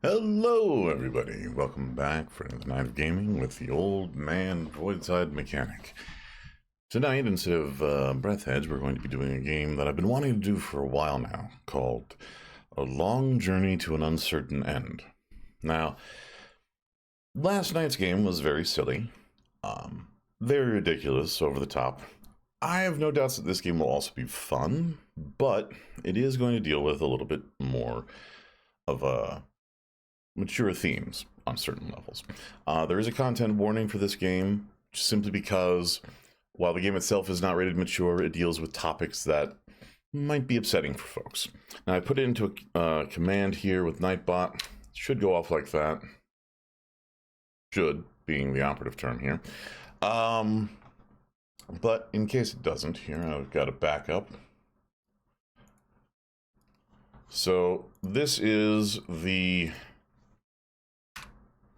Hello, everybody. Welcome back for another night of gaming with the old man Voidside Mechanic. Tonight, instead of Breath Hedge, we're going to be doing a game that I've been wanting to do for a while now, called A Long Journey to an Uncertain End. Now, last night's game was very silly, very ridiculous, over the top. I have no doubts that this game will also be fun, but it is going to deal with a little bit more of a mature themes on certain levels. There is a content warning for this game, simply because while the game itself is not rated mature, it deals with topics that might be upsetting for folks. Now, I put it into a command here with Nightbot. It should go off like that. Should being the operative term here. But in case it doesn't, here I've got a backup. So this is the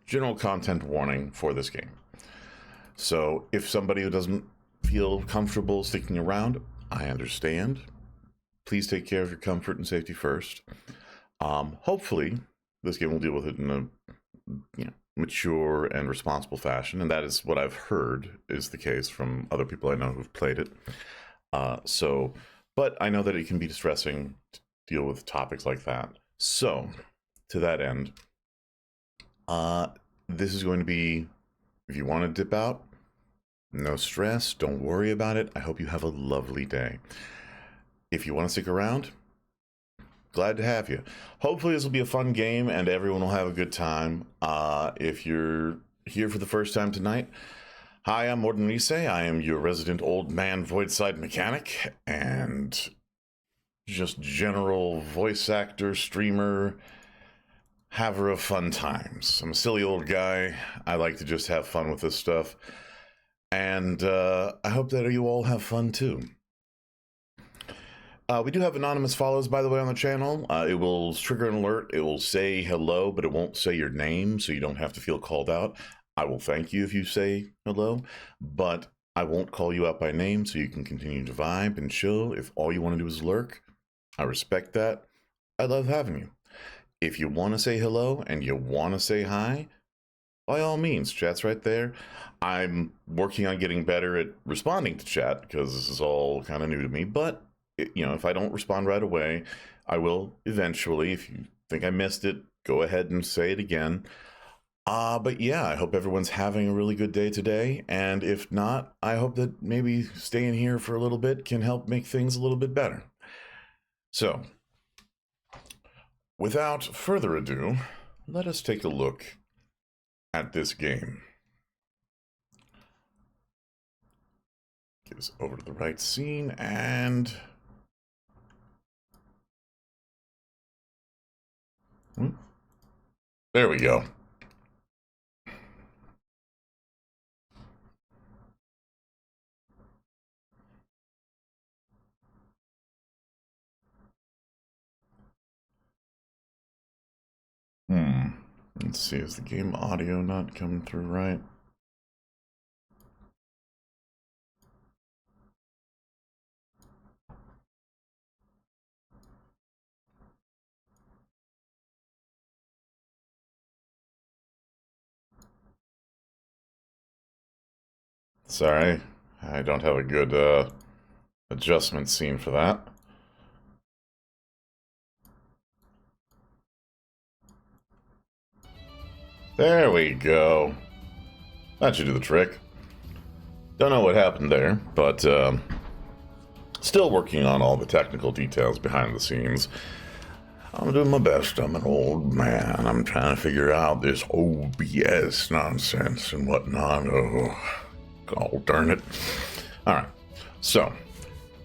general content warning for this game. So if somebody who doesn't feel comfortable sticking around, I understand. Please take care of your comfort and safety first. Hopefully this game will deal with it in a mature and responsible fashion, and that is what I've heard is the case from other people I know who've played it. But I know that it can be distressing to deal with topics like that. So to that end, this is going to be, if you want to dip out, no stress, don't worry about it. I hope you have a lovely day. If you want to stick around, glad to have you. Hopefully this will be a fun game and everyone will have a good time. If you're here for the first time tonight, hi, I'm Morden Rise. I am your resident old man Voidside mechanic and just general voice actor, streamer, haver of fun times. I'm a silly old guy. I like to just have fun with this stuff. And I hope that you all have fun too. We do have anonymous follows, by the way, on the channel. It will trigger an alert. It will say hello, but it won't say your name, so you don't have to feel called out. I will thank you if you say hello, but I won't call you out by name, so you can continue to vibe and chill. If all you want to do is lurk, I respect that. I love having you. If you want to say hello and you want to say hi, by all means, chat's right there. I'm working on getting better at responding to chat because this is all kind of new to me, but you know, if I don't respond right away, I will eventually. If you think I missed it, go ahead and say it again. But yeah, I hope everyone's having a really good day today. And if not, I hope that maybe staying here for a little bit can help make things a little bit better. So, without further ado, let us take a look at this game. Get us over to the right scene and... there we go. Let's see, is the game audio not coming through right? Sorry, I don't have a good adjustment scene for that. There we go. That should do the trick. Don't know what happened there, but still working on all the technical details behind the scenes. I'm doing my best. I'm an old man. I'm trying to figure out this OBS nonsense and whatnot. Oh, God darn it. Alright, so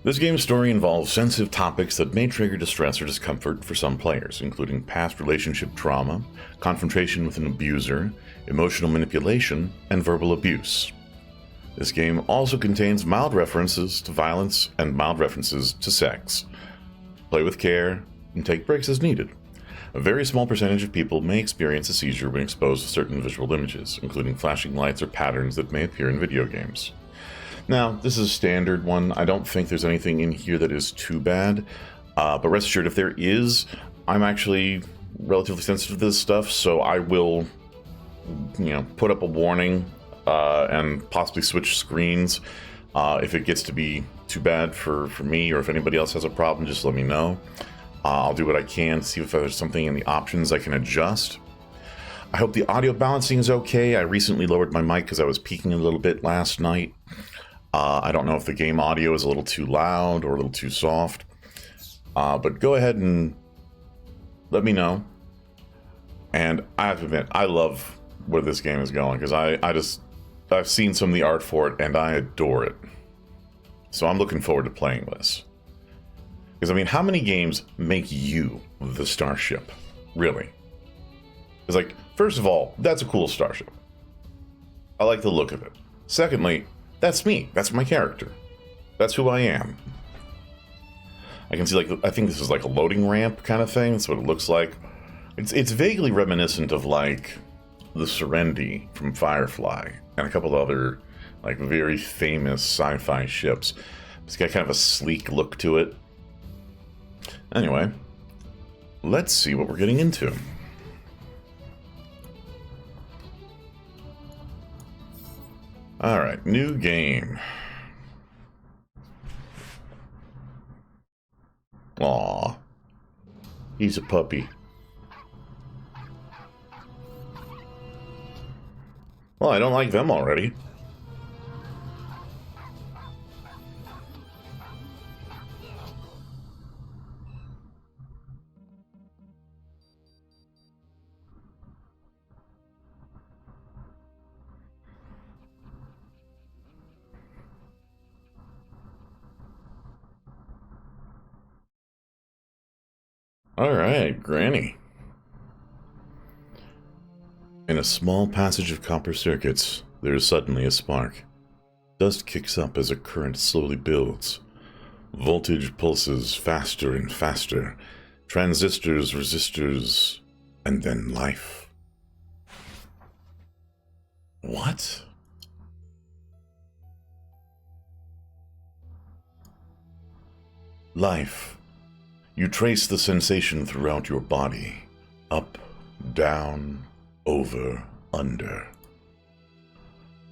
this game's story involves sensitive topics that may trigger distress or discomfort for some players, including past relationship trauma, confrontation with an abuser, emotional manipulation, and verbal abuse. This game also contains mild references to violence and mild references to sex. Play with care and take breaks as needed. A very small percentage of people may experience a seizure when exposed to certain visual images, including flashing lights or patterns that may appear in video games. Now, this is a standard one. I don't think there's anything in here that is too bad, but rest assured, if there is, I'm actually relatively sensitive to this stuff, so I will, put up a warning and possibly switch screens if it gets to be too bad for me, or if anybody else has a problem, just let me know. I'll do what I can to see if there's something in the options I can adjust. I hope the audio balancing is okay. I recently lowered my mic because I was peaking a little bit last night. I don't know if the game audio is a little too loud or a little too soft, but go ahead and let me know. And I have to admit, I love where this game is going because I've seen some of the art for it and I adore it. So I'm looking forward to playing this. Because I mean, how many games make you the starship? Really? It's like, first of all, that's a cool starship. I like the look of it. Secondly, that's me. That's my character. That's who I am. I can see, I think this is like a loading ramp kind of thing. That's what it looks like. It's vaguely reminiscent of, like, the Serenity from Firefly and a couple other, like, very famous sci-fi ships. It's got kind of a sleek look to it. Anyway, let's see what we're getting into. Alright, new game. Aw, he's a puppy. Well, I don't like them already. Alright, Granny. In a small passage of copper circuits, there is suddenly a spark. Dust kicks up as a current slowly builds. Voltage pulses faster and faster. Transistors, resistors, and then life. What? Life. You trace the sensation throughout your body. Up, down, over, under.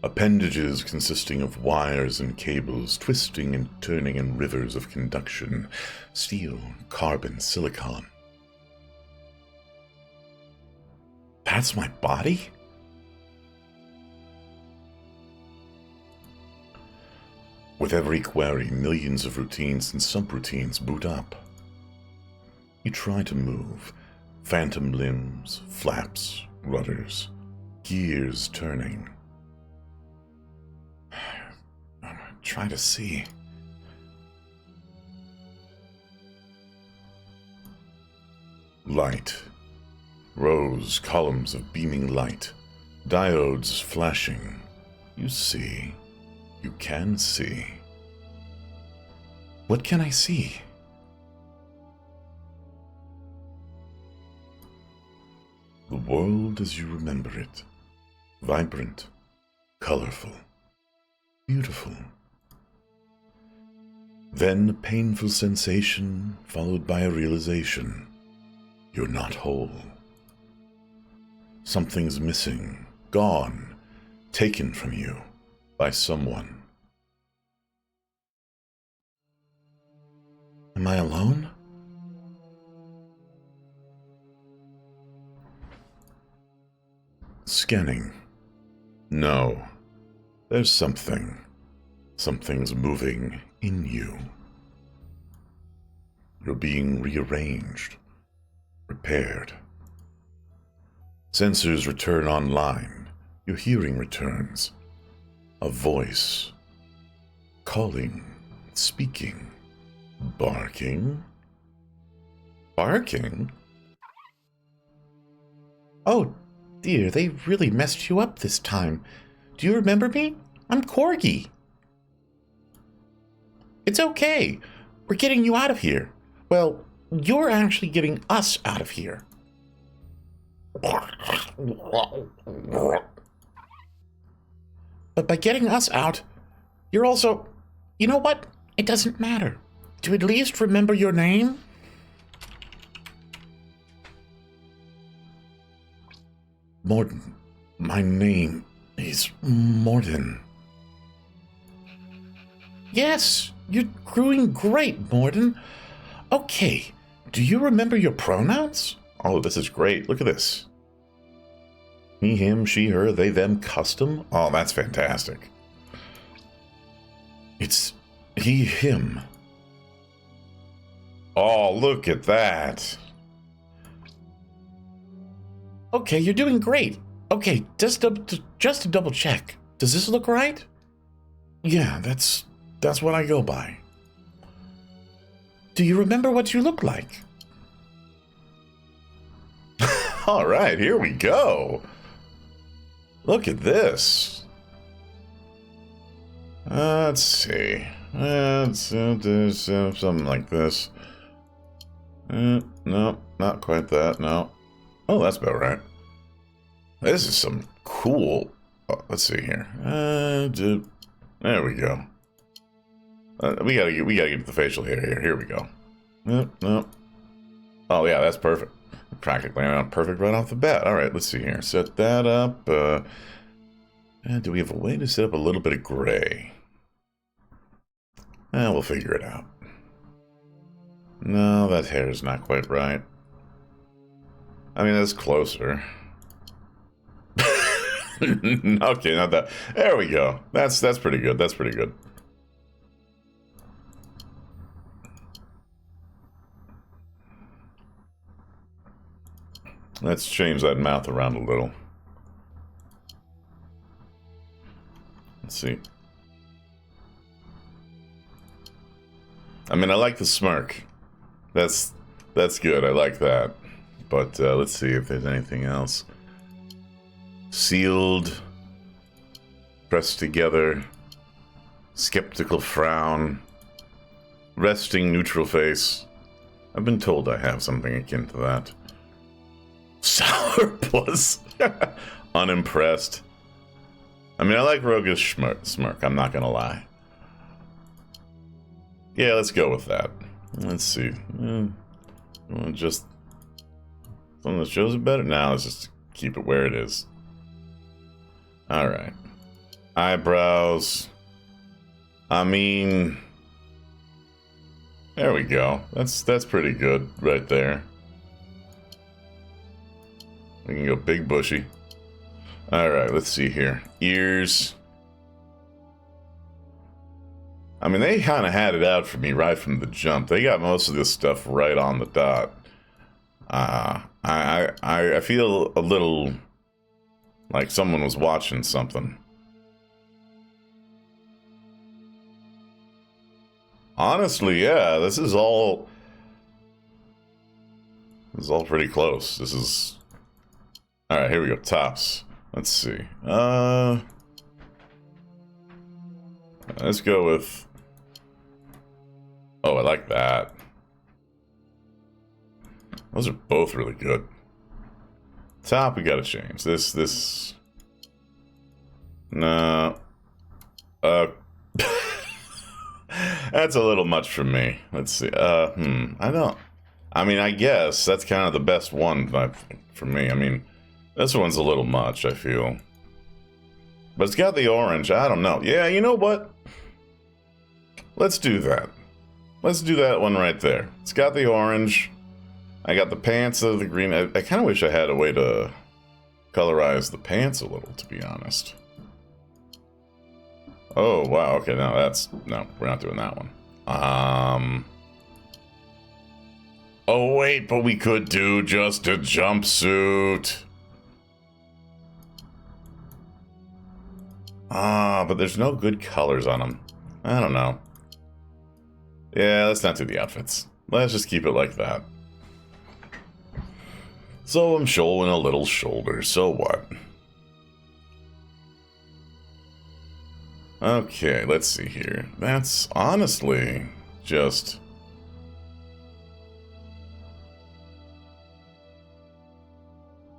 Appendages consisting of wires and cables twisting and turning in rivers of conduction. Steel, carbon, silicon. That's my body? With every query, millions of routines and subroutines boot up. You try to move. Phantom limbs, flaps, rudders, gears turning. Try to see. Light. Rows, columns of beaming light. Diodes flashing. You see. You can see. What can I see? The world as you remember it. Vibrant, colorful, beautiful. Then a painful sensation followed by a realization. You're not whole. Something's missing, gone, taken from you by someone. Am I alone? Scanning. No. There's something. Something's moving in you. You're being rearranged, repaired. Sensors return online. Your hearing returns. A voice. Calling, speaking, barking. Barking? Oh, dear, they really messed you up this time. Do you remember me? I'm Corgi. It's okay. We're getting you out of here. Well, you're actually getting us out of here. But by getting us out, you're also... You know what? It doesn't matter. Do you at least remember your name? Morden. My name is Morden. Yes, you're doing great, Morden. Okay, do you remember your pronouns? Oh, this is great. Look at this. He, him, she, her, they, them, custom. Oh, that's fantastic. It's he, him. Oh, look at that. Okay, you're doing great. Okay, just to double check. Does this look right? Yeah, that's what I go by. Do you remember what you look like? All right, here we go. Look at this. Let's see. Something like this. No, not quite that. No. Oh, that's about right. This is some cool. Oh, let's see here. There we go. We gotta get the facial hair here. Here we go. No. Oh yeah, that's perfect. Practically perfect right off the bat. All right, let's see here. Set that up. Do we have a way to set up a little bit of gray? We'll figure it out. No, that hair is not quite right. I mean, that's closer. Okay, not that. There we go. That's pretty good. That's pretty good. Let's change that mouth around a little. Let's see. I mean, I like the smirk. That's good. I like that. But let's see if there's anything else. Sealed. Pressed together. Skeptical frown. Resting neutral face. I've been told I have something akin to that. Sourpuss. Unimpressed. I mean, I like roguish smirk, I'm not gonna lie. Yeah, let's go with that. Let's see. Just something that shows it better? Now let's just keep it where it is. Alright. Eyebrows. I mean... There we go. That's pretty good right there. We can go big bushy. Alright, let's see here. Ears. I mean, they kind of had it out for me right from the jump. They got most of this stuff right on the dot. I feel a little like someone was watching something. Honestly, yeah, this is all pretty close. This is... Alright, here we go. Tops. Let's see. Let's go with... Oh, I like that. Those are both really good. Top, we gotta change. This... No. That's a little much for me. Let's see. I don't... I mean, I guess that's kind of the best one for me. I mean, this one's a little much, I feel. But it's got the orange. I don't know. Yeah, you know what? Let's do that. Let's do that one right there. It's got the orange. I got the pants of the green. I kind of wish I had a way to colorize the pants a little, to be honest. Oh, wow. Okay, no, no, we're not doing that one. Oh, wait, but we could do just a jumpsuit. But there's no good colors on them. I don't know. Yeah, let's not do the outfits. Let's just keep it like that. So I'm showing a little shoulder, so what? Okay, let's see here. That's honestly just...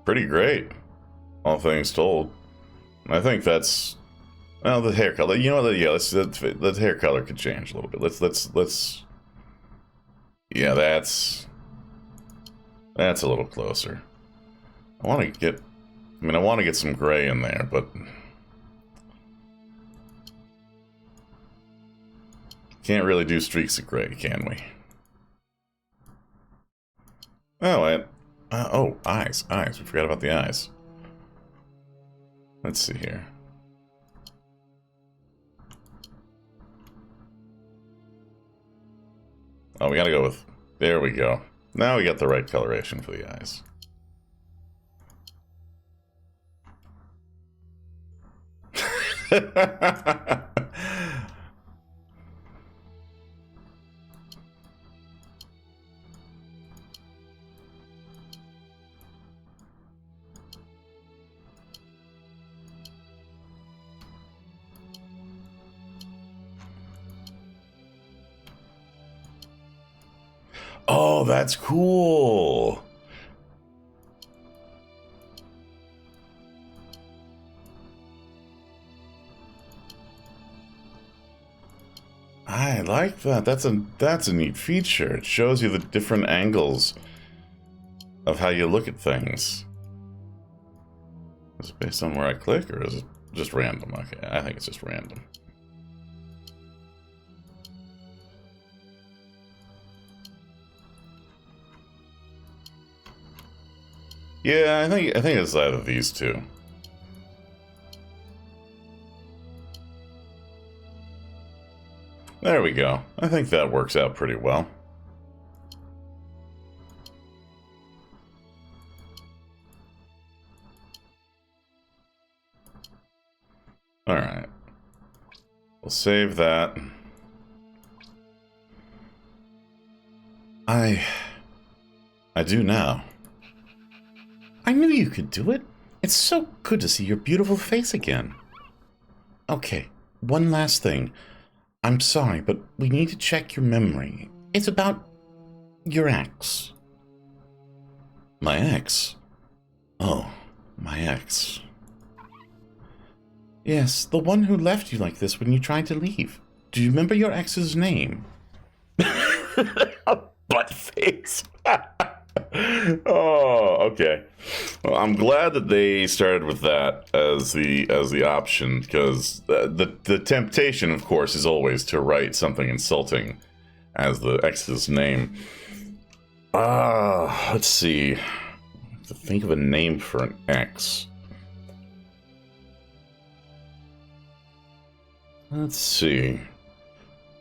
pretty great, all things told. I think that's... Well, the hair color, you know what, yeah, the hair color could change a little bit. Let's... Yeah, that's a little closer. I want to get... I mean, I want to get some gray in there, but... Can't really do streaks of gray, can we? Oh, oh, eyes. We forgot about the eyes. Let's see here. Oh, we gotta go with... There we go. Now we got the right coloration for the eyes. Oh, that's cool. I like that. That's a neat feature. It shows you the different angles of how you look at things. Is it based on where I click, or is it just random? Okay, I think it's just random. Yeah, I think it's either of these two. There we go. I think that works out pretty well. Alright. We'll save that. I do now. I knew you could do it. It's so good to see your beautiful face again. Okay, one last thing. I'm sorry, but we need to check your memory. It's about your ex. My ex? Oh, my ex. Yes, the one who left you like this when you tried to leave. Do you remember your ex's name? Buttface. Oh, okay. Well, I'm glad that they started with that as the option, because the temptation, of course, is always to write something insulting as the ex's name. Let's see. I have to think of a name for an ex. Let's see.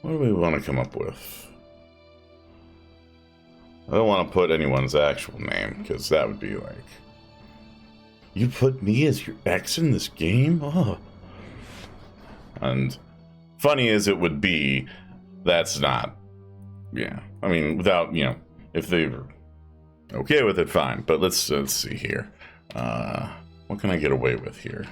What do we want to come up with? I don't want to put anyone's actual name, because that would be like... You put me as your ex in this game? Oh. And funny as it would be, that's not... Yeah. I mean, without, if they were okay with it, fine. But let's see here. What can I get away with here?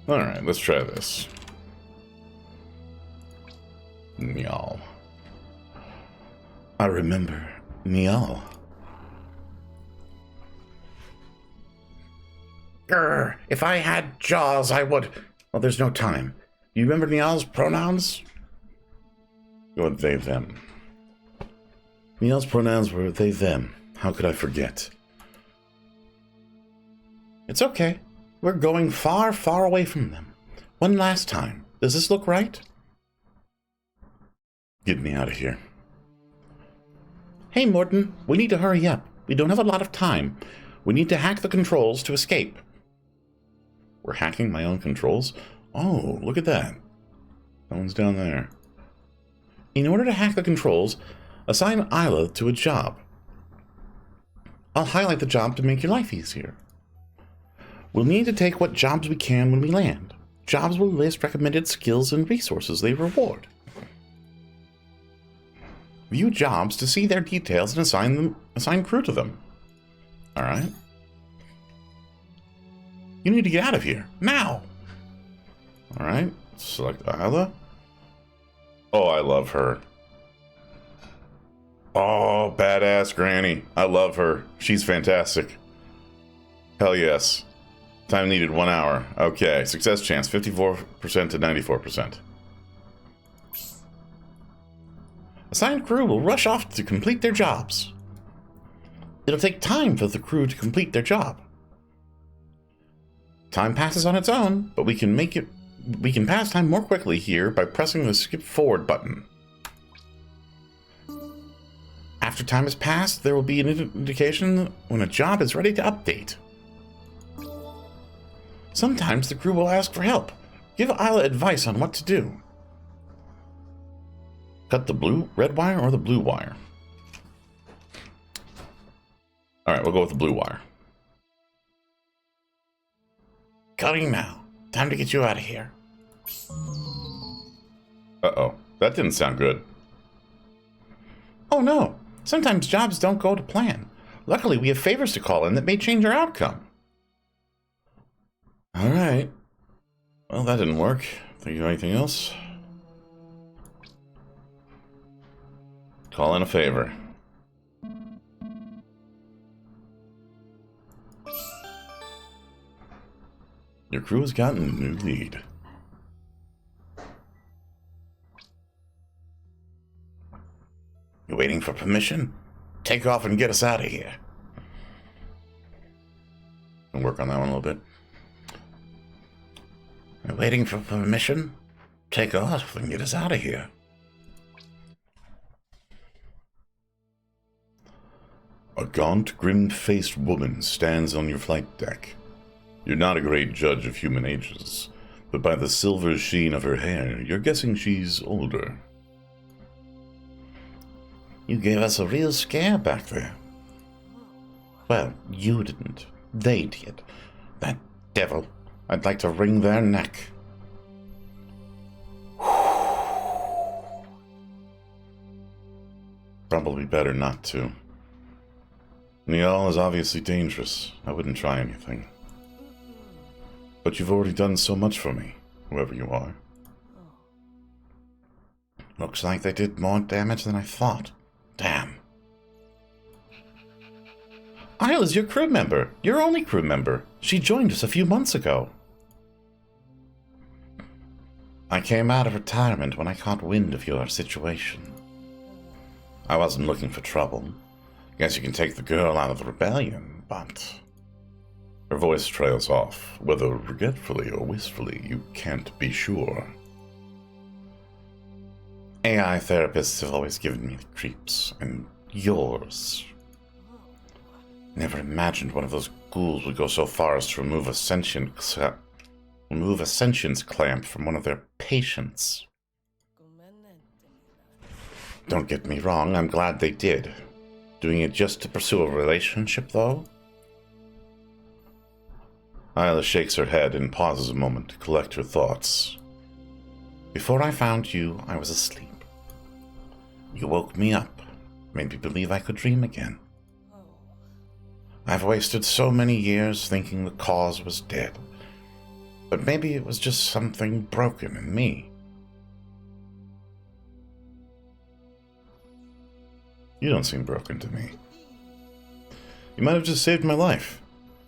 Alright, let's try this. Niall. I remember Niall. Grr, if I had jaws, I would... Well, there's no time. You remember Niall's pronouns? Go with they, them. Niall's pronouns were they, them. How could I forget? It's okay. We're going far, far away from them. One last time. Does this look right? Get me out of here. Hey, Morton, we need to hurry up. We don't have a lot of time. We need to hack the controls to escape. We're hacking my own controls? Oh, look at that. Someone's down there. In order to hack the controls, assign Isla to a job. I'll highlight the job to make your life easier. We'll need to take what jobs we can when we land. Jobs will list recommended skills and resources they reward. View jobs to see their details and assign crew to them. Alright. You need to get out of here, now! Alright, select Isla. Oh, I love her. Oh, badass Granny. I love her. She's fantastic. Hell yes. Time needed 1 hour. Okay, success chance 54% to 94%. Assigned crew will rush off to complete their jobs. It'll take time for the crew to complete their job. Time passes on its own, but we can pass time more quickly here by pressing the skip forward button. After time has passed, there will be an indication when a job is ready to update. Sometimes the crew will ask for help. Give Isla advice on what to do. Cut the red wire or the blue wire? Alright, we'll go with the blue wire. Cutting now. Time to get you out of here. Uh-oh. That didn't sound good. Oh no. Sometimes jobs don't go to plan. Luckily, we have favors to call in that may change our outcome. Alright. Well, that didn't work. Think of anything else? Call in a favor. Your crew has gotten a new lead. You waiting for permission? Take off and get us out of here. I'll work on that one a little bit. You're waiting for permission? Take off and get us out of here. A gaunt, grim-faced woman stands on your flight deck. You're not a great judge of human ages, but by the silver sheen of her hair, you're guessing she's older. You gave us a real scare back there. Well, you didn't. They did. That devil. I'd like to wring their neck. Probably better not to. Niall is obviously dangerous. I wouldn't try anything. But you've already done so much for me, whoever you are. Looks like they did more damage than I thought. Damn. Isla's your crew member. Your only crew member. She joined us a few months ago. I came out of retirement when I caught wind of your situation. I wasn't looking for trouble. Guess you can take the girl out of the rebellion, but... Her voice trails off, whether regretfully or wistfully, you can't be sure. AI therapists have always given me the creeps, and yours. Never imagined one of those ghouls would go so far as to remove a sentience clamp from one of their patients. Don't get me wrong, I'm glad they did. Doing it just to pursue a relationship, though? Isla shakes her head and pauses a moment to collect her thoughts. Before I found you, I was asleep. You woke me up, made me believe I could dream again. I've wasted so many years thinking the cause was dead. But maybe it was just something broken in me. You don't seem broken to me. You might have just saved my life.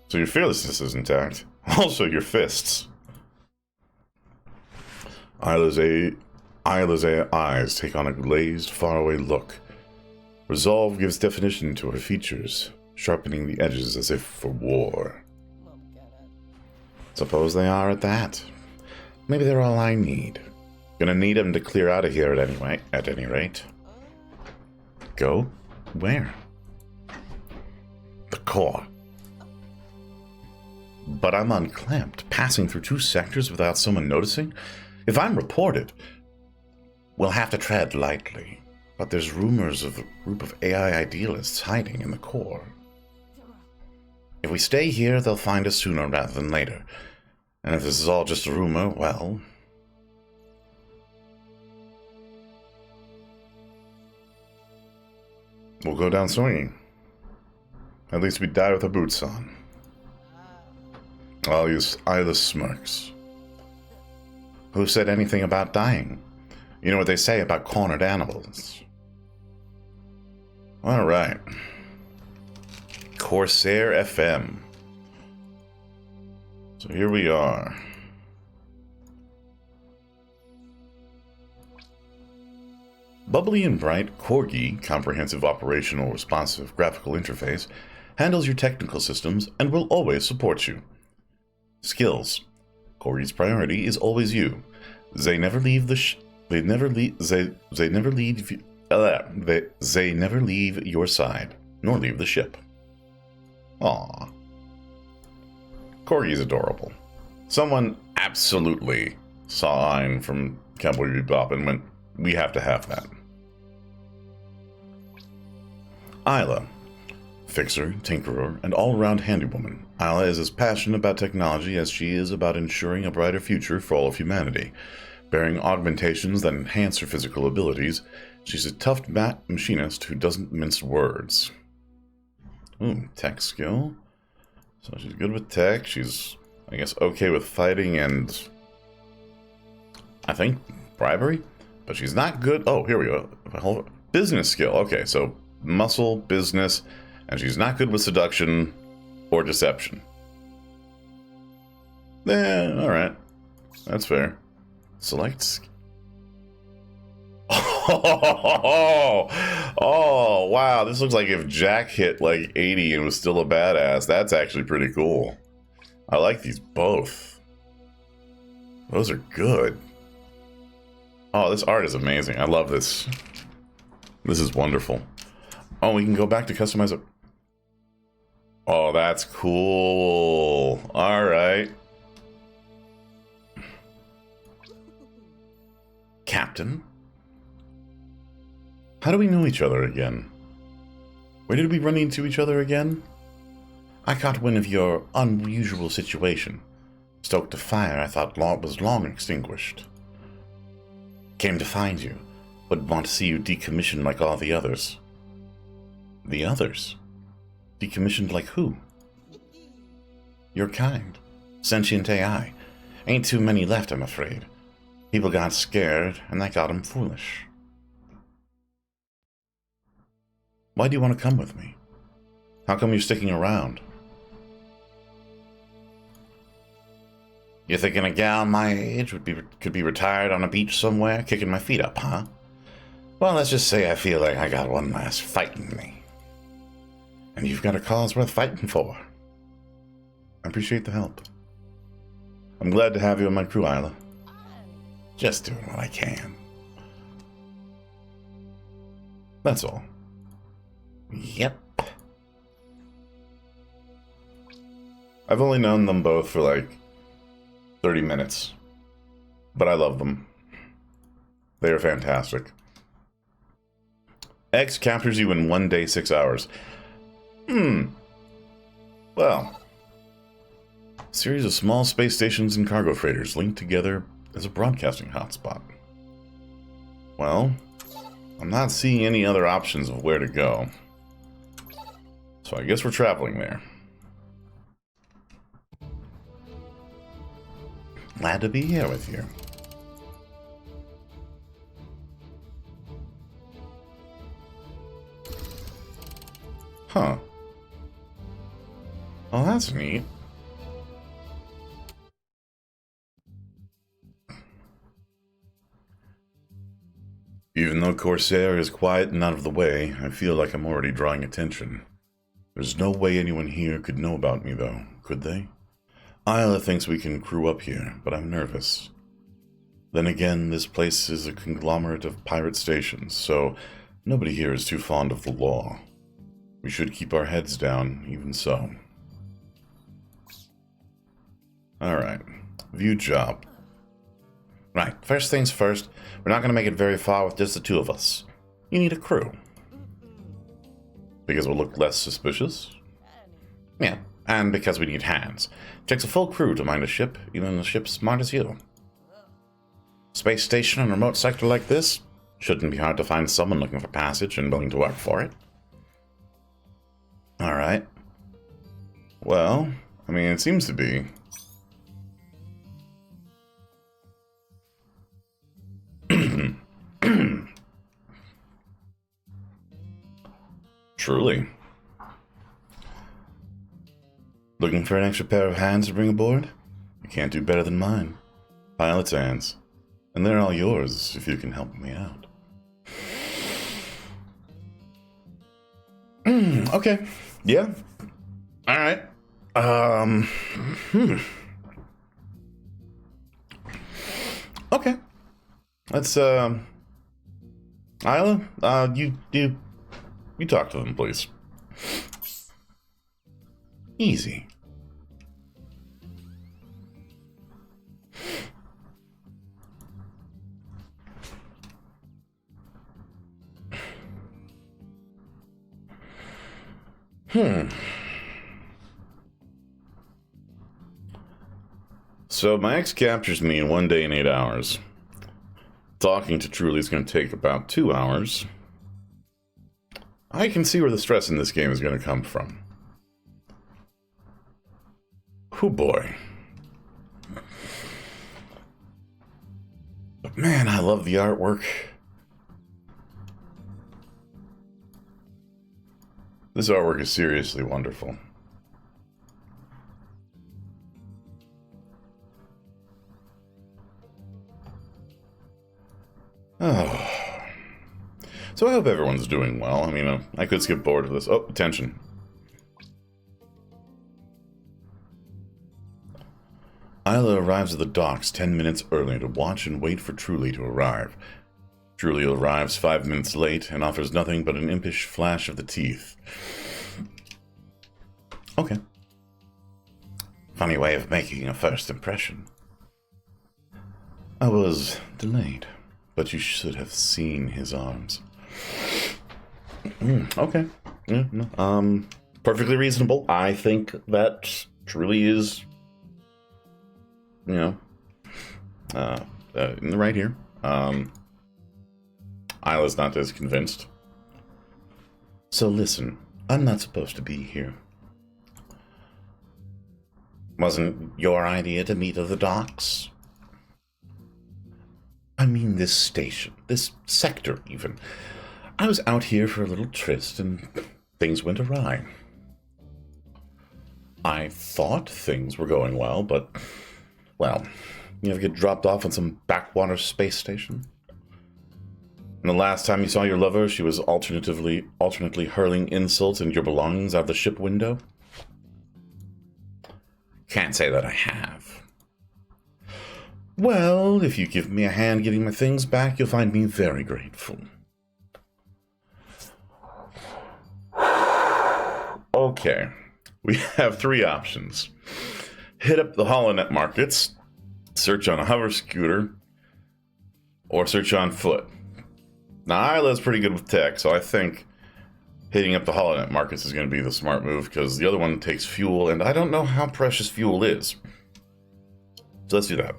So your fearlessness is intact. Also your fists. Isla's eyes take on a glazed, faraway look. Resolve gives definition to her features, sharpening the edges as if for war. Suppose they are at that. Maybe they're all I need. Gonna need them to clear out of here at any rate. Go? Where? The core. But I'm unclamped, passing through 2 sectors without someone noticing? If I'm reported... We'll have to tread lightly, but there's rumors of a group of AI idealists hiding in the core. If we stay here, they'll find us sooner rather than later. And if this is all just a rumor, well... We'll go down swinging. At least we die with our boots on. I'll use Isla smirks. Who said anything about dying? You know what they say about cornered animals. Alright. Corsair FM. So here we are. Bubbly and bright, Corgi, Comprehensive Operational Responsive Graphical Interface, handles your technical systems and will always support you. Skills. Corgi's priority is always you. They never leave they never leave your side, nor leave the ship. Aww. Corgi's adorable. Someone absolutely saw Ein from Cowboy Bebop and went, we have to have that. Isla. Fixer, tinkerer, and all-around handywoman, Isla is as passionate about technology as she is about ensuring a brighter future for all of humanity. Bearing augmentations that enhance her physical abilities, she's a tough machinist who doesn't mince words. Ooh, tech skill. So she's good with tech. She's, I guess, okay with fighting and, I think, bribery? But she's not good. Oh, here we go. Business skill. Okay, so muscle, business, and she's not good with seduction or deception. Alright. That's fair. Select. Oh, wow. This looks like if Jack hit like 80 and was still a badass. That's actually pretty cool. I like these both. Those are good. Oh, this art is amazing. I love this. This is wonderful. Oh, we can go back to customize it. Oh, that's cool. All right. Captain? How do we know each other again? Where did we run into each other again? I caught wind of your unusual situation. Stoked a fire I thought was long extinguished. Came to find you. Wouldn't want to see you decommissioned like all the others. The others? Decommissioned like who? Your kind. Sentient AI. Ain't too many left, I'm afraid. People got scared, and that got them foolish. Why do you want to come with me? How come you're sticking around? You thinking a gal my age could be retired on a beach somewhere, kicking my feet up, huh? Well, let's just say I feel like I got one last fight in me. And you've got a cause worth fighting for. I appreciate the help. I'm glad to have you on my crew, Isla. Just doing what I can. That's all. Yep. I've only known them both for like 30 minutes. But I love them. They are fantastic. X captures you in 1 day, 6 hours. Well. A series of small space stations and cargo freighters linked together as a broadcasting hotspot. Well, I'm not seeing any other options of where to go. So I guess we're traveling there. Glad to be here with you. Huh. Oh, that's neat. Even though Corsair is quiet and out of the way, I feel like I'm already drawing attention. There's no way anyone here could know about me, though, could they? Isla thinks we can crew up here, but I'm nervous. Then again, this place is a conglomerate of pirate stations, so nobody here is too fond of the law. We should keep our heads down, even so. Alright, view job. Right, first things first, we're not going to make it very far with just the two of us. You need a crew. Because we'll look less suspicious? Yeah, and because we need hands. Takes a full crew to mind a ship, even a ship smart as you. Space station in a remote sector like this? Shouldn't be hard to find someone looking for passage and willing to work for it. Alright. Well, I mean, it seems to be. Truly. Looking for an extra pair of hands to bring aboard? You can't do better than mine. Pilot's hands. And they're all yours if you can help me out. Okay. Yeah. Alright. Okay. Let's, Isla, you talk to them, please. Easy. So my ex captures me in 1 day and 8 hours. Talking to Truly is going to take about 2 hours. I can see where the stress in this game is going to come from. Oh boy. But man, I love the artwork. This artwork is seriously wonderful. Oh. So I hope everyone's doing well. I mean, I could skip forward to this. Oh, attention. Isla arrives at the docks 10 minutes early to watch and wait for Truly to arrive. Truly arrives 5 minutes late and offers nothing but an impish flash of the teeth. Okay. Funny way of making a first impression. I was delayed, but you should have seen his arms. Okay. Yeah, no. Perfectly reasonable. I think that truly is, in the right here. Isla's not as convinced. So listen, I'm not supposed to be here. Wasn't your idea to meet at the docks? I mean this station, this sector even. I was out here for a little tryst and things went awry. I thought things were going well, but, well, you ever get dropped off on some backwater space station? And the last time you saw your lover, she was alternately hurling insults and your belongings out the ship window? Can't say that I have. Well, if you give me a hand getting my things back, you'll find me very grateful. Okay, we have three options. Hit up the HoloNet markets, search on a hover scooter, or search on foot. Now, Isla's pretty good with tech, so I think hitting up the HoloNet markets is going to be the smart move, because the other one takes fuel, and I don't know how precious fuel is. So let's do that.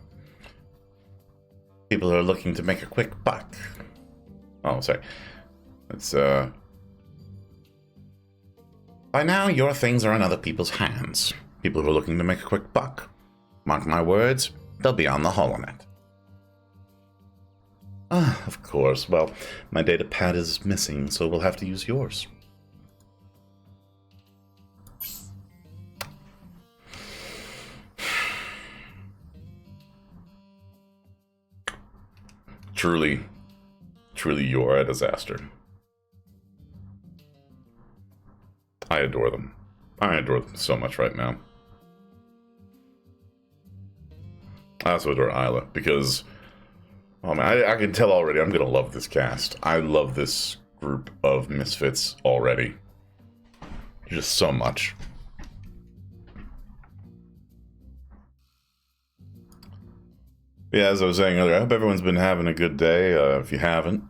People are looking to make a quick buck. Oh, sorry. Let's, By now, your things are in other people's hands. People who are looking to make a quick buck. Mark my words, they'll be on the HoloNet. Ah, of course. Well, my data pad is missing, so we'll have to use yours. Truly, you are a disaster. I adore them. I adore them so much right now. I also adore Isla, because, oh man, I can tell already I'm going to love this cast. I love this group of misfits already. Just so much. Yeah, as I was saying earlier, I hope everyone's been having a good day. If you haven't,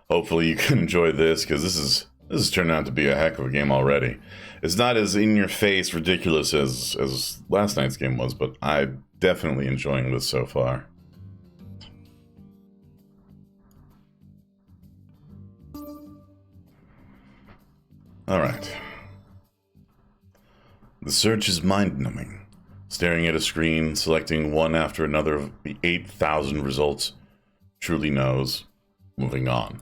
hopefully you can enjoy this, because this has turned out to be a heck of a game already. It's not as in-your-face ridiculous as last night's game was, but I'm definitely enjoying this so far. Alright. The search is mind-numbing. Staring at a screen, selecting one after another of the 8,000 results. Truly knows. Moving on.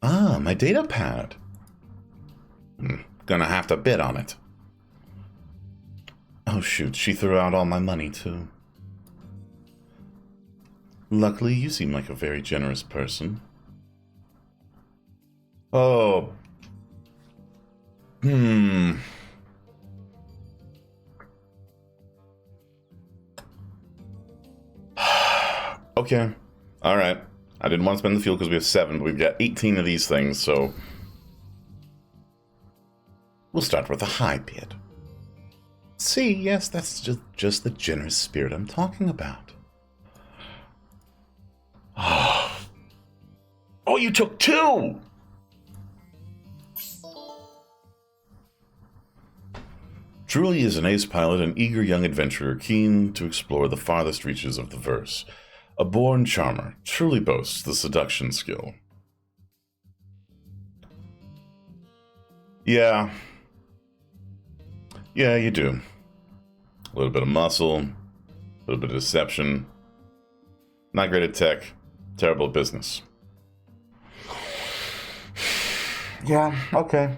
Ah, my data pad. Gonna have to bid on it. Oh shoot, she threw out all my money too. Luckily, you seem like a very generous person. Oh. Okay. Alright. I didn't want to spend the fuel because we have 7, but we've got 18 of these things, so we'll start with a high bid. See, yes, that's just the generous spirit I'm talking about. Oh, you took 2! Truly is an ace pilot, an eager young adventurer keen to explore the farthest reaches of the verse. A born charmer, truly boasts the seduction skill. Yeah, you do. A little bit of muscle, a little bit of deception. Not great at tech, terrible at business. Yeah, okay.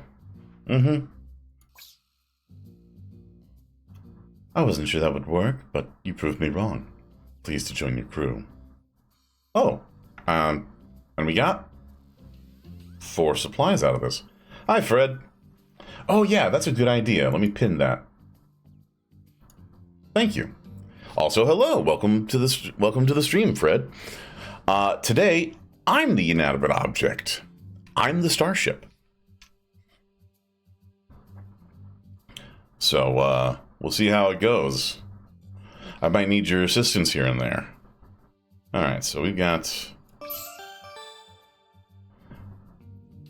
I wasn't sure that would work, but you proved me wrong. Pleased to join your crew. Oh, and we got 4 supplies out of this. Hi, Fred. Oh yeah, that's a good idea. Let me pin that. Thank you. Also, hello. Welcome to the stream, Fred. Today, I'm the inanimate object. I'm the starship. So, we'll see how it goes. I might need your assistance here and there. Alright, so we've got...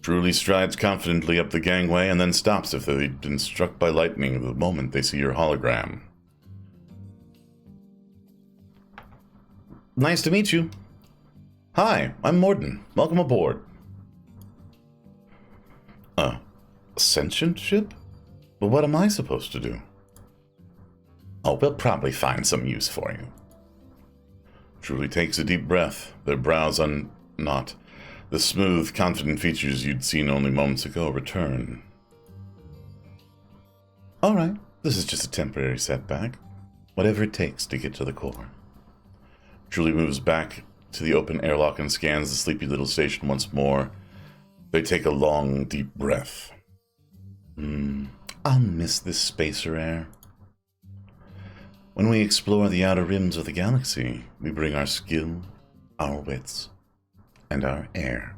Truly strides confidently up the gangway and then stops if they've been struck by lightning the moment they see your hologram. Nice to meet you. Hi, I'm Morden. Welcome aboard. Ascension ship? But what am I supposed to do? Oh, we'll probably find some use for you. Truly takes a deep breath, their brows unknot. The smooth, confident features you'd seen only moments ago return. Alright, this is just a temporary setback. Whatever it takes to get to the core. Truly moves back to the open airlock and scans the sleepy little station once more. They take a long, deep breath. I'll miss this spacer air. When we explore the outer rims of the galaxy, we bring our skill, our wits, and our air.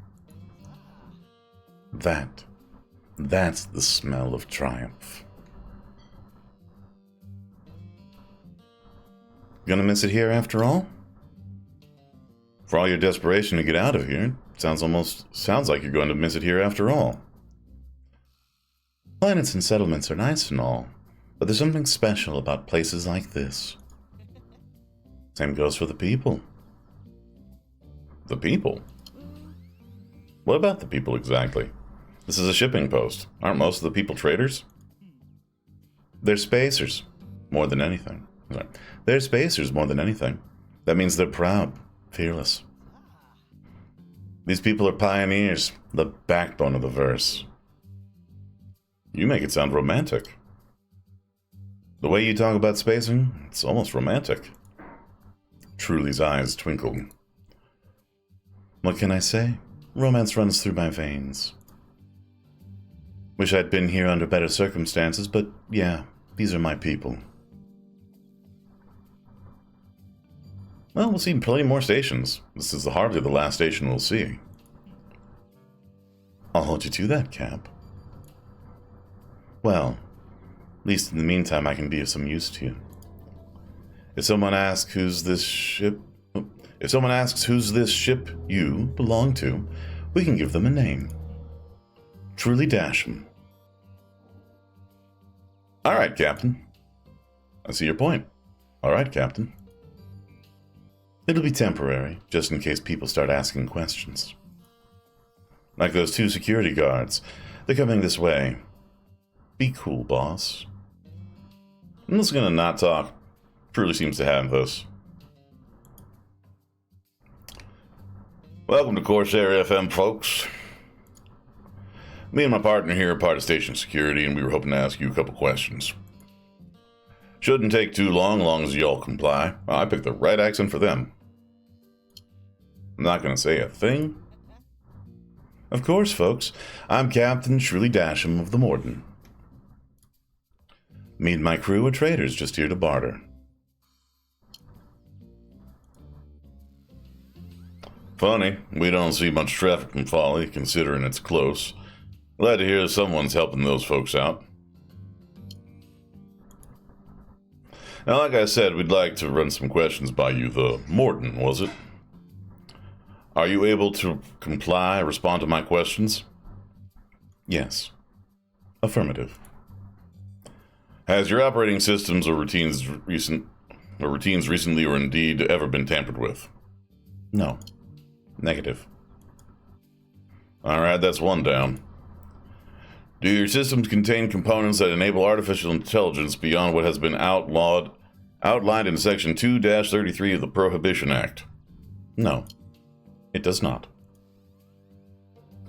That's the smell of triumph. Gonna miss it here after all? For all your desperation to get out of here, sounds like you're going to miss it here after all. Planets and settlements are nice and all, but there's something special about places like this. Same goes for the people. The people? What about the people exactly? This is a shipping post. Aren't most of the people traders? They're spacers, more than anything. They're spacers more than anything. That means they're proud, fearless. These people are pioneers, the backbone of the verse. You make it sound romantic. The way you talk about spacing, it's almost romantic. Truly's eyes twinkled. What can I say? Romance runs through my veins. Wish I'd been here under better circumstances, but yeah, these are my people. Well, we'll see plenty more stations. This is hardly the last station we'll see. I'll hold you to that, Cap. Well, at least in the meantime I can be of some use to you. If someone asks who's this ship you belong to, we can give them a name. Truly Dasham. Alright, Captain. I see your point. Alright, Captain. It'll be temporary, just in case people start asking questions. Like those 2 security guards. They're coming this way. Be cool, boss. I'm just gonna not talk. Truly seems to have this. Welcome to Corsair FM, folks. Me and my partner here are part of station security, and we were hoping to ask you a couple questions. Shouldn't take too long as y'all comply. Well, I picked the right accent for them. I'm not gonna say a thing. Of course, folks. I'm Captain Truly Dasham of the Morden. Me and my crew are traders just here to barter. Funny, we don't see much traffic from Folly, considering it's close. Glad to hear someone's helping those folks out. Now, like I said, we'd like to run some questions by you. The Morden, was it? Are you able to comply, respond to my questions? Yes. Affirmative. Has your operating systems or routines recently or indeed ever been tampered with? No. Negative. Alright, that's one down. Do your systems contain components that enable artificial intelligence beyond what has been outlined in Section 2-33 of the Prohibition Act? No. It does not.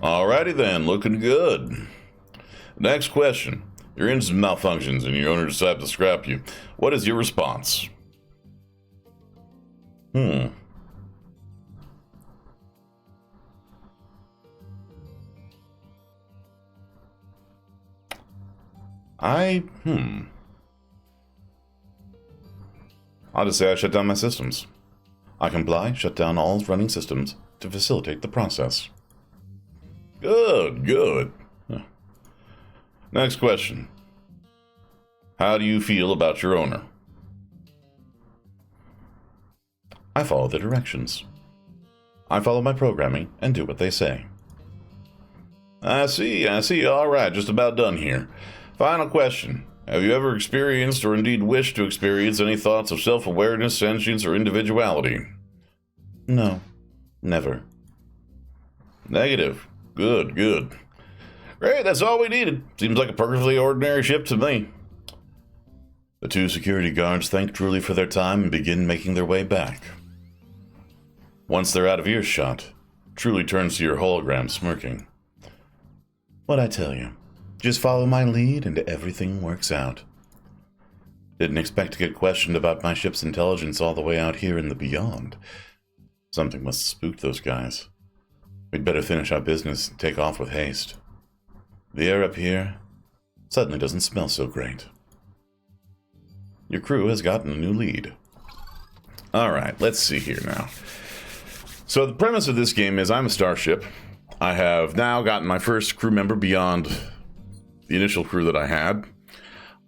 Alrighty then, looking good. Next question. Your engine malfunctions and your owner decides to scrap you. What is your response? I'll just say I shut down my systems. I comply, shut down all running systems to facilitate the process. Good. Next question. How do you feel about your owner? I follow their directions. I follow my programming and do what they say. I see. All right, just about done here. Final question. Have you ever experienced or indeed wished to experience any thoughts of self-awareness, sentience, or individuality? No, never. Negative. Good. Great, that's all we needed. Seems like a perfectly ordinary ship to me. The two security guards thank Truly for their time and begin making their way back. Once they're out of earshot, Truly turns to your hologram, smirking. What'd I tell you? Just follow my lead and everything works out. Didn't expect to get questioned about my ship's intelligence all the way out here in the beyond. Something must have spooked those guys. We'd better finish our business and take off with haste. The air up here suddenly doesn't smell so great. Your crew has gotten a new lead. Alright, let's see here now. So the premise of this game is I'm a starship. I have now gotten my first crew member beyond the initial crew that I had.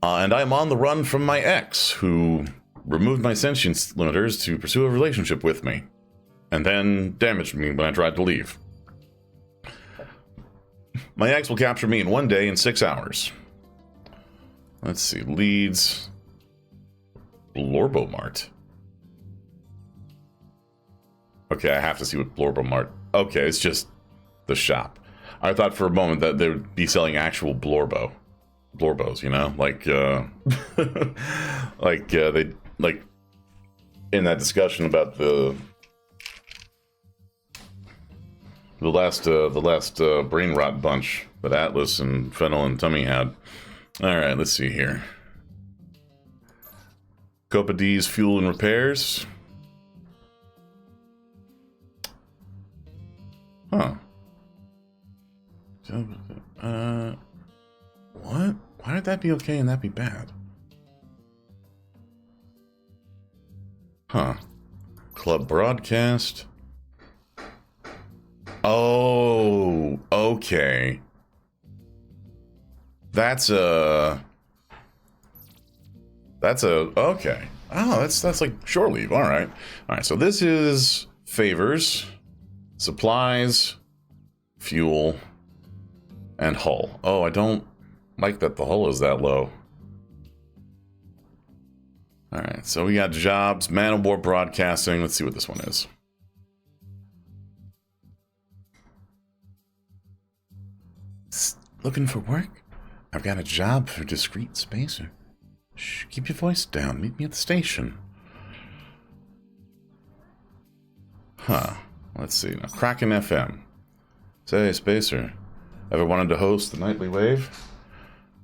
And I'm on the run from my ex, who removed my sentience limiters to pursue a relationship with me. And then damaged me when I tried to leave. My ex will capture me in 1 day in 6 hours. Let's see, leads... Blorbomart. Okay, I have to see what Blorbomart... Okay, it's just the shop. I thought for a moment that they would be selling actual Blorbos, you know? Like, like in that discussion about the last brain rot bunch that Atlas and Fennel and Tummy had. Alright, let's see here. Copa D's Fuel and Repairs. Huh. What? Why would that be okay and that be bad? Huh. Club Broadcast. Oh, okay. That's a... okay. Oh, that's like shore leave. All right. So this is favors, supplies, fuel, and hull. Oh, I don't like that the hull is that low. All right. So we got jobs, man of war broadcasting. Let's see what this one is. Looking for work? I've got a job for discreet spacer. Shh, keep your voice down. Meet me at the station. Huh. Let's see. Now, Kraken FM. Say, Spacer, ever wanted to host the Nightly Wave?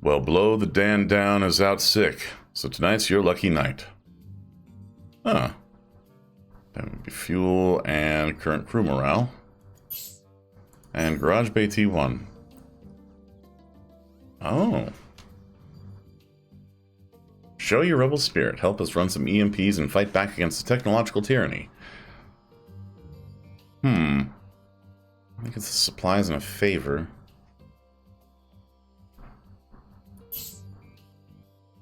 Well, Blow the Dan Down is out sick, so tonight's your lucky night. Huh. That would be fuel and current crew morale. And Garage Bay T1. Oh. Show your rebel spirit. Help us run some EMPs and fight back against the technological tyranny. I think it's the supplies and a favor.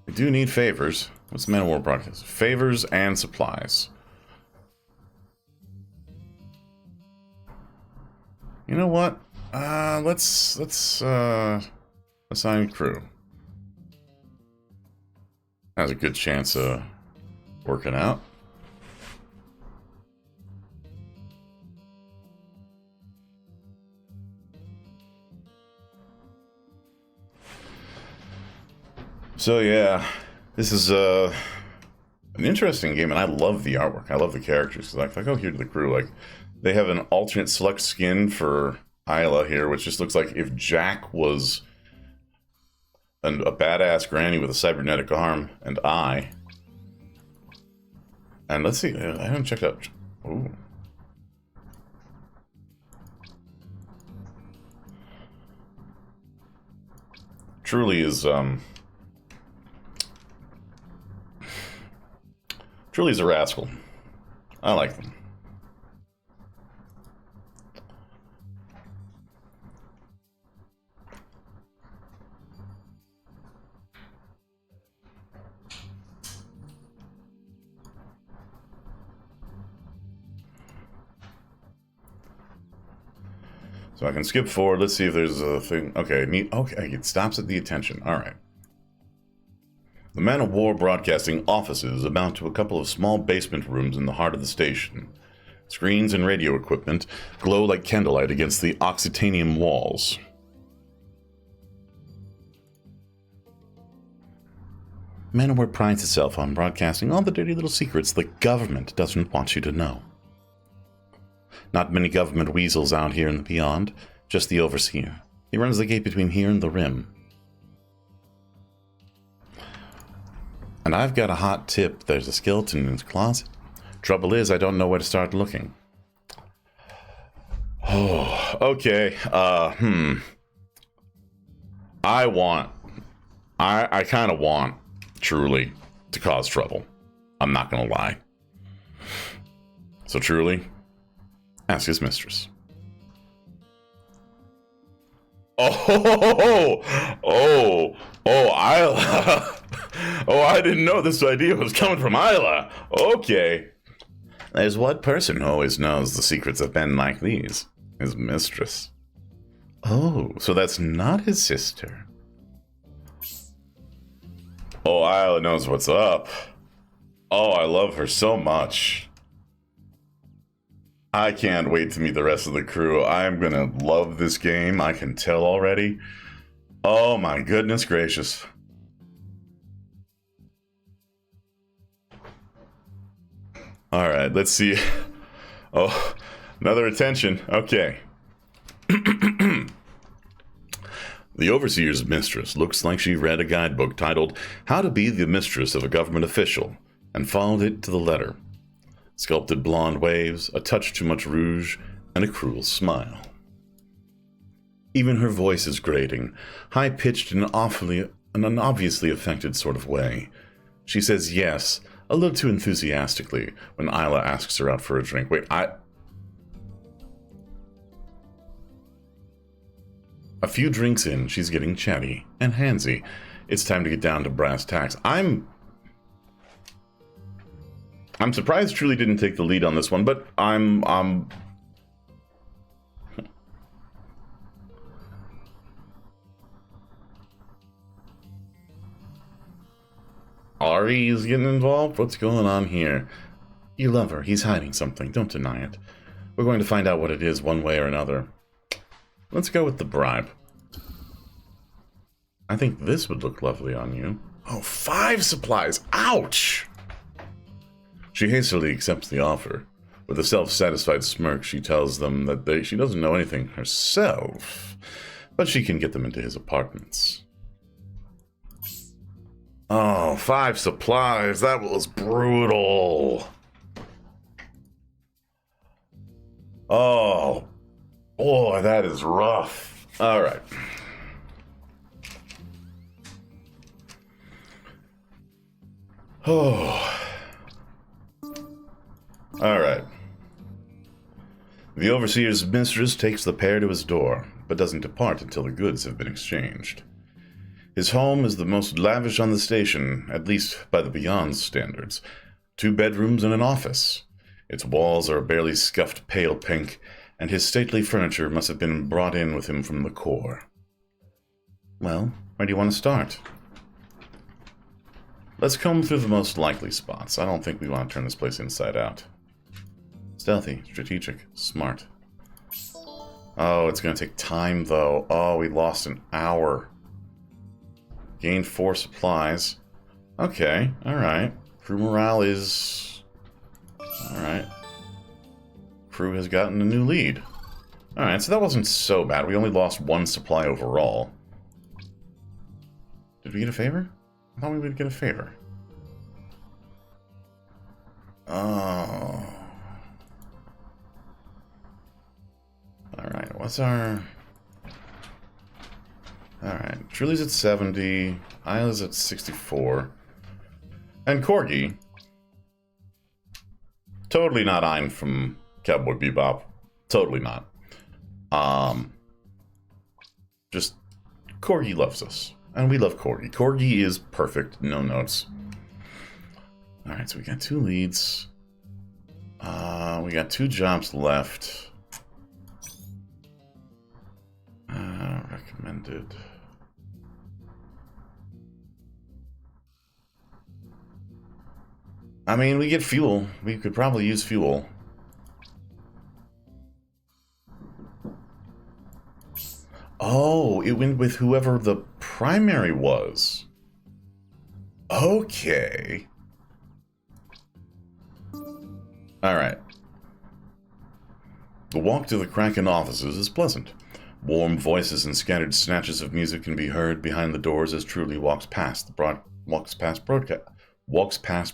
We do need favors. What's the Man of War broadcast? Favors and supplies. You know what? Let's assign crew. Has a good chance of working out. So yeah, this is an interesting game, and I love the artwork. I love the characters. Like, if I go here to the crew, like, they have an alternate select skin for Isla here, which just looks like if Jack was a badass granny with a cybernetic arm and eye. And let's see, I haven't checked out. Ooh. Truly is Truly's a rascal. I like them. So I can skip forward. Let's see if there's a thing. Okay, okay, it stops at the attention. All right. The Man of War Broadcasting offices amount to a couple of small basement rooms in the heart of the station. Screens and radio equipment glow like candlelight against the oxytanium walls. Man of War prides itself on broadcasting all the dirty little secrets the government doesn't want you to know. Not many government weasels out here in the beyond, just the Overseer. He runs the gate between here and the Rim. And I've got a hot tip. There's a skeleton in his closet. Trouble is, I don't know where to start looking. Oh, okay. I kind of want, truly, to cause trouble. I'm not gonna lie. So truly, ask his mistress. Isla. Oh, I didn't know this idea was coming from Isla. Okay. There's one person who always knows the secrets of men like these. His mistress. Oh, so that's not his sister. Oh, Isla knows what's up. Oh, I love her so much. I can't wait to meet the rest of the crew. I'm gonna love this game. I can tell already. Oh my goodness gracious. Alright, let's see. Oh, another attention. Okay. The Overseer's mistress looks like she read a guidebook titled How to Be the Mistress of a Government Official and followed it to the letter. Sculpted blonde waves, a touch too much rouge, and a cruel smile. Even her voice is grating, high-pitched in an obviously affected sort of way. She says yes, a little too enthusiastically, when Isla asks her out for a drink. Wait, A few drinks in, she's getting chatty and handsy. It's time to get down to brass tacks. I'm surprised Truly didn't take the lead on this one, but Ari is getting involved? What's going on here? You love her. He's hiding something. Don't deny it. We're going to find out what it is one way or another. Let's go with the bribe. I think this would look lovely on you. Oh, 5 supplies. Ouch! She hastily accepts the offer. With a self-satisfied smirk, she tells them that she doesn't know anything herself, but she can get them into his apartments. Oh, 5 supplies. That was brutal. Oh, boy, that is rough. All right. Oh. All right. The Overseer's mistress takes the pair to his door, but doesn't depart until the goods have been exchanged. His home is the most lavish on the station, at least by the Beyond's standards. 2 bedrooms and an office. Its walls are a barely scuffed pale pink, and his stately furniture must have been brought in with him from the core. Well, where do you want to start? Let's comb through the most likely spots. I don't think we want to turn this place inside out. Stealthy, strategic, smart. Oh, it's going to take time, though. Oh, we lost an hour. Gained 4 supplies. Okay, alright. Crew morale is... Alright. Crew has gotten a new lead. Alright, so that wasn't so bad. We only lost 1 supply overall. Did we get a favor? I thought we would get a favor. Oh. Alright, what's our... Alright, Truly's at 70, Isla's at 64. And Corgi. Totally not Ein from Cowboy Bebop. Totally not. Just, Corgi loves us. And we love Corgi. Corgi is perfect, no notes. Alright, so we got 2 leads. We got 2 jobs left. recommended. I mean, we get fuel. We could probably use fuel. Oh, it went with whoever the primary was. Okay. Alright. The walk to the Kraken offices is pleasant. Warm voices and scattered snatches of music can be heard behind the doors as Truly walks past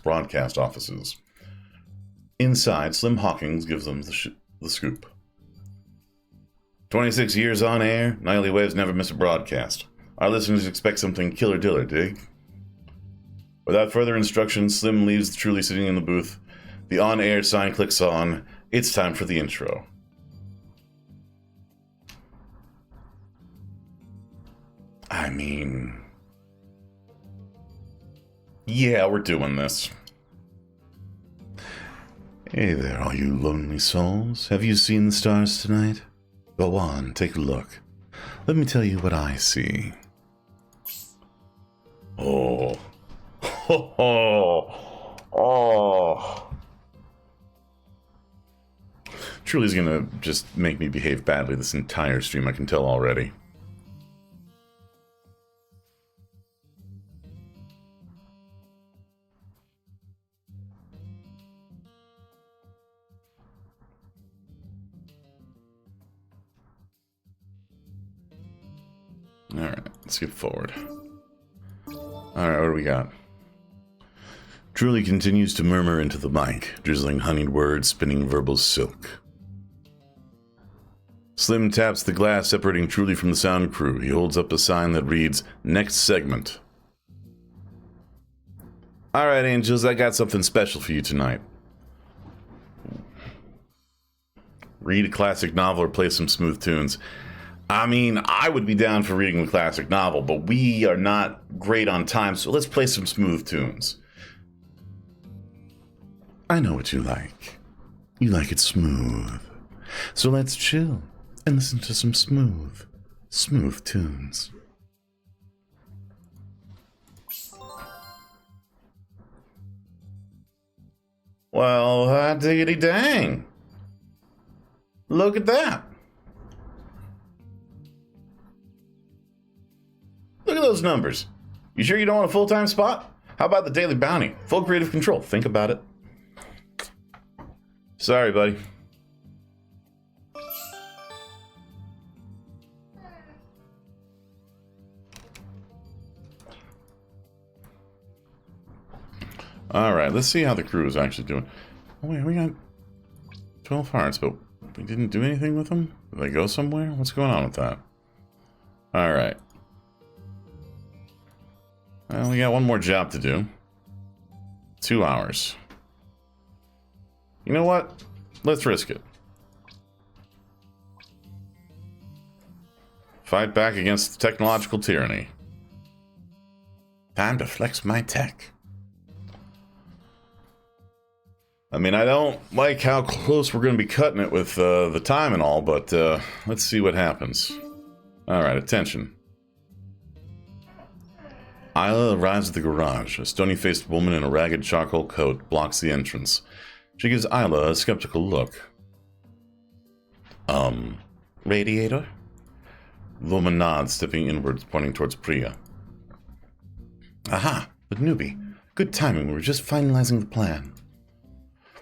broadcast offices. Inside, Slim Hawkins gives them the scoop. 26 years on air, Nightly Waves never miss a broadcast. Our listeners expect something killer diller, dig? Without further instructions, Slim leaves Truly sitting in the booth. The on-air sign clicks on. It's time for the intro. I mean... yeah, we're doing this. Hey there, all you lonely souls. Have you seen the stars tonight? Go on, take a look. Let me tell you what I see. Oh. Oh. Truly's gonna just make me behave badly this entire stream, I can tell already. Alright, let's skip forward. Alright, what do we got? Truly continues to murmur into the mic, drizzling honeyed words, spinning verbal silk. Slim taps the glass separating Truly from the sound crew. He holds up a sign that reads, Next segment. Alright, angels, I got something special for you tonight. Read a classic novel or play some smooth tunes. I mean, I would be down for reading a classic novel, but we are not great on time, so let's play some smooth tunes. I know what you like. You like it smooth. So let's chill and listen to some smooth tunes. Well, hot diggity dang. Look at that. Look at those numbers. You sure you don't want a full-time spot? How about the Daily Bounty? Full creative control. Think about it. Sorry, buddy. Alright, let's see how the crew is actually doing. Oh, wait, we got 12 hearts, but we didn't do anything with them? Did they go somewhere? What's going on with that? Alright. Well, we got one more job to do. 2 hours. You know what? Let's risk it. Fight back against technological tyranny. Time to flex my tech. I mean, I don't like how close we're going to be cutting it with the time and all, but let's see what happens. Alright, attention. Isla arrives at the garage. A stony-faced woman in a ragged charcoal coat blocks the entrance. She gives Isla a skeptical look. Radiator? The woman nods, stepping inwards, pointing towards Priya. Aha, the newbie. Good timing, we were just finalizing the plan.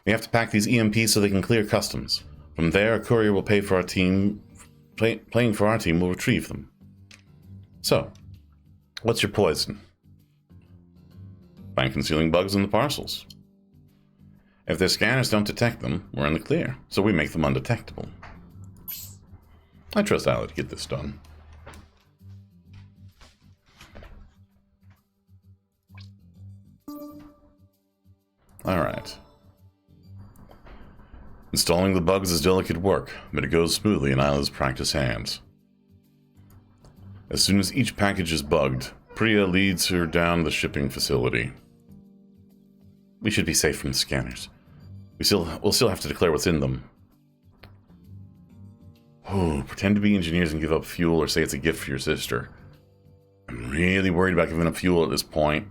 We have to pack these EMPs so they can clear customs. From there, a courier will pay for our team. Playing for our team will retrieve them. So, what's your poison? Find concealing bugs in the parcels. If their scanners don't detect them, we're in the clear, so we make them undetectable. I trust Isla to get this done. Alright. Installing the bugs is delicate work, but it goes smoothly in Isla's practiced hands. As soon as each package is bugged, Priya leads her down the shipping facility. We should be safe from the scanners. We'll still have to declare what's in them. Oh, pretend to be engineers and give up fuel or say it's a gift for your sister. I'm really worried about giving up fuel at this point.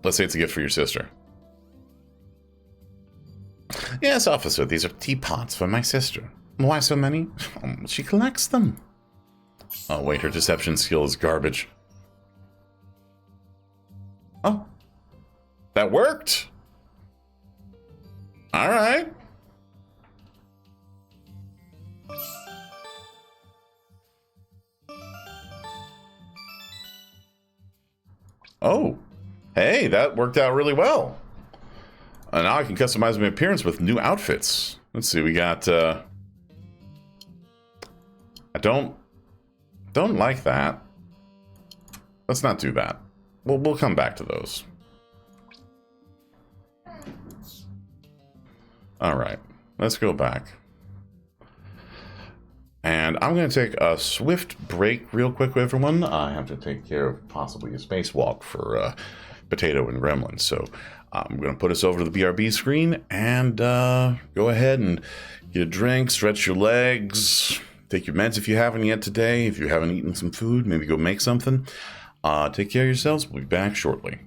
Let's say it's a gift for your sister. Yes, officer, these are teapots for my sister. Why so many? She collects them. Oh, wait, her deception skill is garbage. Oh, that worked. All right. Oh, hey, that worked out really well. Now I can customize my appearance with new outfits. Let's see, we got, I don't like that. Let's not do that. We'll come back to those. All right, let's go back. And I'm going to take a swift break real quick, everyone. I have to take care of possibly a spacewalk for Potato and Gremlin. So I'm going to put us over to the BRB screen and go ahead and get a drink, stretch your legs, take your meds if you haven't yet today. If you haven't eaten some food, maybe go make something. Take care of yourselves. We'll be back shortly.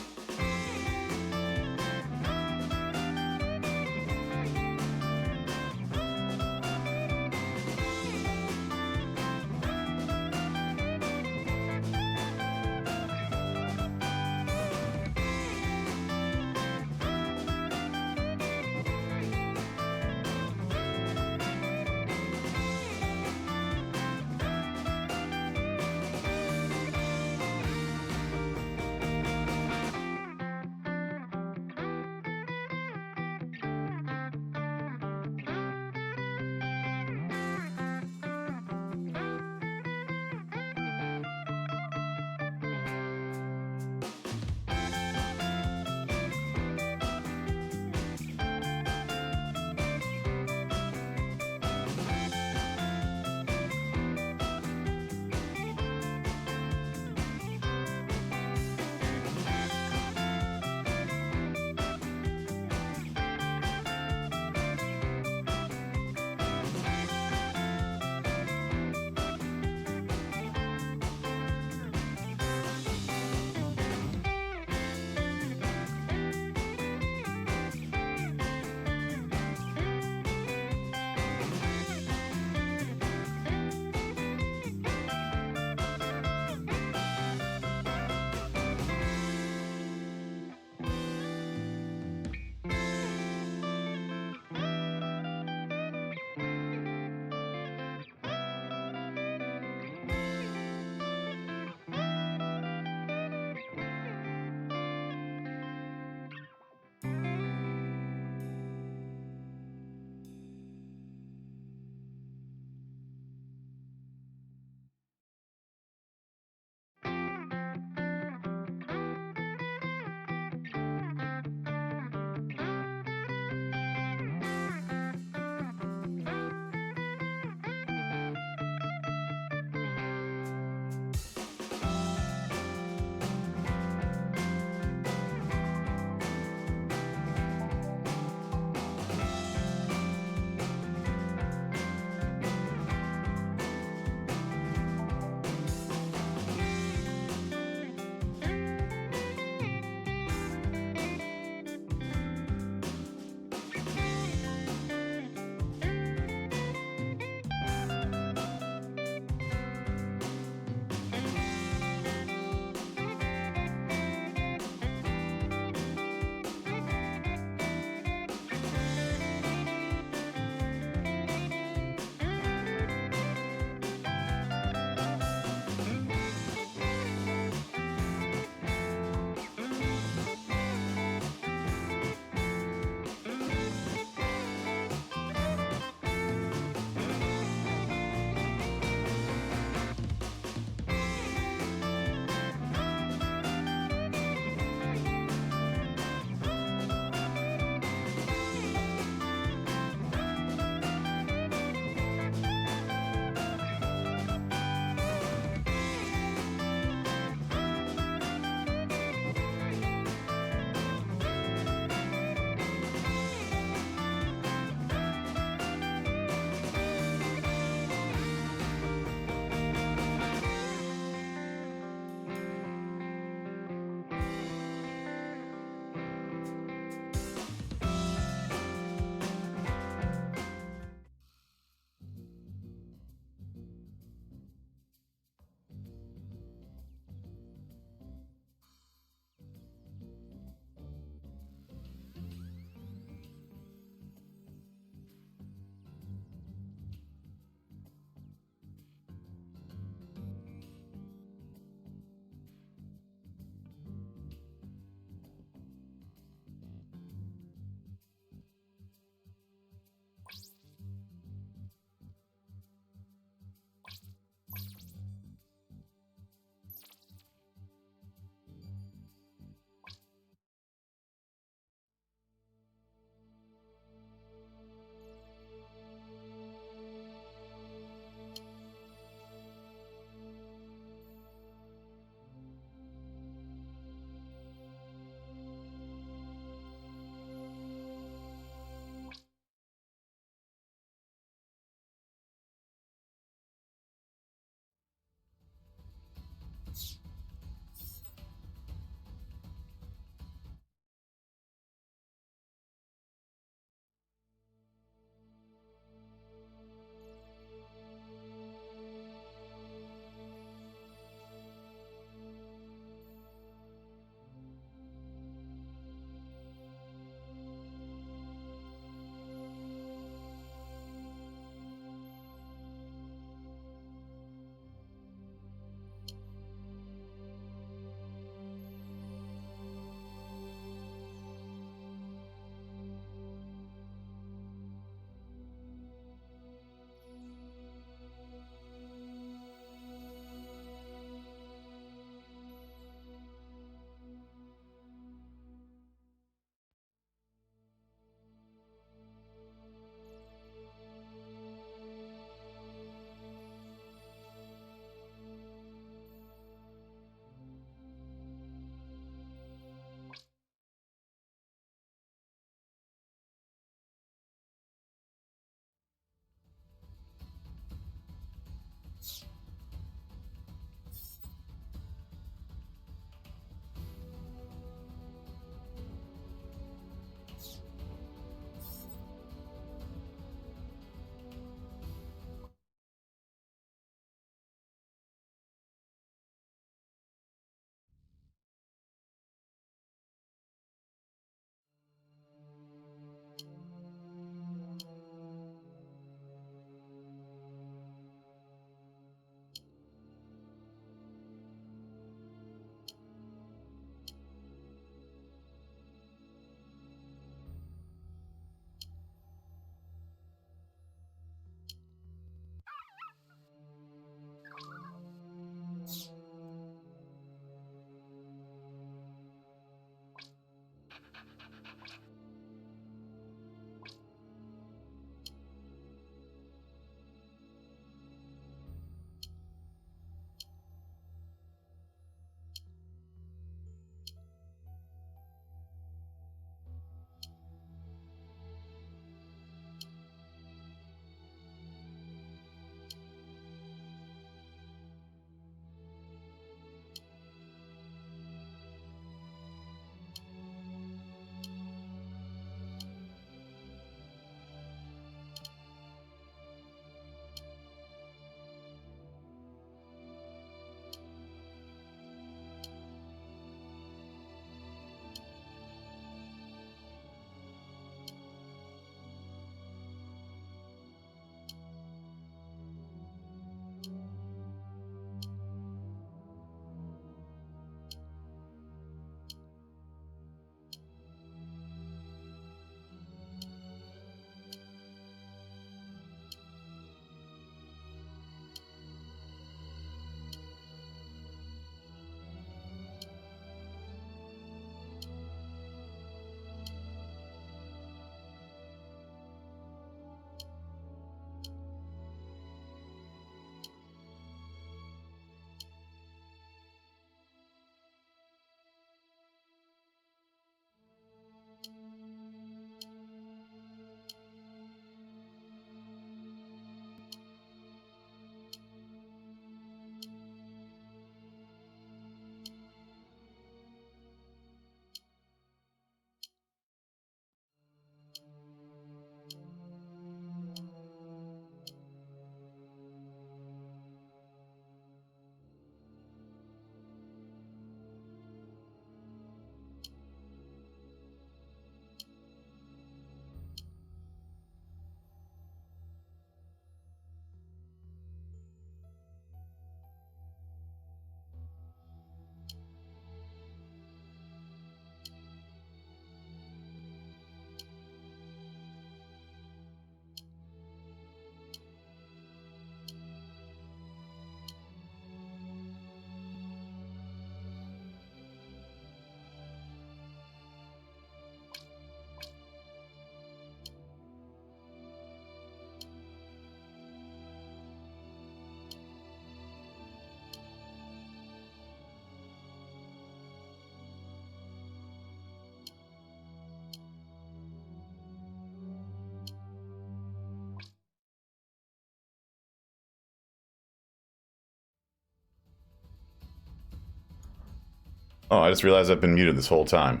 Oh, I just realized I've been muted this whole time.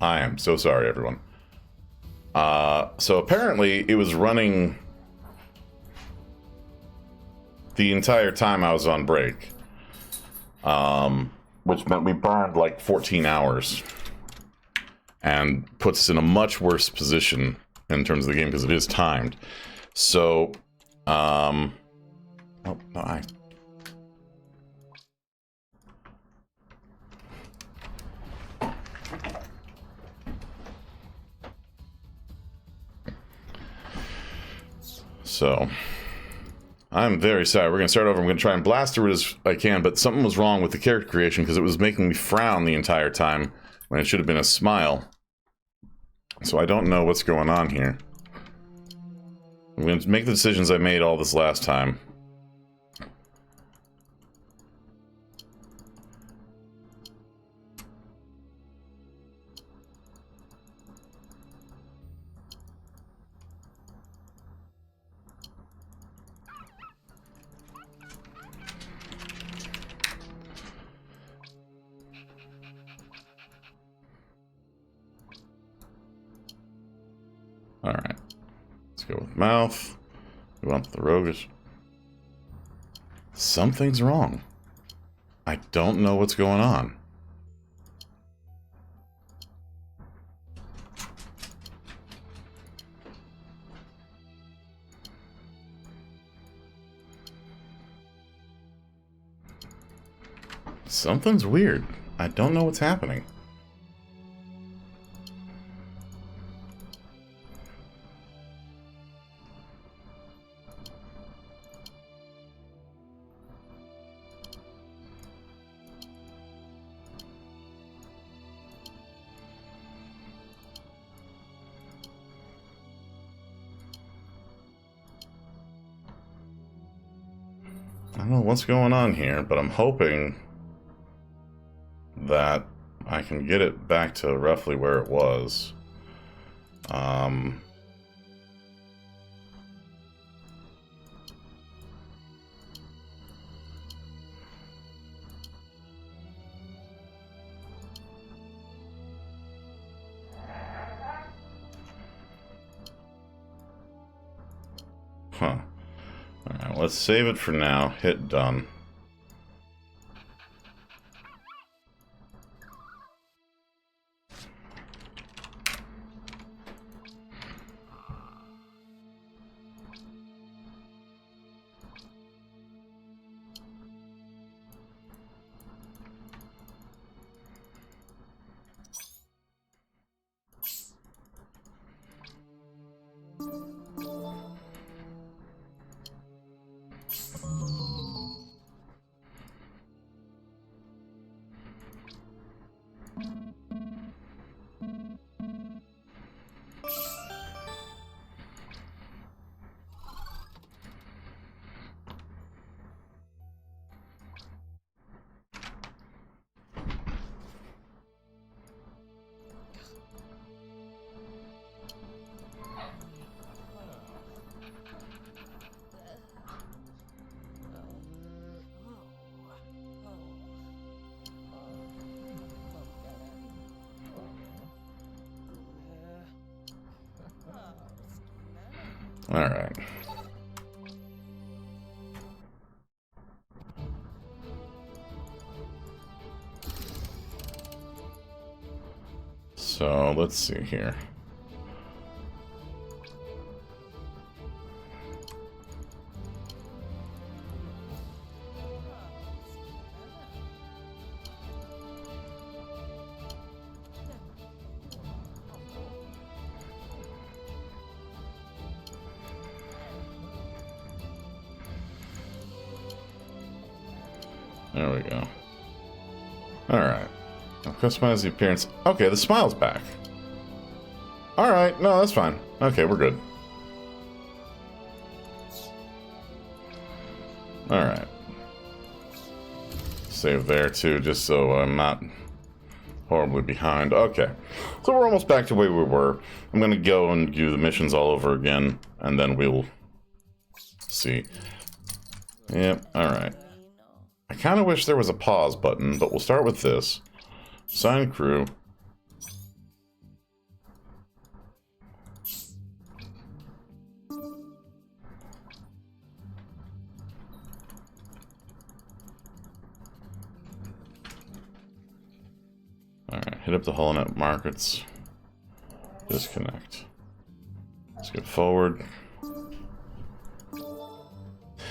I am so sorry, everyone. So apparently it was running the entire time I was on break. Which meant we burned like 14 hours. And puts us in a much worse position in terms of the game because it is timed. So, oh, no, So, I'm very sorry. We're going to start over. I'm going to try and blast through it as I can, but something was wrong with the character creation because it was making me frown the entire time when it should have been a smile. So I don't know what's going on here. I'm going to make the decisions I made all this last time. Alright. Let's go with mouth. We want the roguish. Something's wrong. I don't know what's going on. Something's weird. I don't know what's happening. I don't know what's going on here, but I'm hoping that I can get it back to roughly where it was. Huh. Alright, let's save it for now. Hit done. Alright. So, let's see here. There we go. Alright. I'll customize the appearance. Okay, the smile's back. Alright, no, that's fine. Okay, we're good. Alright. Save there too, just so I'm not horribly behind. Okay. So we're almost back to where we were. I'm gonna go and do the missions all over again, and then we'll see. Yep, alright. I kind of wish there was a pause button, but we'll start with this. Assign crew. Alright, hit up the HoloNet markets. Disconnect. Let's get forward.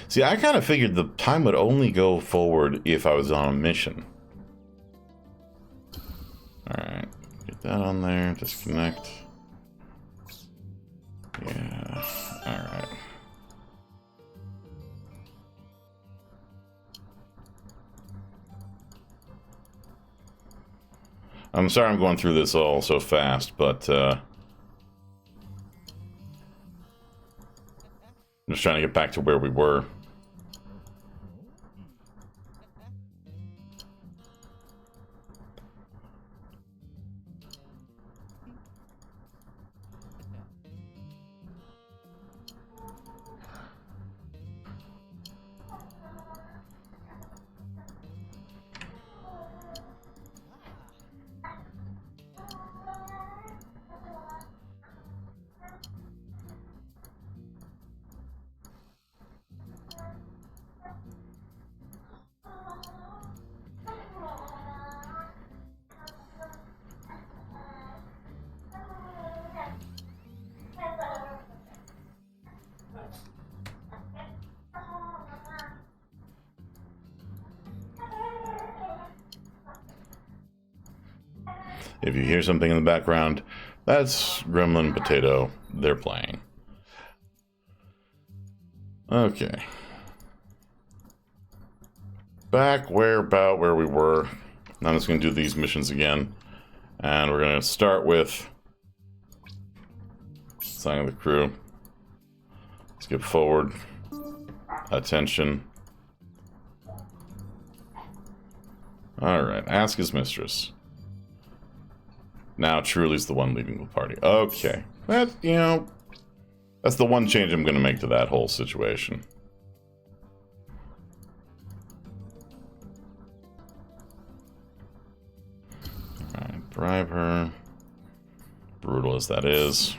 See, I kind of figured the time would only go forward if I was on a mission. Alright, get that on there, disconnect. Yeah, alright. I'm sorry I'm going through this all so fast, but I'm just trying to get back to where we were. If you hear something in the background, that's Gremlin Potato. They're playing. Okay. Back about where we were. I'm just going to do these missions again. And we're going to start with assigning the crew. Skip forward. Attention. Alright, ask his mistress. Now Truly's the one leading the party. Okay. That, you know, that's the one change I'm going to make to that whole situation. Alright, bribe her. Brutal as that is.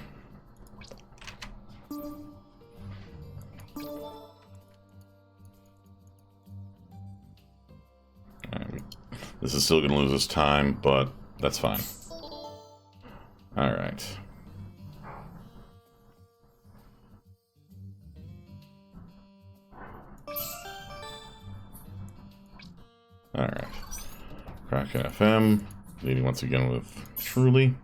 Alright, this is still going to lose us time, but that's fine. Alright. Alright. Kraken FM, leading once again with Truly.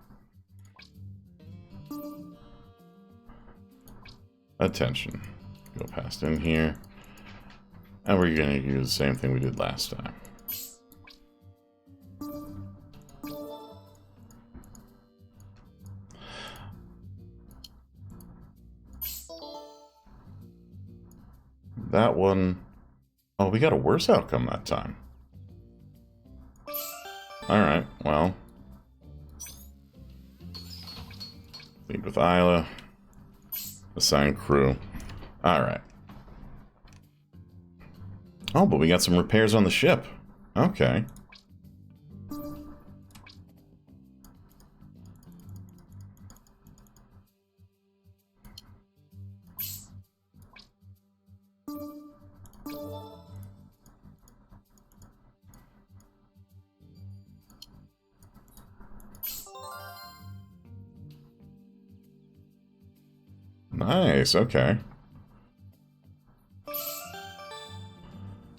Attention. Go past in here. And we're going to use the same thing we did last time. That one... Oh, we got a worse outcome that time. Alright, well. Lead with Isla. Assign crew. Alright. Oh, but we got some repairs on the ship. Okay. Nice, okay.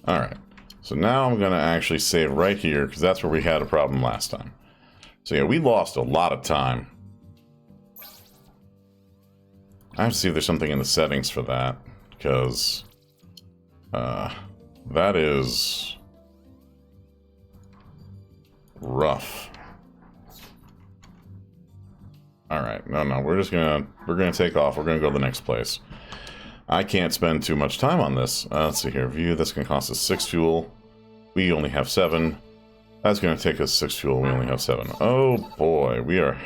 Alright, so now I'm going to actually save right here, because that's where we had a problem last time. So yeah, we lost a lot of time. I have to see if there's something in the settings for that, because that is rough. Alright, no, we're gonna take off. We're gonna go to the next place. I can't spend too much time on this. Let's see here. View, this can cost us 6 fuel. We only have 7. That's gonna take us 6 fuel. We only have 7. Oh boy, we are...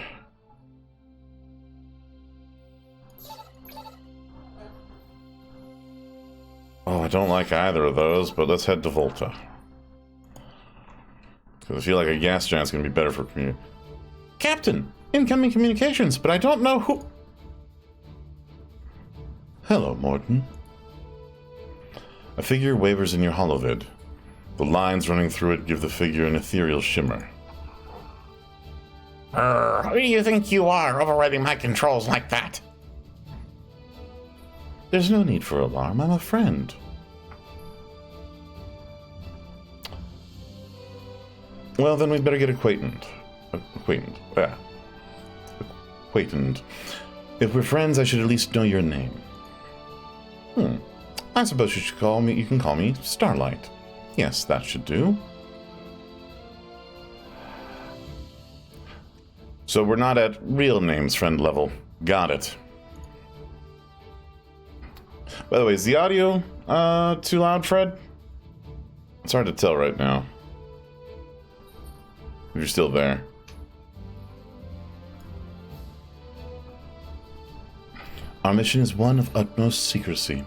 Oh, I don't like either of those, but let's head to Volta. Because I feel like a gas giant's going to be better for Captain, incoming communications, but I don't know who... Hello, Morton. A figure wavers in your holovid. The lines running through it give the figure an ethereal shimmer. Who do you think you are, overriding my controls like that? There's no need for alarm. I'm a friend. Well, then we'd better get acquainted. Acquainted. If we're friends, I should at least know your name. I suppose you can call me Starlight. Yes, that should do. So we're not at real names friend level. Got it. By the way, is the audio too loud, Fred? It's hard to tell right now. If you're still there. Our mission is one of utmost secrecy.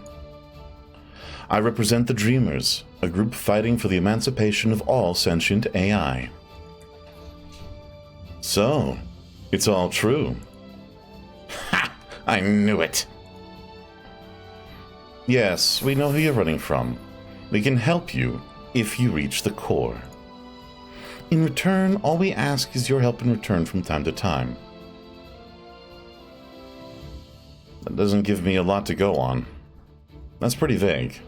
I represent the Dreamers, a group fighting for the emancipation of all sentient AI. So, it's all true. Ha! I knew it. Yes, we know who you're running from. We can help you if you reach the core. In return, all we ask is your help in return from time to time. That doesn't give me a lot to go on. That's pretty vague.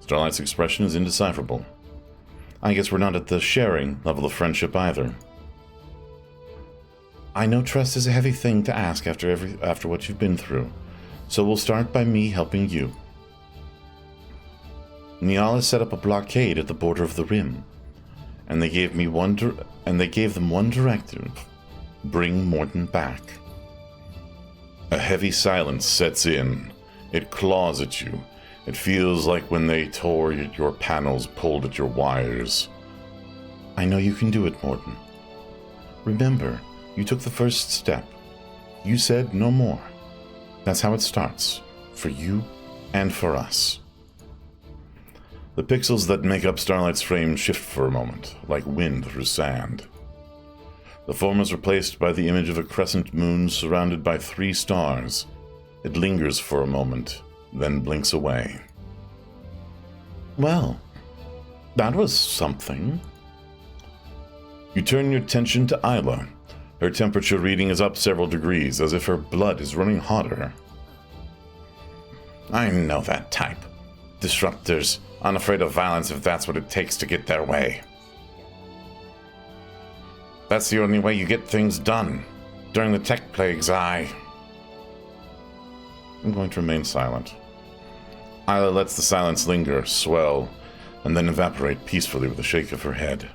Starlight's expression is indecipherable. I guess we're not at the sharing level of friendship either. I know trust is a heavy thing to ask after what you've been through, so we'll start by me helping you. Niall set up a blockade at the border of the Rim, and they gave them one directive: bring Morton back. A heavy silence sets in. It claws at you. It feels like when they tore at your panels, pulled at your wires. I know you can do it, Morton. Remember, you took the first step. You said no more. That's how it starts, for you and for us. The pixels that make up Starlight's frame shift for a moment, like wind through sand. The form is replaced by the image of a crescent moon surrounded by 3 stars. It lingers for a moment, then blinks away. Well, that was something. You turn your attention to Isla. Her temperature reading is up several degrees, as if her blood is running hotter. I know that type. Disruptors, unafraid of violence if that's what it takes to get their way. That's the only way you get things done. During the tech plagues, I'm going to remain silent. Isla lets the silence linger, swell, and then evaporate peacefully with a shake of her head.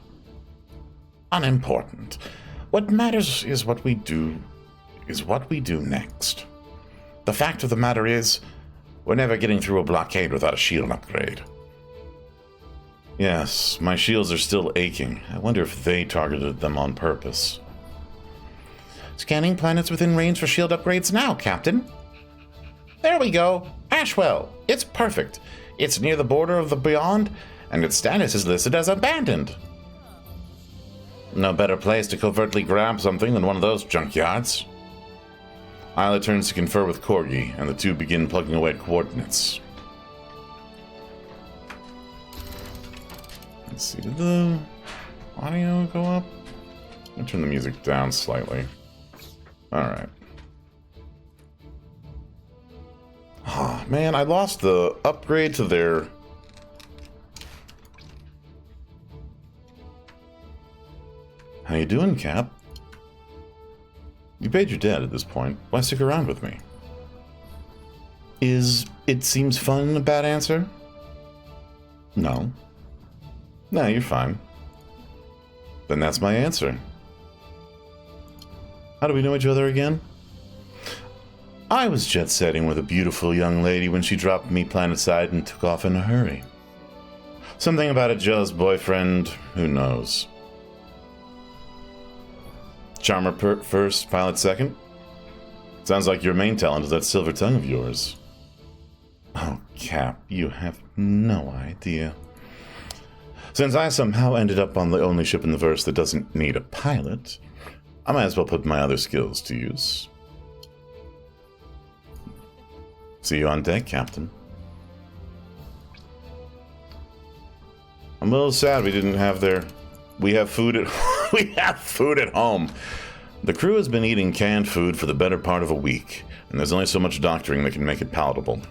Unimportant. What matters is what we do next. The fact of the matter is, we're never getting through a blockade without a shield upgrade. Yes, my shields are still aching. I wonder if they targeted them on purpose. Scanning planets within range for shield upgrades now, Captain. There we go. Ashwell. It's perfect. It's near the border of the Beyond, and its status is listed as abandoned. No better place to covertly grab something than one of those junkyards. Isla turns to confer with Corgi, and the two begin plugging away at coordinates. Let's see, did the audio go up? I'll turn the music down slightly. Alright. Oh, man, I lost the upgrade to their... How you doing, Cap? You paid your debt at this point. Why stick around with me? Is it seems fun a bad answer? No. No, you're fine. Then that's my answer. How do we know each other again? I was jet-setting with a beautiful young lady when she dropped me planetside and took off in a hurry. Something about a jealous boyfriend, who knows? Charmer first, pilot second? Sounds like your main talent is that silver tongue of yours. Oh, Cap, you have no idea. Since I somehow ended up on the only ship in the verse that doesn't need a pilot, I might as well put my other skills to use. See you on deck, Captain. I'm a little sad we didn't have we have food at home. The crew has been eating canned food for the better part of a week, and there's only so much doctoring that can make it palatable.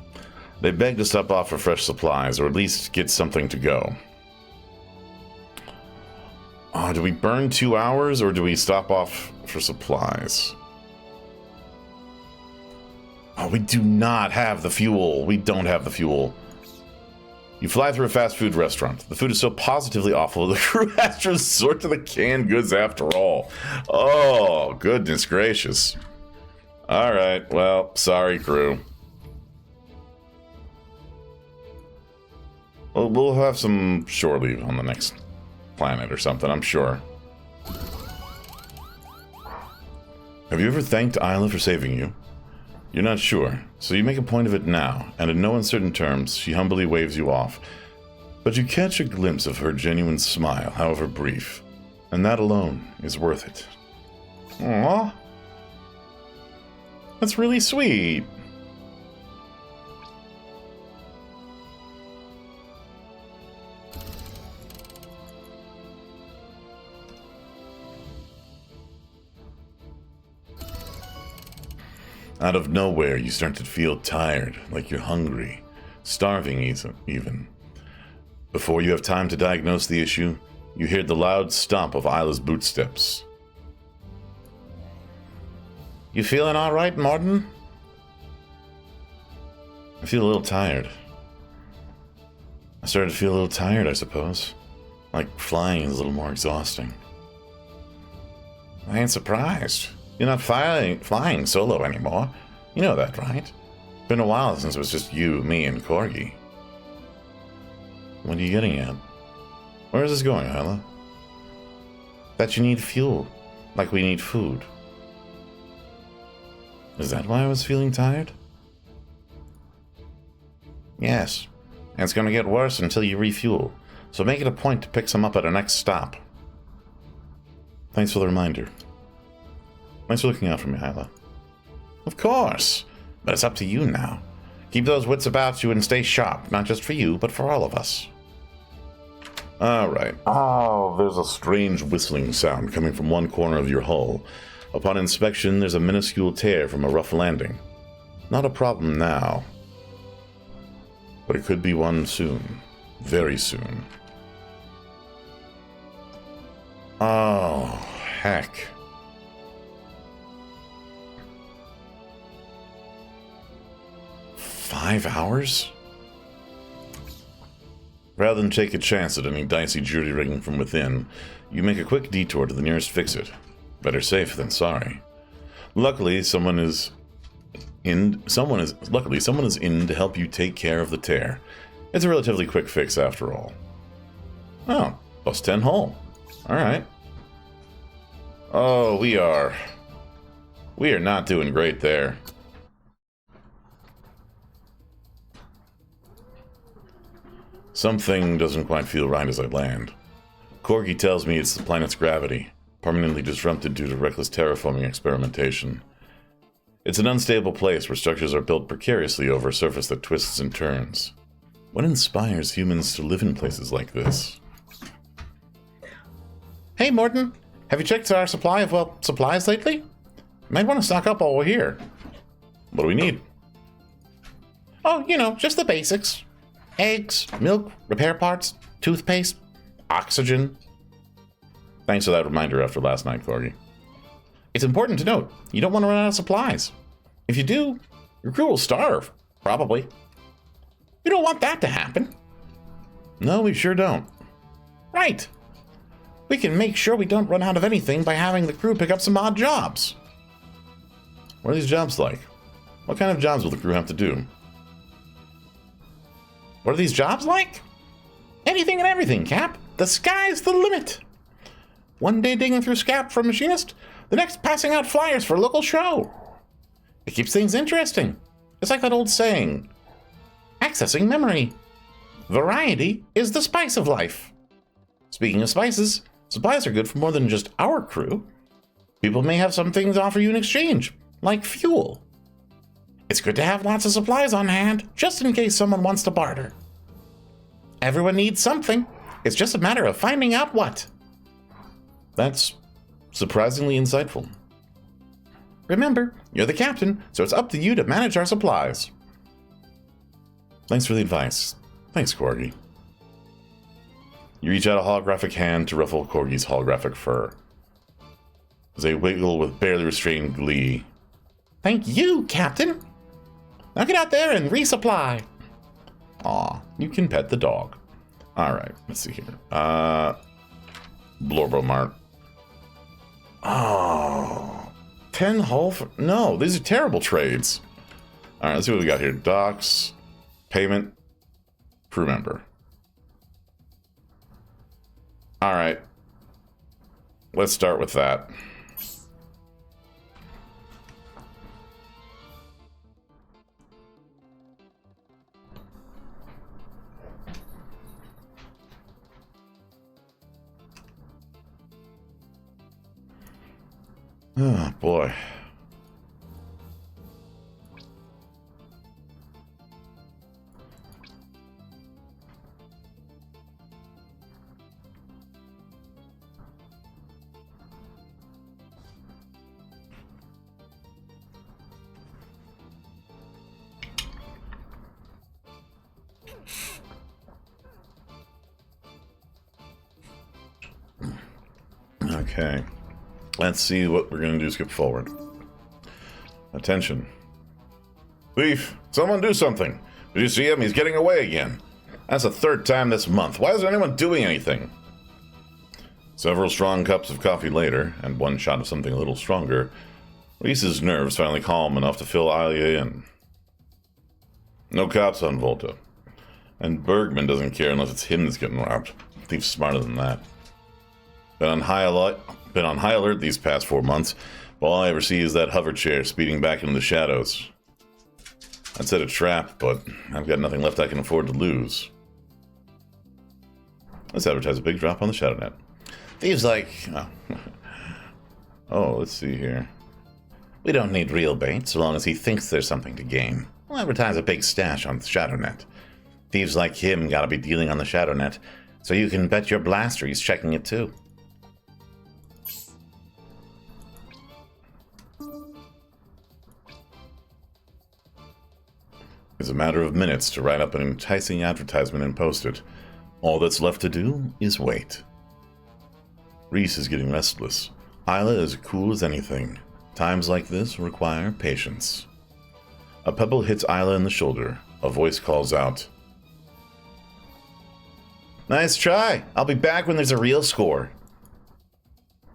They begged to stop off for fresh supplies, or at least get something to go. Oh, do we burn 2 hours, or do we stop off for supplies? Oh, we do not have the fuel. We don't have the fuel. You fly through a fast food restaurant. The food is so positively awful, the crew has to resort to the canned goods after all. Oh, goodness gracious. All right, well, sorry, crew. Well, we'll have some shore leave on the next planet or something, I'm sure. Have you ever thanked Isla for saving you? You're not sure, so you make a point of it now, and in no uncertain terms, she humbly waves you off. But you catch a glimpse of her genuine smile, however brief, and that alone is worth it. Aww. That's really sweet. Out of nowhere, you start to feel tired, like you're hungry, starving even. Before you have time to diagnose the issue, you hear the loud stomp of Isla's bootsteps. You feeling all right, Martin? I feel a little tired. I started to feel a little tired, I suppose. Like flying is a little more exhausting. I ain't surprised. You're not flying solo anymore. You know that, right? Been a while since it was just you, me, and Corgi. What are you getting at? Where is this going, Isla? That you need fuel, like we need food. Is that why I was feeling tired? Yes, and it's going to get worse until you refuel, so make it a point to pick some up at our next stop. Thanks for the reminder. Thanks for looking out for me, Isla. Of course, but it's up to you now. Keep those wits about you and stay sharp, not just for you, but for all of us. Alright. Oh, there's a strange whistling sound coming from one corner of your hull. Upon inspection, there's a minuscule tear from a rough landing. Not a problem now, but it could be one soon. Very soon. Oh, heck. $5 hours? Rather than take a chance at any dicey jury-rigging from within, you make a quick detour to the nearest fix-it. Better safe than sorry. Luckily, someone is in to help you take care of the tear. It's a relatively quick fix after all. Oh, plus 10 hull. Alright. Oh, we are not doing great there. Something doesn't quite feel right as I land. Corgi tells me it's the planet's gravity, permanently disrupted due to reckless terraforming experimentation. It's an unstable place where structures are built precariously over a surface that twists and turns. What inspires humans to live in places like this? Hey, Morton, have you checked our supply of, supplies lately? Might want to stock up while we're here. What do we need? Oh, just the basics. Eggs, milk, repair parts, toothpaste, oxygen. Thanks for that reminder after last night, Corgi. It's important to note, you don't want to run out of supplies. If you do, your crew will starve, probably. We don't want that to happen. No, we sure don't. Right. We can make sure we don't run out of anything by having the crew pick up some odd jobs. What are these jobs like? What kind of jobs will the crew have to do? What are these jobs like? Anything and everything, Cap. The sky's the limit. One day digging through scrap for a machinist, the next passing out flyers for a local show. It keeps things interesting. It's like that old saying, accessing memory. Variety is the spice of life. Speaking of spices, supplies are good for more than just our crew. People may have some things to offer you in exchange, like fuel. It's good to have lots of supplies on hand, just in case someone wants to barter. Everyone needs something. It's just a matter of finding out what. That's surprisingly insightful. Remember, you're the captain, so it's up to you to manage our supplies. Thanks for the advice. Thanks, Corgi. You reach out a holographic hand to ruffle Corgi's holographic fur. As they wiggle with barely restrained glee. Thank you, Captain! Now get out there and resupply! Aw, you can pet the dog. Alright, let's see here. Blorbomart. Oh, 10 hull for... No, these are terrible trades. Alright, let's see what we got here. Docks, payment, crew member. Alright. Let's start with that. Oh, boy. Okay. Let's see what we're going to do. Skip forward. Attention. Thief! Someone do something! Did you see him? He's getting away again. That's the third time this month. Why isn't anyone doing anything? Several strong cups of coffee later, and one shot of something a little stronger, Reese's nerves finally calm enough to fill Alia in. No cops on Volta. And Bergman doesn't care unless it's him that's getting robbed. Thief's smarter than that. Been on high alert these past 4 months, but all I ever see is that hover chair speeding back into the shadows. I'd set a trap, but I've got nothing left I can afford to lose. Let's advertise a big drop on the ShadowNet. Thieves like... Oh, let's see here. We don't need real bait, so long as he thinks there's something to gain. We'll advertise a big stash on the ShadowNet. Thieves like him gotta be dealing on the ShadowNet, so you can bet your blaster he's checking it too. It's a matter of minutes to write up an enticing advertisement and post it. All that's left to do is wait. Reese is getting restless. Isla is cool as anything. Times like this require patience. A pebble hits Isla in the shoulder. A voice calls out. Nice try. I'll be back when there's a real score.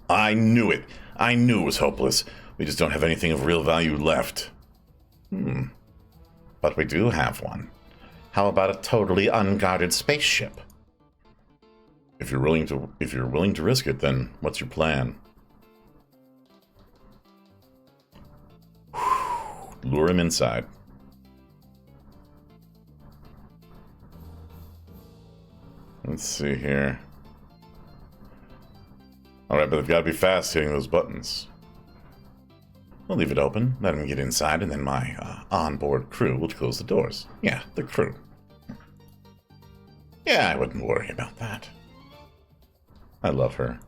I knew it. I knew it was hopeless. We just don't have anything of real value left. But we do have one. How about a totally unguarded spaceship? If you're willing to risk it, then what's your plan? Lure him inside. Let's see here. Alright, but they've got to be fast hitting those buttons. We'll leave it open, let him get inside, and then my onboard crew will close the doors. Yeah, the crew. Yeah, I wouldn't worry about that. I love her.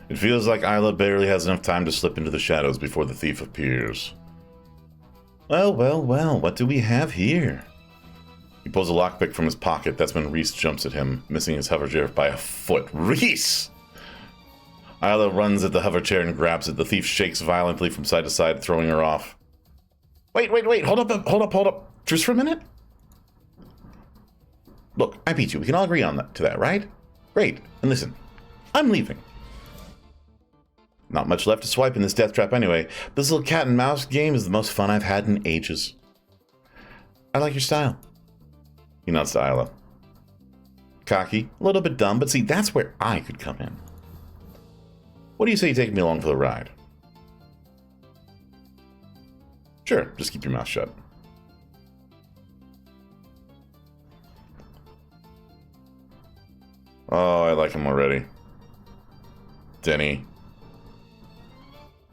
It feels like Isla barely has enough time to slip into the shadows before the thief appears. Well, well, well, what do we have here? He pulls a lockpick from his pocket. That's when Reese jumps at him, missing his hover chair by a foot. Reese! Isla runs at the hover chair and grabs it. The thief shakes violently from side to side, throwing her off. Wait, hold up. Just for a minute? Look, I beat you. We can all agree on that, right? Great. And listen, I'm leaving. Not much left to swipe in this death trap anyway. This little cat and mouse game is the most fun I've had in ages. I like your style. He nods to Isla. Cocky, a little bit dumb, but see, that's where I could come in. What do you say you take me along for the ride? Sure, just keep your mouth shut. Oh, I like him already. Denny.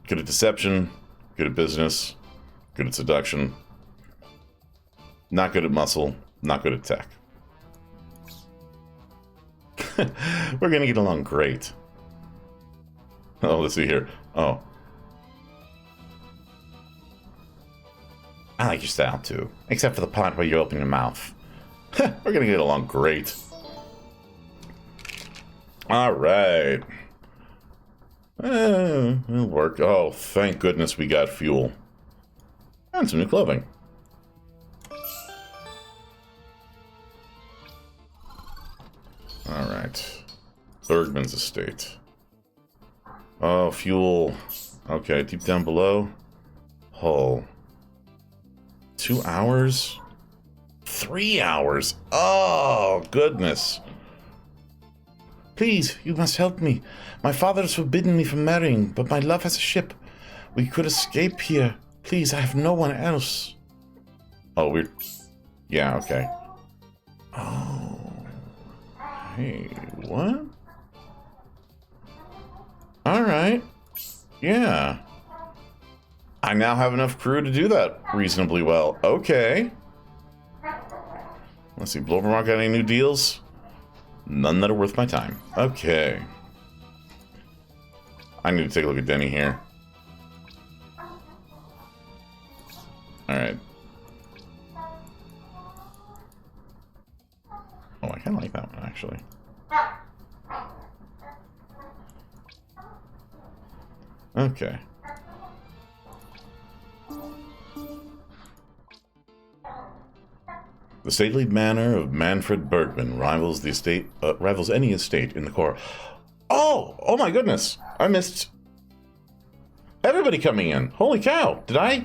Good at deception, good at business, good at seduction. Not good at muscle, not good at tech. We're gonna get along great. Oh, let's see here. Oh. I like your style too, except for the part where you open your mouth. We're gonna get along great. Alright. It'll work. Oh, thank goodness we got fuel. And some new clothing. Alright. Bergman's estate. Oh, fuel. Okay, deep down below. Hull. 2 hours? 3 hours? Oh, goodness. Please, you must help me. My father has forbidden me from marrying, but my love has a ship. We could escape here. Please, I have no one else. Oh, we're... Yeah, okay. Oh. Hey, what? Alright. Yeah. I now have enough crew to do that reasonably well. Okay. Let's see, Blowvermark got any new deals? None that are worth my time. Okay. I need to take a look at Denny here. Alright. Oh, I kind of like that one, actually. Okay. The stately manor of Manfred Bergman rivals the estate, rivals any estate in the core. Oh my goodness! I missed everybody coming in. Holy cow! Did I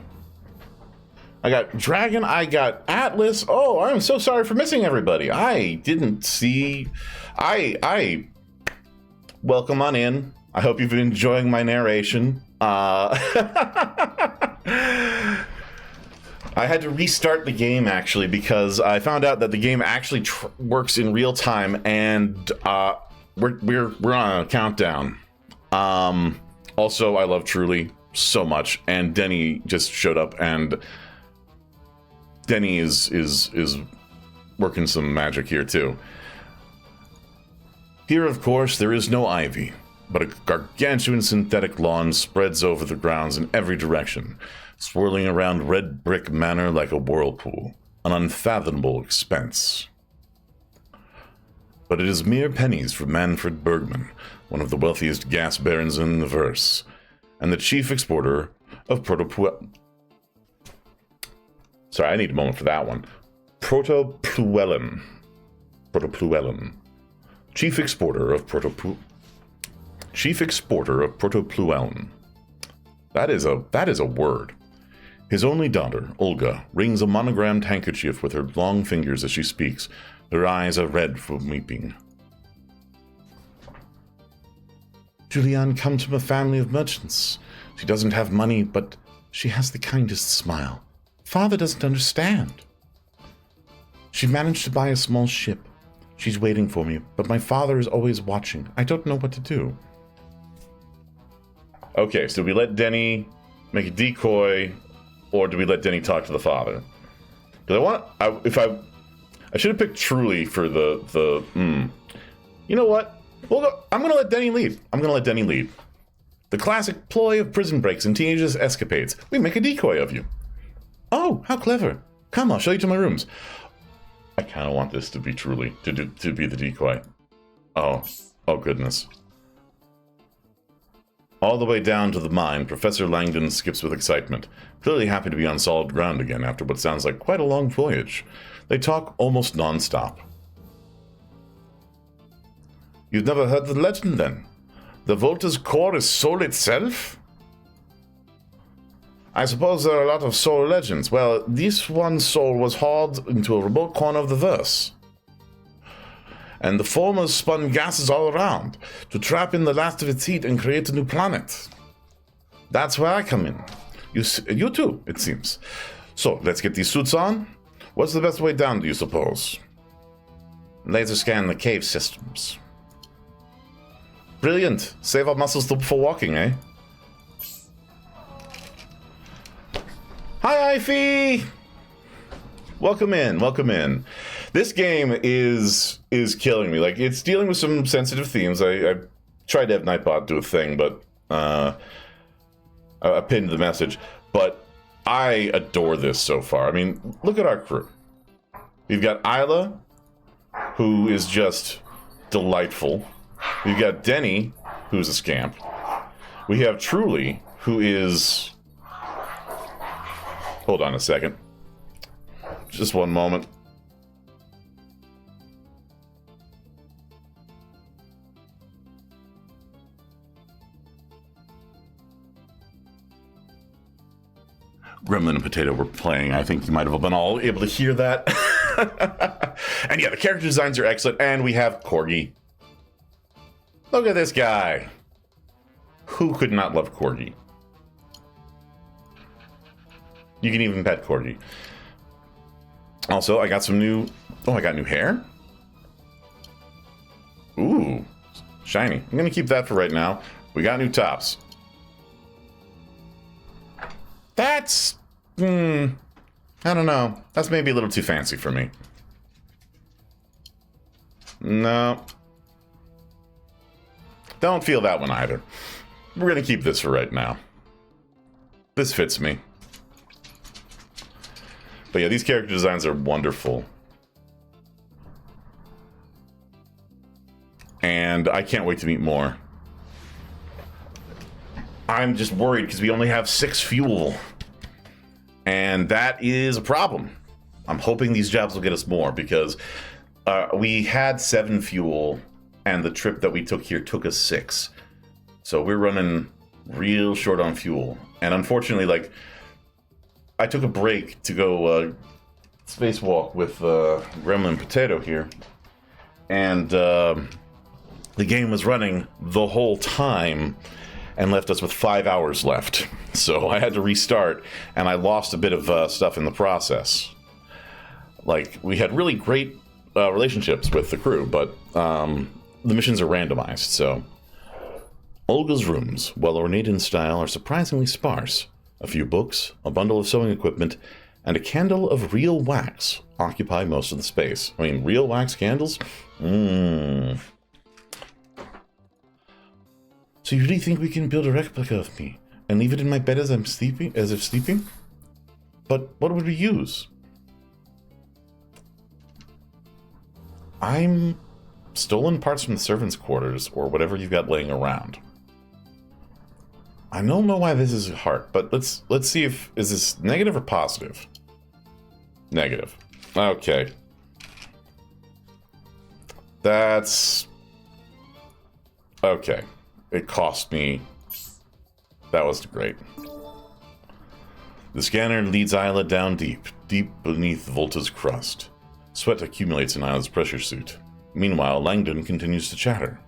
got Dragon. I got Atlas. Oh, I'm so sorry for missing everybody. I didn't see. I welcome on in. I hope you've been enjoying my narration. I had to restart the game, actually, because I found out that the game actually works in real time, and we're on a countdown. Also, I love Truly so much, and Denny just showed up, and Denny is working some magic here too. Here, of course, there is no ivy, but a gargantuan synthetic lawn spreads over the grounds in every direction, swirling around Red Brick Manor like a whirlpool, an unfathomable expense. But it is mere pennies for Manfred Bergman, one of the wealthiest gas barons in the verse, and the chief exporter of Sorry, I need a moment for that one. Protopluellen. Chief exporter of Protopluellen. That is a word. His only daughter, Olga, wrings a monogrammed handkerchief with her long fingers as she speaks. Her eyes are red from weeping. Julianne comes from a family of merchants. She doesn't have money, but she has the kindest smile. Father doesn't understand. She managed to buy a small ship. She's waiting for me, but my father is always watching. I don't know what to do. Okay, so we let Denny make a decoy, or do we let Denny talk to the father? Because I should have picked Truly for the. You know what? I'm gonna let Denny lead. The classic ploy of prison breaks and teenagers' escapades. We make a decoy of you. Oh, how clever! Come, I'll show you to my rooms. I kind of want this to be Truly to be the decoy. Oh goodness. All the way down to the mine, Professor Langdon skips with excitement, clearly happy to be on solid ground again after what sounds like quite a long voyage. They talk almost non-stop. You've never heard the legend, then? The Volta's core is soul itself? I suppose there are a lot of soul legends. Well, this one soul was hauled into a remote corner of the verse, and the former spun gases all around to trap in the last of its heat and create a new planet. That's where I come in. You too, it seems. So, let's get these suits on. What's the best way down, do you suppose? Laser scan the cave systems. Brilliant. Save our muscles for walking, eh? Hi, Ify! Welcome in, welcome in. This game is killing me. Like, it's dealing with some sensitive themes. I tried to have Nightbot do a thing, but I pinned the message. But I adore this so far. I mean, look at our crew. We've got Isla, who is just delightful. We've got Denny, who's a scamp. We have Truly, who is... Hold on a second. Just one moment. Gremlin and Potato were playing. I think you might have been all able to hear that. And yeah, the character designs are excellent. And we have Corgi. Look at this guy. Who could not love Corgi? You can even pet Corgi. Also, I got some new... Oh, I got new hair? Ooh, shiny. I'm going to keep that for right now. We got new tops. That's... I don't know. That's maybe a little too fancy for me. No. Don't feel that one either. We're going to keep this for right now. This fits me. But yeah, these character designs are wonderful. And I can't wait to meet more. I'm just worried because we only have 6 fuel. And that is a problem. I'm hoping these jobs will get us more because we had 7 fuel and the trip that we took here took us 6. So we're running real short on fuel. And unfortunately, like, I took a break to go spacewalk with Gremlin Potato here. And the game was running the whole time and left us with 5 hours left. So I had to restart, and I lost a bit of stuff in the process. Like, we had really great relationships with the crew, but the missions are randomized, so... Olga's rooms, while ornate in style, are surprisingly sparse. A few books, a bundle of sewing equipment, and a candle of real wax occupy most of the space. I mean, real wax candles? So you really think we can build a replica of me and leave it in my bed as I'm sleeping, as if sleeping? But what would we use? I'm stolen parts from the servants' quarters or whatever you've got laying around. I don't know why this is hard, but let's see if is this negative or positive? Negative. Okay. That's okay. It cost me. That was great. The scanner leads Isla down deep beneath Volta's crust. Sweat accumulates in Isla's pressure suit. Meanwhile, Langdon continues to chatter.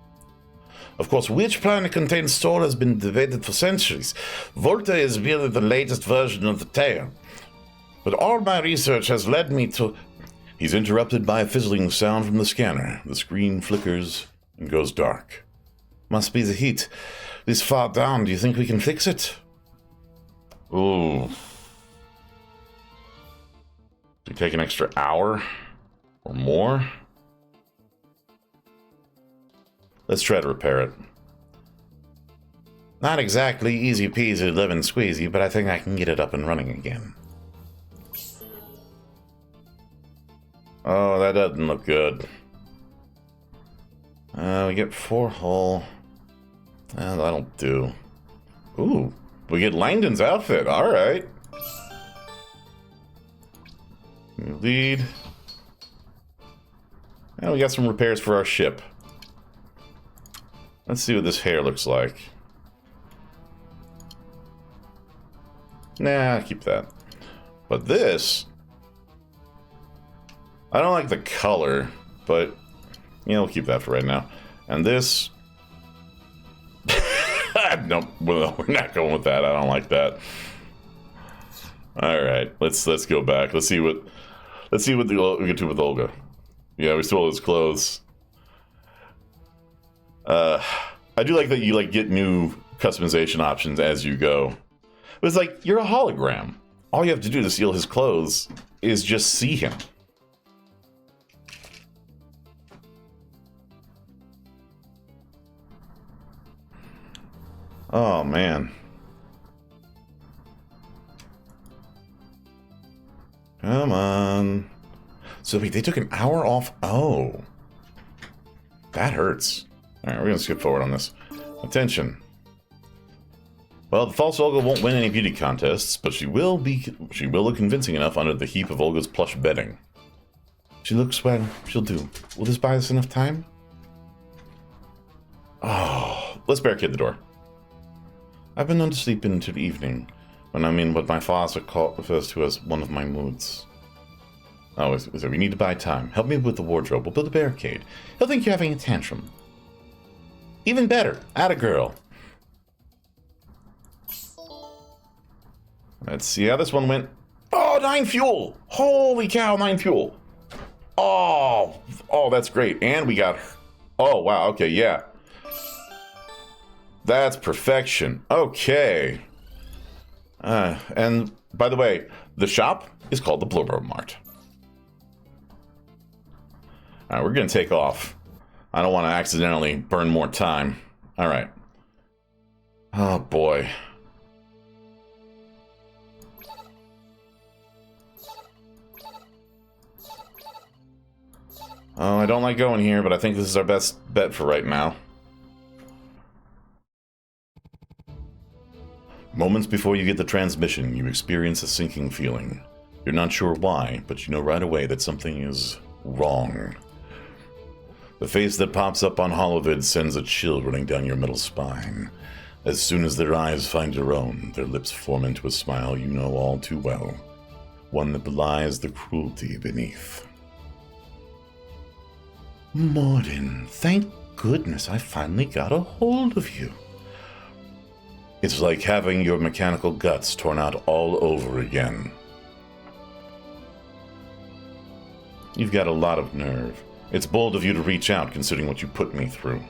Of course, which planet contains soul has been debated for centuries. Volta is merely the latest version of the tale. But all my research has led me to... He's interrupted by a fizzling sound from the scanner. The screen flickers and goes dark. Must be the heat. This far down, do you think we can fix it? Ooh. Do we take an extra hour? Or more? Let's try to repair it. Not exactly easy peasy lemon squeezy, but I think I can get it up and running again. Oh, that doesn't look good. We get 4 hull. That'll do. Ooh, we get Langdon's outfit. All right. Lead. And we got some repairs for our ship. Let's see what this hair looks like. Nah, keep that. But this... I don't like the color, but... yeah, we'll keep that for right now. And this... nope, we're not going with that. I don't like that. Alright, let's go back. Let's see what we can do with Olga. Yeah, we stole his clothes. I do like that you like get new customization options as you go. But it's like, you're a hologram. All you have to do to steal his clothes is just see him. Oh, man. Come on. So wait, they took an hour off? Oh. That hurts. Alright, we're going to skip forward on this. Attention. Well, the false Olga won't win any beauty contests, but she will look convincing enough under the heap of Olga's plush bedding. She looks, well, she'll do. Will this buy us enough time? Oh, let's barricade the door. I've been known to sleep into the evening, when I'm in what my father refers to as one of my moods. Oh, so we need to buy time. Help me with the wardrobe. We'll build a barricade. He'll think you're having a tantrum. Even better, atta girl. Let's see how this one went. Oh, 9 fuel! Holy cow, 9 fuel! Oh, that's great. And we got... Oh, wow, okay, yeah. That's perfection. Okay. And, by the way, the shop is called the Blubber Mart. Alright, we're gonna take off. I don't want to accidentally burn more time. Alright. Oh, boy. Oh, I don't like going here, but I think this is our best bet for right now. Moments before you get the transmission, you experience a sinking feeling. You're not sure why, but you know right away that something is wrong. The face that pops up on Holovid sends a chill running down your middle spine. As soon as their eyes find your own, their lips form into a smile you know all too well. One that belies the cruelty beneath. Mordin, thank goodness I finally got a hold of you. It's like having your mechanical guts torn out all over again. You've got a lot of nerve. It's bold of you to reach out, considering what you put me through.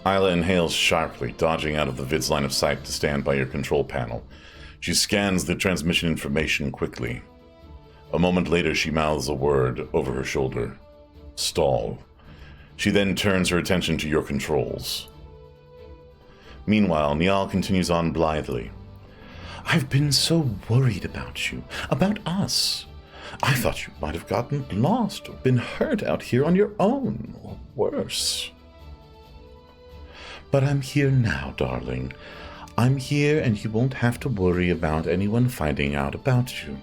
Isla inhales sharply, dodging out of the vid's line of sight to stand by your control panel. She scans the transmission information quickly. A moment later, she mouths a word over her shoulder. Stall. She then turns her attention to your controls. Meanwhile, Niall continues on blithely. I've been so worried about you, about us. I thought you might have gotten lost or been hurt out here on your own, or worse. But I'm here now, darling. I'm here and you won't have to worry about anyone finding out about you.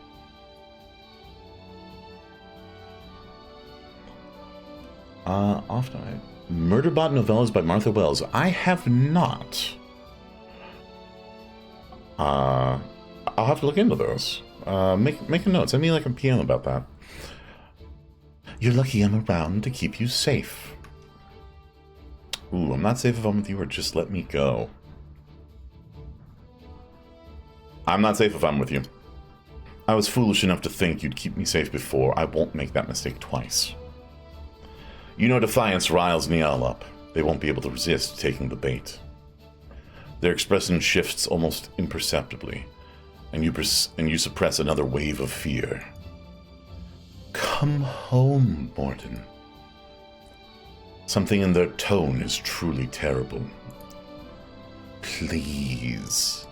Murderbot novellas by Martha Wells. I have not. I'll have to look into those. Make a note. Send me like a PM about that. You're lucky I'm around to keep you safe. Ooh, I'm not safe if I'm with you, or just let me go. I'm not safe if I'm with you. I was foolish enough to think you'd keep me safe before. I won't make that mistake twice. You know Defiance riles Niall up. They won't be able to resist taking the bait. Their expression shifts almost imperceptibly, and you suppress another wave of fear. Come home, Mordin. Something in their tone is truly terrible. Please.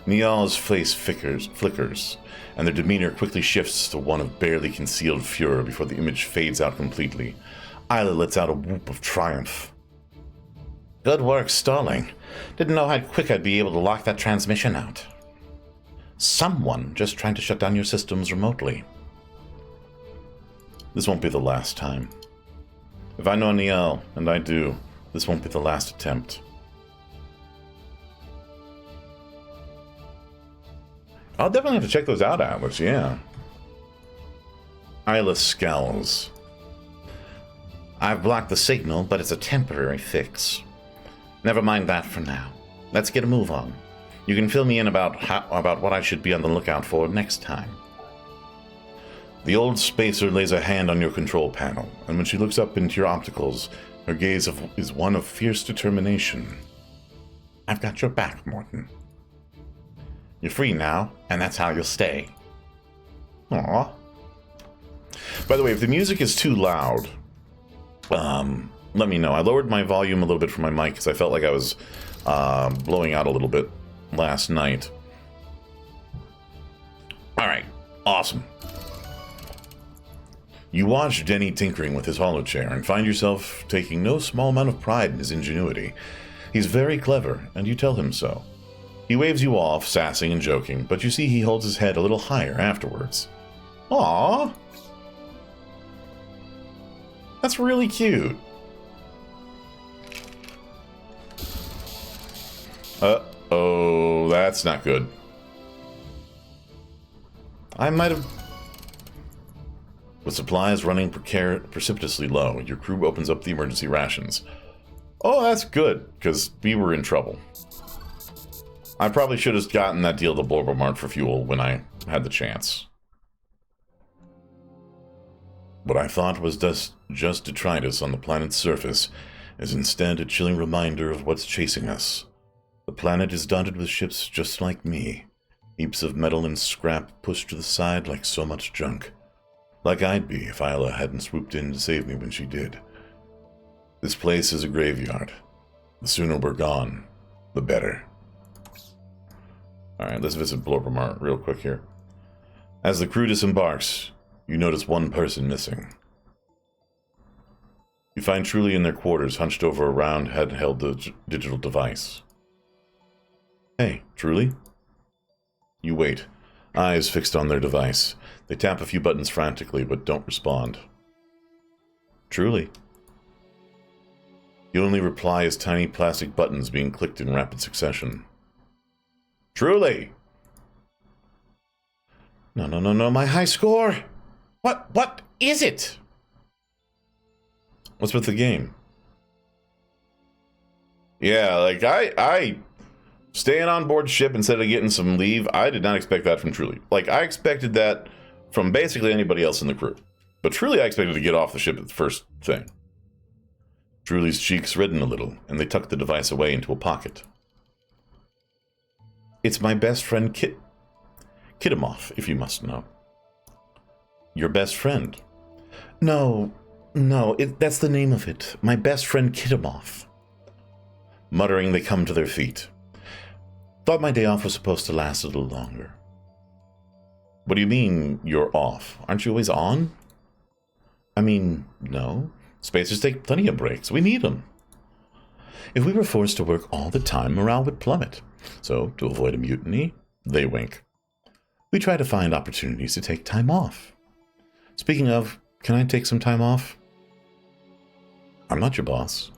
Niall's face flickers, and their demeanor quickly shifts to one of barely concealed furor before the image fades out completely. Isla lets out a whoop of triumph. Good work stalling. Didn't know how quick I'd be able to lock that transmission out. Someone just trying to shut down your systems remotely. This won't be the last time. If I know Niall, and I do, this won't be the last attempt. I'll definitely have to check those out, Atlas, yeah. Isla scowls. I've blocked the signal, but it's a temporary fix. Never mind that for now. Let's get a move on. You can fill me in about what I should be on the lookout for next time. The old spacer lays a hand on your control panel, and when she looks up into your opticals, Her gaze is one of fierce determination. I've got your back, Morton. You're free now, and that's how you'll stay. Aww. By the way, if the music is too loud, let me know. I lowered my volume a little bit from my mic because I felt like I was blowing out a little bit last night. Alright, awesome. You watch Denny tinkering with his holochair and find yourself taking no small amount of pride in his ingenuity. He's very clever, and you tell him so. He waves you off, sassing and joking, but you see he holds his head a little higher afterwards. Aww! That's really cute. Uh-oh, that's not good. I might have... With supplies running precipitously low, your crew opens up the emergency rations. Oh, that's good, because we were in trouble. I probably should have gotten that deal at the Blorbo Mart for fuel when I had the chance. What I thought was just detritus on the planet's surface is instead a chilling reminder of what's chasing us. The planet is dotted with ships just like me. Heaps of metal and scrap pushed to the side like so much junk. Like I'd be if Isla hadn't swooped in to save me when she did. This place is a graveyard. The sooner we're gone, the better. Alright, let's visit Blorbo Mart real quick here. As the crew disembarks, you notice one person missing. You find Truly in their quarters, hunched over a round handheld digital device. Hey, Truly? You wait, eyes fixed on their device. They tap a few buttons frantically, but don't respond. Truly. You only reply as tiny plastic buttons being clicked in rapid succession. Truly! No, my high score! What is it? What's with the game? Yeah, like, I staying on board ship instead of getting some leave, I did not expect that from Truly. Like, I expected that from basically anybody else in the crew. But Truly I expected to get off the ship at the first thing. Truly's cheeks redden a little, and they tuck the device away into a pocket. It's my best friend Kitamov, if you must know. Your best friend? No, that's the name of it. My best friend Kitamov. Muttering, they come to their feet. Thought my day off was supposed to last a little longer. What do you mean, you're off? Aren't you always on? I mean, no. Spacers take plenty of breaks. We need them. If we were forced to work all the time, morale would plummet. So, to avoid a mutiny, they wink. We try to find opportunities to take time off. Speaking of, can I take some time off? I'm not your boss.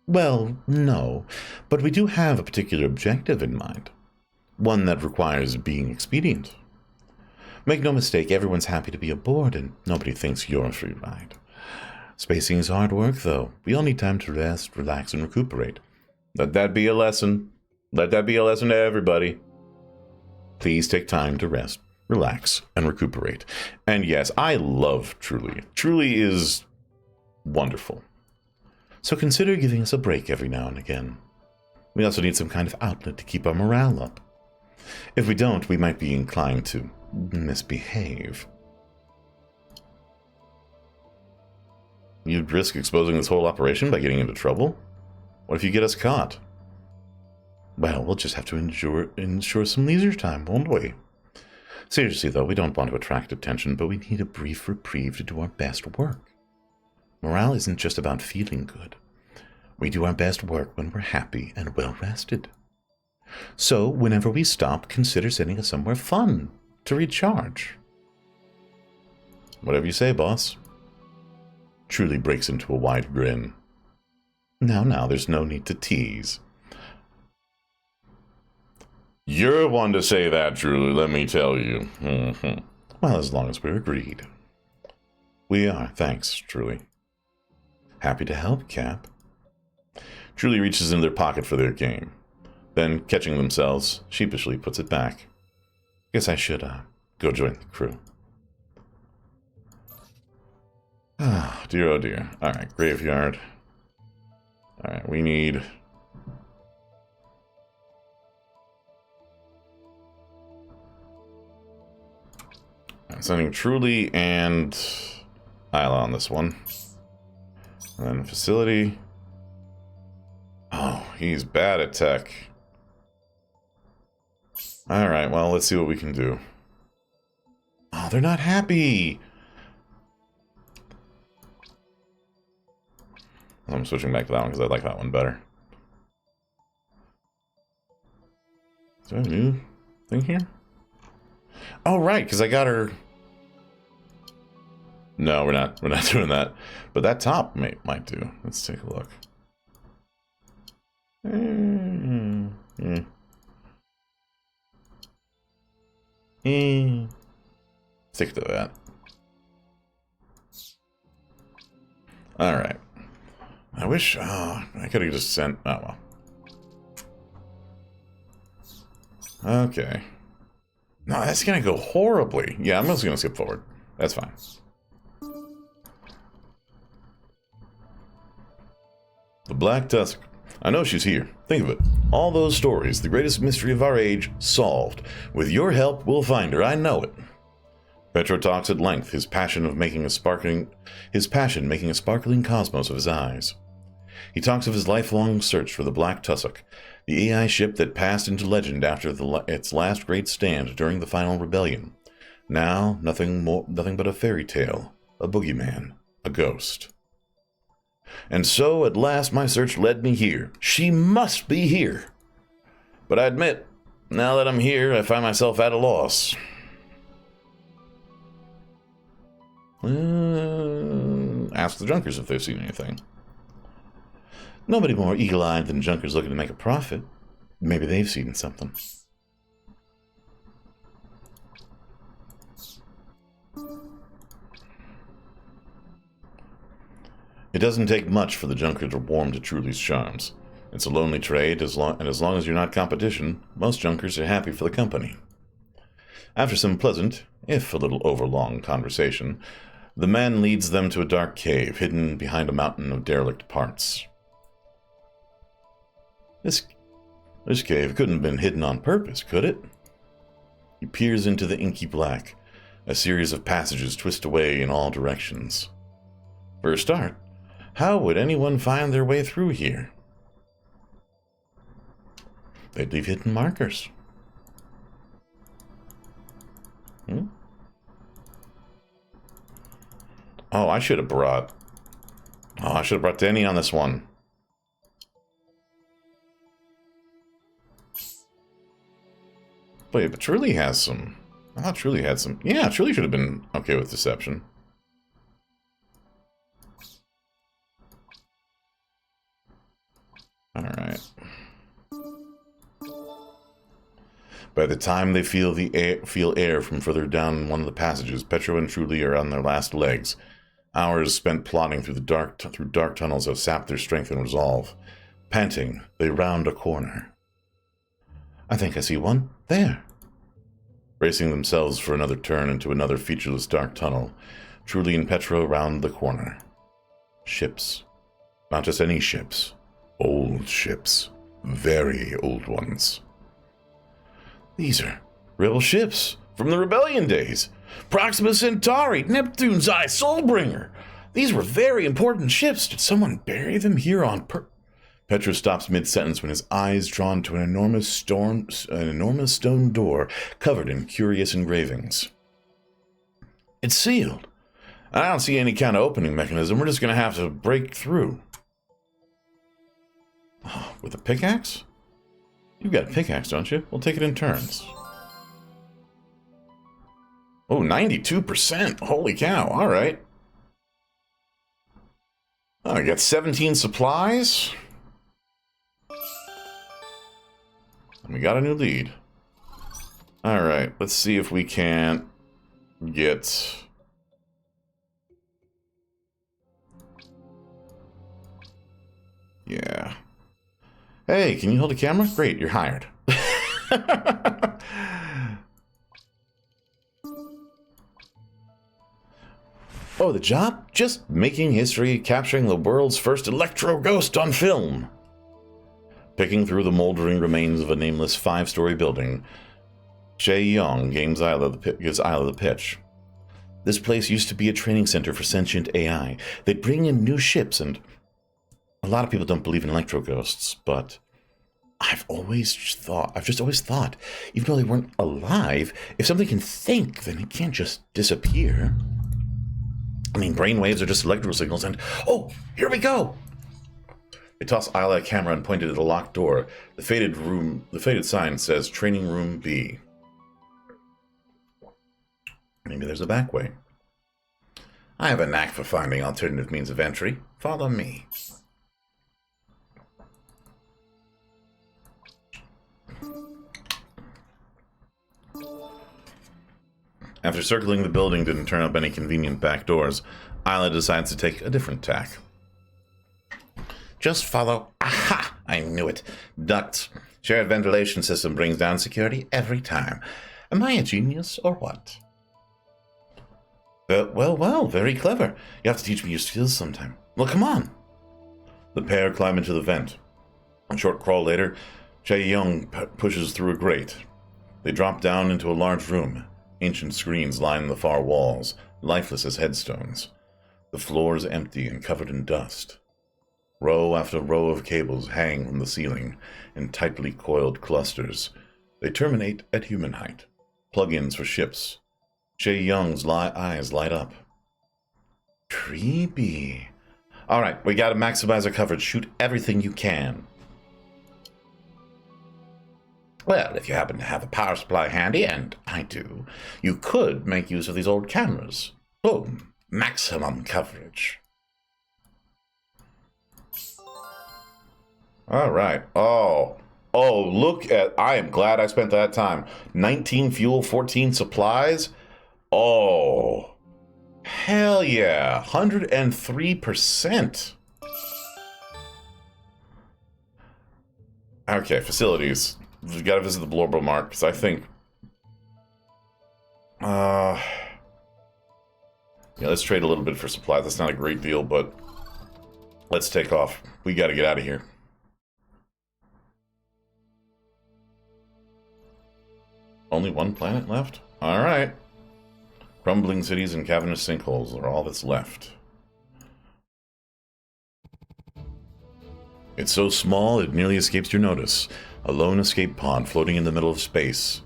Well, no, but we do have a particular objective in mind. One that requires being expedient. Make no mistake, everyone's happy to be aboard, and nobody thinks you're a free ride. Spacing is hard work, though. We all need time to rest, relax, and recuperate. Let that be a lesson. Let that be a lesson to everybody. Please take time to rest, relax, and recuperate. And yes, I love Truly. Truly is wonderful. So consider giving us a break every now and again. We also need some kind of outlet to keep our morale up. If we don't, we might be inclined to misbehave. You'd risk exposing this whole operation by getting into trouble? What if you get us caught? Well, we'll just have to ensure some leisure time, won't we? Seriously, though, we don't want to attract attention, but we need a brief reprieve to do our best work. Morale isn't just about feeling good. We do our best work when we're happy and well-rested. So, whenever we stop, consider sending us somewhere fun to recharge. Whatever you say, boss. Truly breaks into a wide grin. Now, there's no need to tease. You're one to say that, Truly, let me tell you. Well, as long as we're agreed. We are, thanks, Truly. Happy to help, Cap. Truly reaches into their pocket for their game. Then, catching themselves, sheepishly puts it back. Guess I should, go join the crew. Ah, dear, oh dear. Alright, graveyard. Alright, we need... I'm sending Truly and Isla on this one. And then facility. Oh, he's bad at tech. Alright, well, let's see what we can do. Oh, they're not happy! I'm switching back to that one because I like that one better. Is there a new thing here? Oh, right, because I got her... No, we're not doing that. But that top might do. Let's take a look. Stick to that. Alright. I wish... I could have just sent... Oh, well. Okay. No, that's gonna go horribly. Yeah, I'm just gonna skip forward. That's fine. The Black Tusk. I know she's here. Think of it. All those stories, the greatest mystery of our age, solved. With your help, we'll find her. I know it. Petro talks at length, his passion making a sparkling cosmos of his eyes. He talks of his lifelong search for the Black Tussock, the AI ship that passed into legend after its last great stand during the final rebellion. Now, nothing but a fairy tale, a boogeyman, a ghost. And so, at last, my search led me here. She must be here. But I admit, now that I'm here, I find myself at a loss. Ask the Junkers if they've seen anything. Nobody more eagle-eyed than Junkers looking to make a profit. Maybe they've seen something. It doesn't take much for the Junker to warm to Truly's charms. It's a lonely trade, and as long as you're not competition, most Junkers are happy for the company. After some pleasant, if a little overlong conversation, the man leads them to a dark cave hidden behind a mountain of derelict parts. This cave couldn't have been hidden on purpose, could it? He peers into the inky black. A series of passages twist away in all directions. For a start, how would anyone find their way through here? They'd leave hidden markers. Oh, I should have brought Denny on this one. Wait, but Truly has some... I thought Truly had some... Yeah, Truly should have been okay with deception. Alright. By the time they feel air from further down one of the passages, Petro and Truly are on their last legs. Hours spent plodding through dark tunnels have sapped their strength and resolve. Panting, they round a corner. I think I see one. There. Bracing themselves for another turn into another featureless dark tunnel, Truly and Petro round the corner. Ships. Not just any ships. Old ships. Very old ones. These are rebel ships from the rebellion days. Proxima Centauri, Neptune's Eye, Soulbringer. These were very important ships. Did someone bury them here on Petro stops mid-sentence when his eyes drawn to an enormous stone door covered in curious engravings. It's sealed. I don't see any kind of opening mechanism. We're just going to have to break through. Oh, with a pickaxe? You've got a pickaxe, don't you? We'll take it in turns. Oh, 92%. Holy cow. All right. Oh, I got 17 supplies. And we got a new lead. All right. Let's see if we can't get... Yeah. Hey, can you hold a camera? Great, you're hired. Oh, the job? Just making history, capturing the world's first electro ghost on film. Picking through the moldering remains of a nameless 5-story building, Che Yong gives Isla the pitch. This place used to be a training center for sentient AI. They'd bring in new ships, and a lot of people don't believe in electro ghosts, but I've just always thought, even though they weren't alive, if something can think, then it can't just disappear. I mean, brainwaves are just electrical signals, and oh, here we go! They toss Isla a camera and pointed at the locked door. The faded sign says Training Room B. Maybe there's a back way. I have a knack for finding alternative means of entry. Follow me. After circling the building didn't turn up any convenient back doors, Isla decides to take a different tack. Just follow. Aha! I knew it. Ducts. Shared ventilation system brings down security every time. Am I a genius or what? Well, very clever. You have to teach me your skills sometime. Well, come on. The pair climb into the vent. A short crawl later, Che Yong pushes through a grate. They drop down into a large room. Ancient screens line the far walls, lifeless as headstones. The floor is empty and covered in dust. Row after row of cables hang from the ceiling in tightly coiled clusters. They terminate at human height. Plug-ins for ships. Che Yong's eyes light up. Creepy. All right, we gotta maximize our coverage. Shoot everything you can. Well, if you happen to have a power supply handy, and I do, you could make use of these old cameras. Boom. Maximum coverage. All right. Oh, look at... I am glad I spent that time. 19 fuel, 14 supplies. Oh, hell yeah. 103%. Okay, facilities. We've got to visit the Blorbo Mark, because I think... yeah, let's trade a little bit for supplies. That's not a great deal, but let's take off. We got to get out of here. Only one planet left? All right. Crumbling cities and cavernous sinkholes are all that's left. It's so small it nearly escapes your notice. A lone escape pod floating in the middle of space.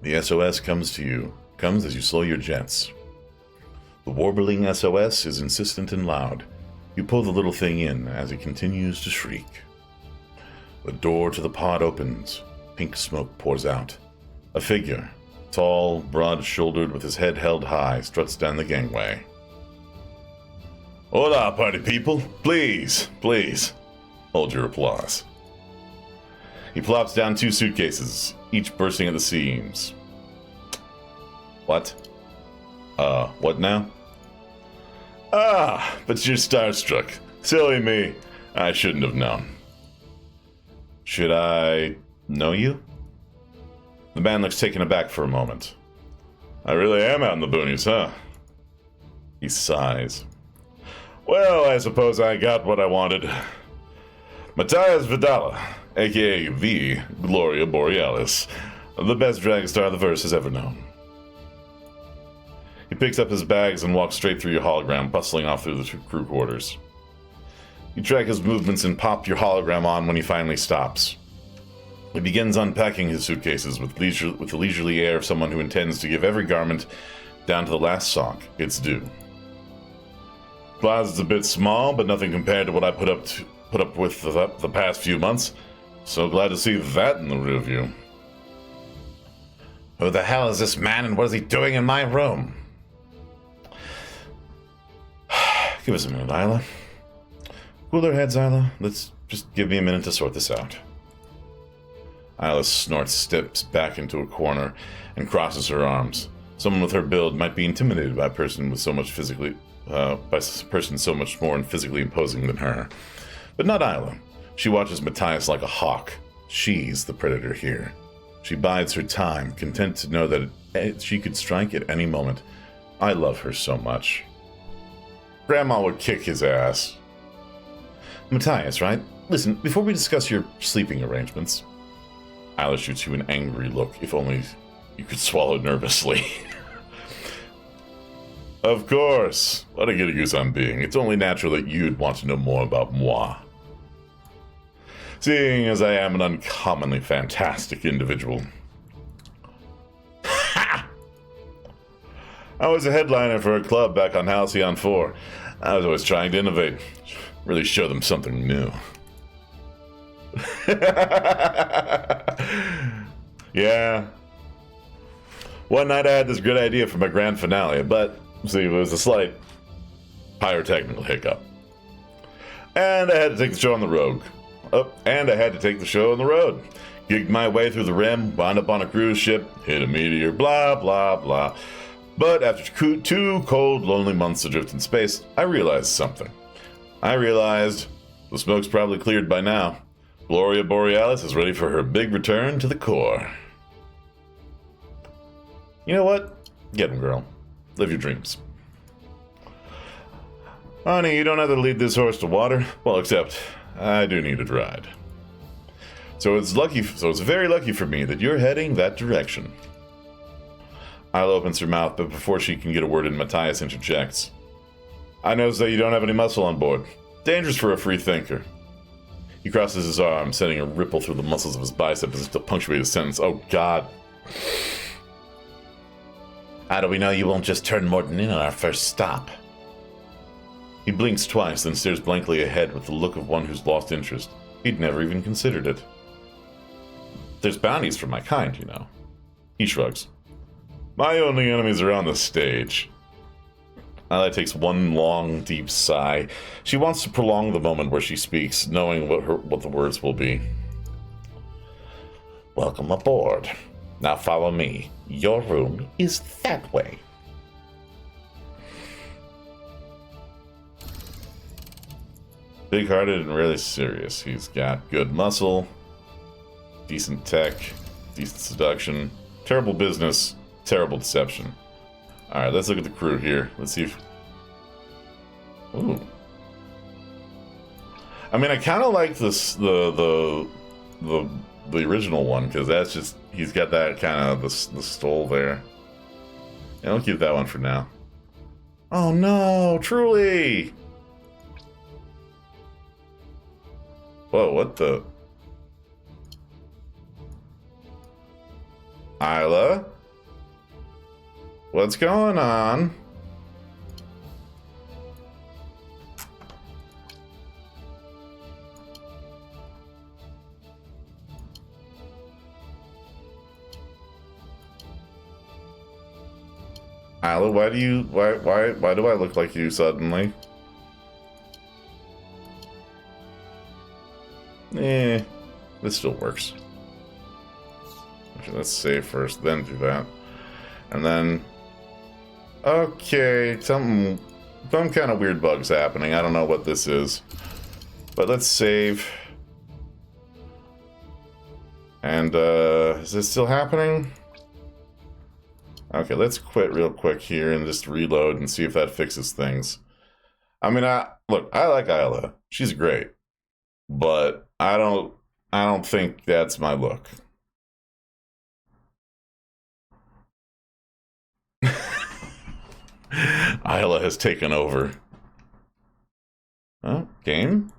The SOS comes as you slow your jets. The warbling SOS is insistent and loud. You pull the little thing in as it continues to shriek. The door to the pod opens. Pink smoke pours out. A figure, tall, broad-shouldered, with his head held high, struts down the gangway. Hola, party people. Please, hold your applause. He plops down 2 suitcases, each bursting at the seams. What? What now? Ah, but you're starstruck. Silly me. I shouldn't have known. Should I know you? The man looks taken aback for a moment. I really am out in the boonies, huh? He sighs. Well, I suppose I got what I wanted. Matthias Vidala, aka V. Gloria Borealis, the best dragstar the verse has ever known. He picks up his bags and walks straight through your hologram, bustling off through the crew quarters. You track his movements and pop your hologram on when he finally stops. He begins unpacking his suitcases with the leisurely air of someone who intends to give every garment, down to the last sock, its due. Plaza's a bit small, but nothing compared to what I put up with the past few months. So glad to see that in the rear view. Who the hell is this man, and what is he doing in my room? Give us a minute, Isla. Cooler heads, Isla. Let's just give me a minute to sort this out. Isla snorts, steps back into a corner, and crosses her arms. Someone with her build might be intimidated by a person so much more and physically imposing than her. But not Isla. She watches Matthias like a hawk. She's the predator here. She bides her time, content to know that she could strike at any moment. I love her so much. Grandma would kick his ass. Matthias, right? Listen, before we discuss your sleeping arrangements... Isla shoots you an angry look, if only you could swallow nervously. Of course. What a giddy goose I'm being. It's only natural that you'd want to know more about moi. Seeing as I am an uncommonly fantastic individual. Ha! I was a headliner for a club back on Halcyon 4. I was always trying to innovate. Really show them something new. Yeah. One night I had this great idea for my grand finale, but see, it was a slight pyrotechnical hiccup. And I had to take the show on the road. Gigged my way through the rim, wound up on a cruise ship, hit a meteor, blah, blah, blah. But after 2 cold, lonely months adrift in space, I realized something. The smoke's probably cleared by now. Gloria Borealis is ready for her big return to the core. You know what? Get 'em, girl. Live your dreams. Honey, you don't have to lead this horse to water. Well, except I do need it to ride. So it's very lucky for me that you're heading that direction. Isla opens her mouth, but before she can get a word in, Matthias interjects. I notice that you don't have any muscle on board. Dangerous for a free thinker. He crosses his arm, sending a ripple through the muscles of his bicep as if to punctuate his sentence. Oh, God. How do we know you won't just turn Morton in on our first stop? He blinks twice, then stares blankly ahead with the look of one who's lost interest. He'd never even considered it. There's bounties for my kind, you know. He shrugs. My only enemies are on the stage. Isla takes one long, deep sigh. She wants to prolong the moment where she speaks, knowing what the words will be. Welcome aboard. Now follow me. Your room is that way. Big-hearted and really serious. He's got good muscle, decent tech, decent seduction, terrible business, terrible deception. Alright, let's look at the crew here. Let's see if... Ooh. I mean, I kind of like this, the original one, because that's just... He's got that kind of, the stole there. Yeah, I'll keep that one for now. Oh no, truly! Whoa, what the... Isla? What's going on? Isla, why do I look like you suddenly? This still works. Okay, let's save first, then do that. And then... Okay, some kind of weird bug's happening. I don't know what this is. But let's save. And, is this still happening? Okay, let's quit real quick here and just reload and see if that fixes things. I mean, look, I like Isla. She's great. But I don't think that's my look. Isla has taken over. Oh, game?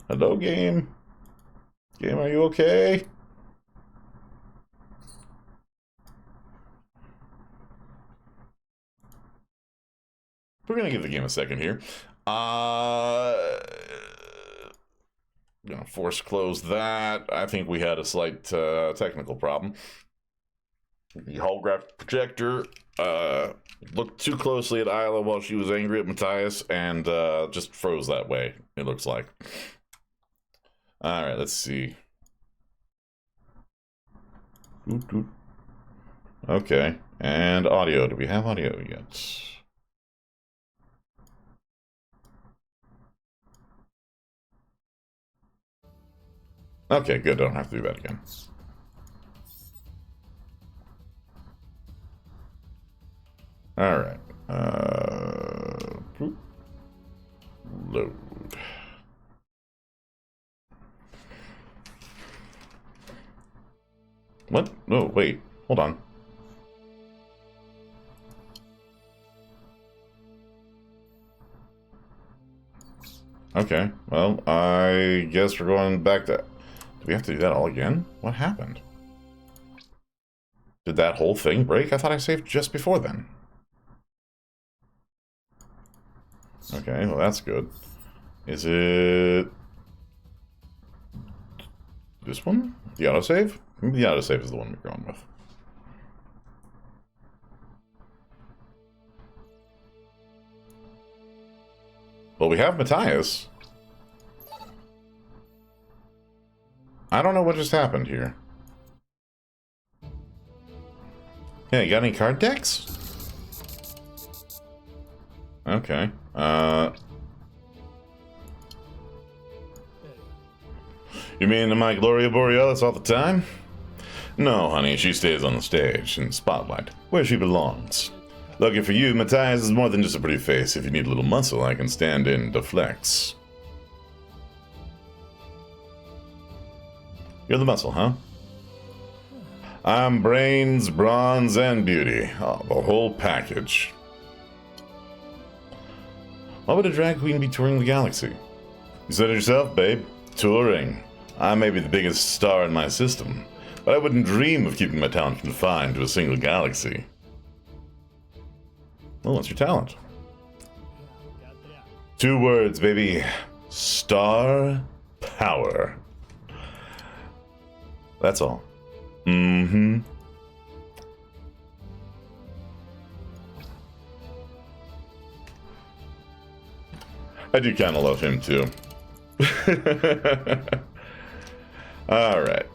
Hello, game? Game, are you okay? We're gonna give the game a second here. Gonna force close that. I think we had a slight technical problem. The holographic projector looked too closely at Isla while she was angry at Matthias and just froze that way, it looks like. Alright, let's see. Okay, and audio. Do we have audio yet? Okay, good. Don't have to do that again. All right. load. What? No, wait. Hold on. Okay, well, I guess we're going back to... Do we have to do that all again? What happened? Did that whole thing break? I thought I saved just before then. Okay, well that's good. Is it... this one? The autosave? Maybe the autosave is the one we're going with. Well, we have Matthias. I don't know what just happened here. Yeah, you got any card decks? Okay. You mean my Gloria Borealis all the time? No, honey, she stays on the stage, in the spotlight, where she belongs. Lucky for you, Matthias is more than just a pretty face. If you need a little muscle, I can stand in to flex. You're the muscle, huh? I'm brains, bronze, and beauty. Oh, the whole package. Why would a drag queen be touring the galaxy? You said it yourself, babe. Touring. I may be the biggest star in my system, but I wouldn't dream of keeping my talent confined to a single galaxy. Well, what's your talent? 2 words, baby. Star power. That's all. Mm-hmm. I do kind of love him, too. All right.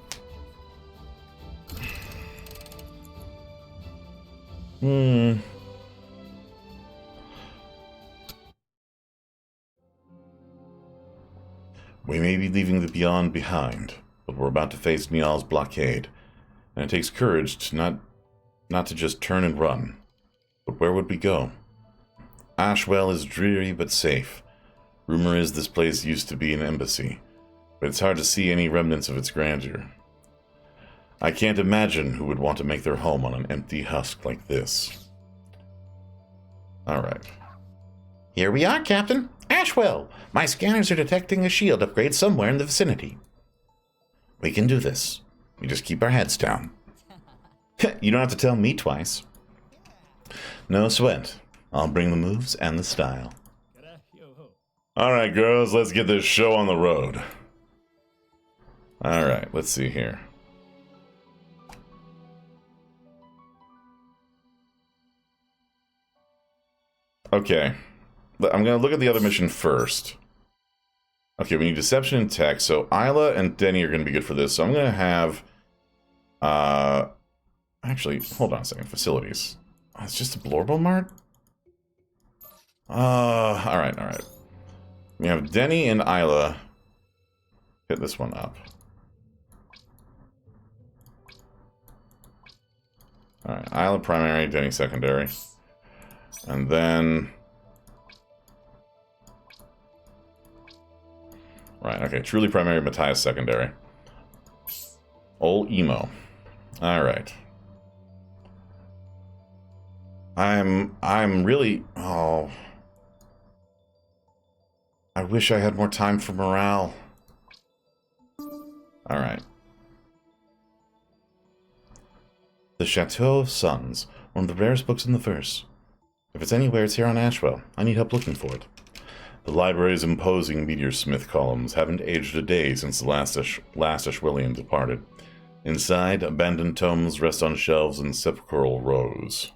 We may be leaving the beyond behind, but we're about to face Nial's blockade, and it takes courage to not to just turn and run. But where would we go? Ashwell is dreary but safe. Rumor is this place used to be an embassy, but it's hard to see any remnants of its grandeur. I can't imagine who would want to make their home on an empty husk like this. Alright. Here we are, Captain. Ashwell! My scanners are detecting a shield upgrade somewhere in the vicinity. We can do this. We just keep our heads down. You don't have to tell me twice. No sweat. I'll bring the moves and the style. Alright, girls, let's get this show on the road. Alright, let's see here. Okay. I'm going to look at the other mission first. Okay, we need deception and tech. So Isla and Denny are going to be good for this. So I'm going to have... actually, hold on a second. Facilities. Oh, it's just a Blorbo Mart? Alright, alright. We have Denny and Isla. Hit this one up. Alright, Isla primary, Denny secondary. And then... Right, okay, truly primary, Matthias secondary. Ol' emo. Alright. I'm really... Oh... I wish I had more time for morale. Alright. The Chateau of Suns, one of the rarest books in the verse. If it's anywhere, it's here on Ashwell. I need help looking for it. The library's imposing Meteor Smith columns haven't aged a day since the last Ashwellian departed. Inside, abandoned tomes rest on shelves in sepulchral rows.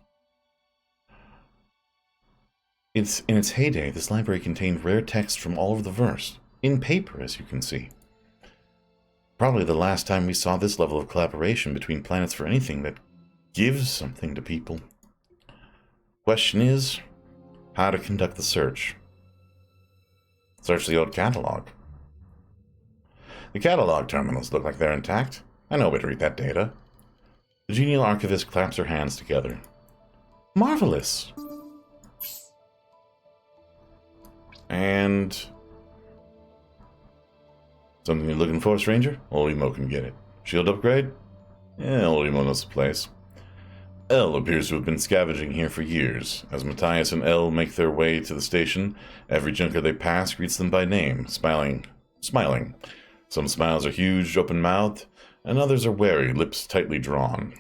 In its heyday, this library contained rare texts from all over the verse, in paper, as you can see. Probably the last time we saw this level of collaboration between planets for anything that gives something to people. Question is, how to conduct the search. Search the old catalog. The catalog terminals look like they're intact. I know a way to read that data. The genial archivist claps her hands together. Marvelous! And something you're looking for, stranger? Old Emo can get it. Shield upgrade? Yeah, Old Emo knows the place. L appears to have been scavenging here for years. As Matthias and L make their way to the station, every junker they pass greets them by name, smiling. Some smiles are huge, open-mouthed, and others are wary, lips tightly drawn.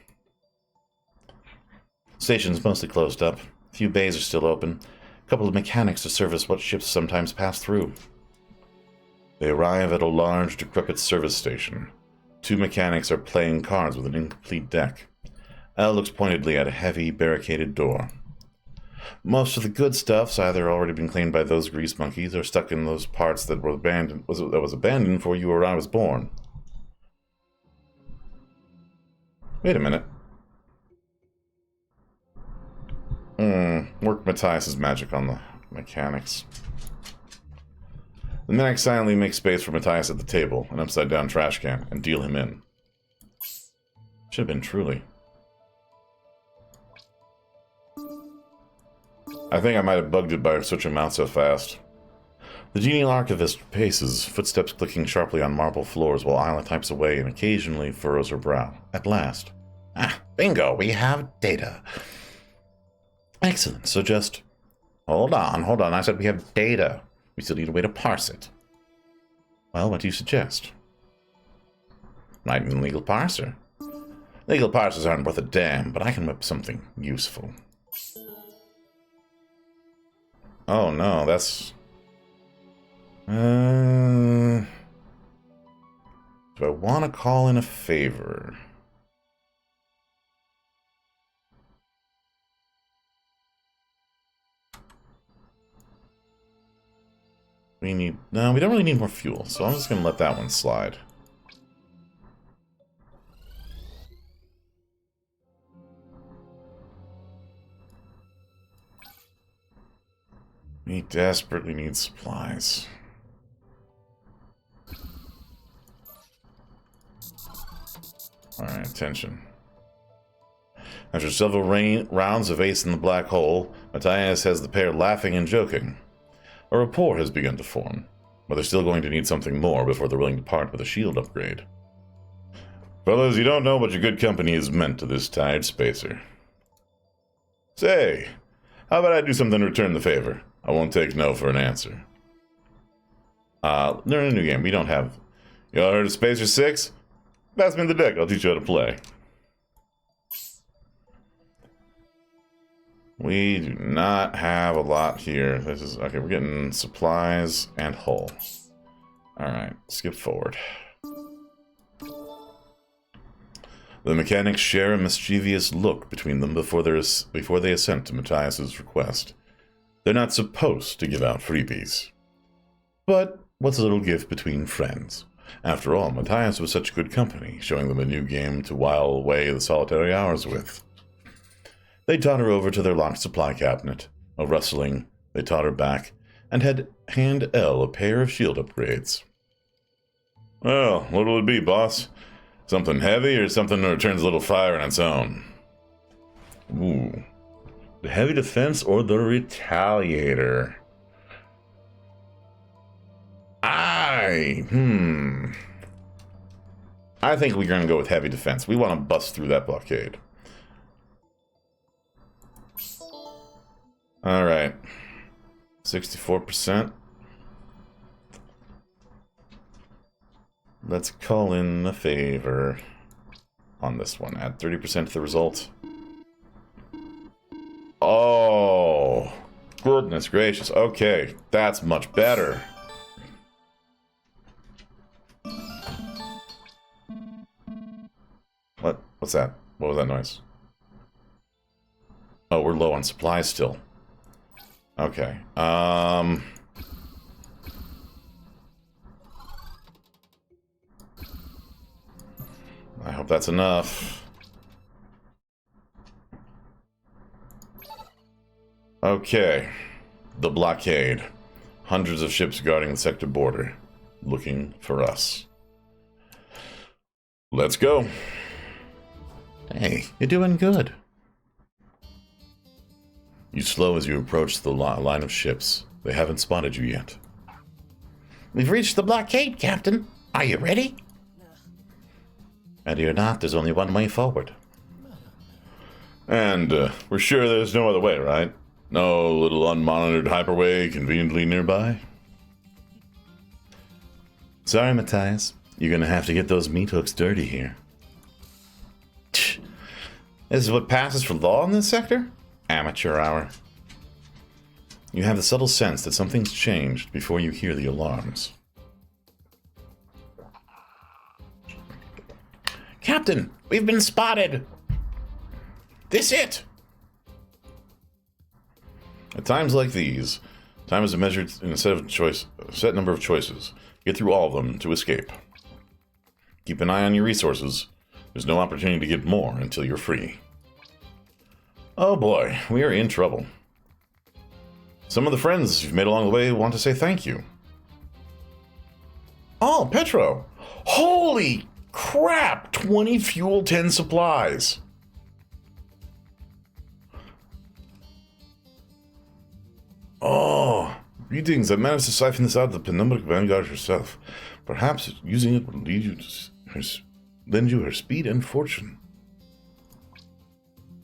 Station's mostly closed up. A few bays are still open. A couple of mechanics to service what ships sometimes pass through. They arrive at a large, decrepit service station. 2 mechanics are playing cards with an incomplete deck. L looks pointedly at a heavy, barricaded door. Most of the good stuff's either already been claimed by those grease monkeys or stuck in those parts that were abandoned before you or I was born. Wait a minute. Work Matthias' magic on the mechanics. The mechanics silently make space for Matthias at the table, an upside-down trash can, and deal him in. Should have been truly. I think I might have bugged it by switching him out so fast. The genial archivist paces, footsteps clicking sharply on marble floors while Isla types away and occasionally furrows her brow. At last. Bingo, we have data. Excellent, so just... Hold on, I said we have data. We still need a way to parse it. Well, what do you suggest? Write an legal parser. Legal parsers aren't worth a damn, but I can whip something useful. Oh no, that's... Do I want to call in a favor? No, we don't really need more fuel, so I'm just going to let that one slide. We desperately need supplies. Alright, attention. After several rounds of Ace in the Black Hole, Matthias has the pair laughing and joking. A rapport has begun to form, but they're still going to need something more before they're willing to part with a shield upgrade. Fellas, you don't know what your good company has meant to this tired spacer. Say, how about I do something to return the favor? I won't take no for an answer. They're in a new game. We don't have... You all heard of Spacer 6? Pass me the deck. I'll teach you how to play. We do not have a lot here. This is... Okay, we're getting supplies and hull. Alright, skip forward. The mechanics share a mischievous look between them before they assent to Matthias' request. They're not supposed to give out freebies. But what's a little gift between friends? After all, Matthias was such good company, showing them a new game to while away the solitary hours with. They totter over to their locked supply cabinet. A rustling, they totter back, and hand L a pair of shield upgrades. Well, what'll it be, boss? Something heavy or something that returns a little fire on its own? Ooh. The heavy defense or the retaliator? I think we're going to go with heavy defense. We want to bust through that blockade. Alright. 64%. Let's call in a favor on this one. Add 30% to the result. Oh, goodness gracious. Okay, that's much better. What's that? What was that noise? Oh, we're low on supplies still. Okay. I hope that's enough. Okay. The blockade. Hundreds of ships guarding the sector border, looking for us. Let's go. Hey, you're doing good. You slow as you approach the line of ships. They haven't spotted you yet. We've reached the blockade, Captain. Are you ready? Ready or not, there's only one way forward. And we're sure there's no other way, right? No little unmonitored hyperway conveniently nearby? Sorry, Matthias. You're gonna have to get those meat hooks dirty here. This is what passes for law in this sector? Amateur hour. You have the subtle sense that something's changed before you hear the alarms. Captain, we've been spotted! This it! At times like these, time is measured in a set number of choices. Get through all of them to escape. Keep an eye on your resources. There's no opportunity to get more until you're free. Oh boy, we are in trouble. Some of the friends you've made along the way want to say thank you. Oh, Petro! Holy crap! 20 fuel, 10 supplies. Oh, greetings. I managed to siphon this out of the Penumbra Vanguard herself. Perhaps using it will lend you her speed and fortune.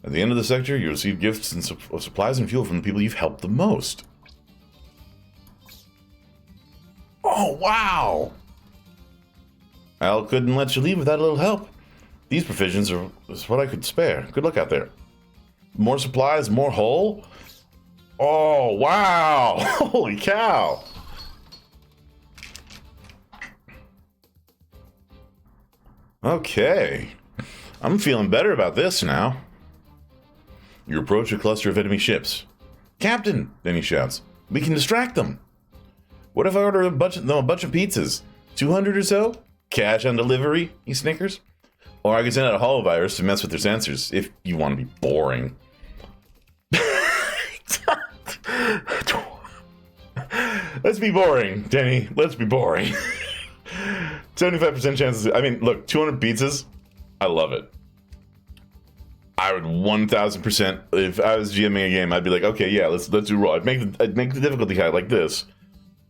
At the end of the sector, you receive gifts and supplies and fuel from the people you've helped the most. Oh, wow! Al couldn't let you leave without a little help. These provisions are what I could spare. Good luck out there. More supplies, more hull. Oh, wow! Holy cow! Okay. I'm feeling better about this now. You approach a cluster of enemy ships. Captain, then he shouts, we can distract them. What if I order a bunch of pizzas? 200 or so? Cash on delivery, he snickers. Or I could send out a holovirus to mess with their sensors, if you want to be boring. Let's be boring, Denny. Let's be boring. 75% chances. I mean, look, 200 pizzas. I love it. I would 1000%. If I was GMing a game, I'd be like, okay, yeah, let's do raw. I'd make the difficulty high like this,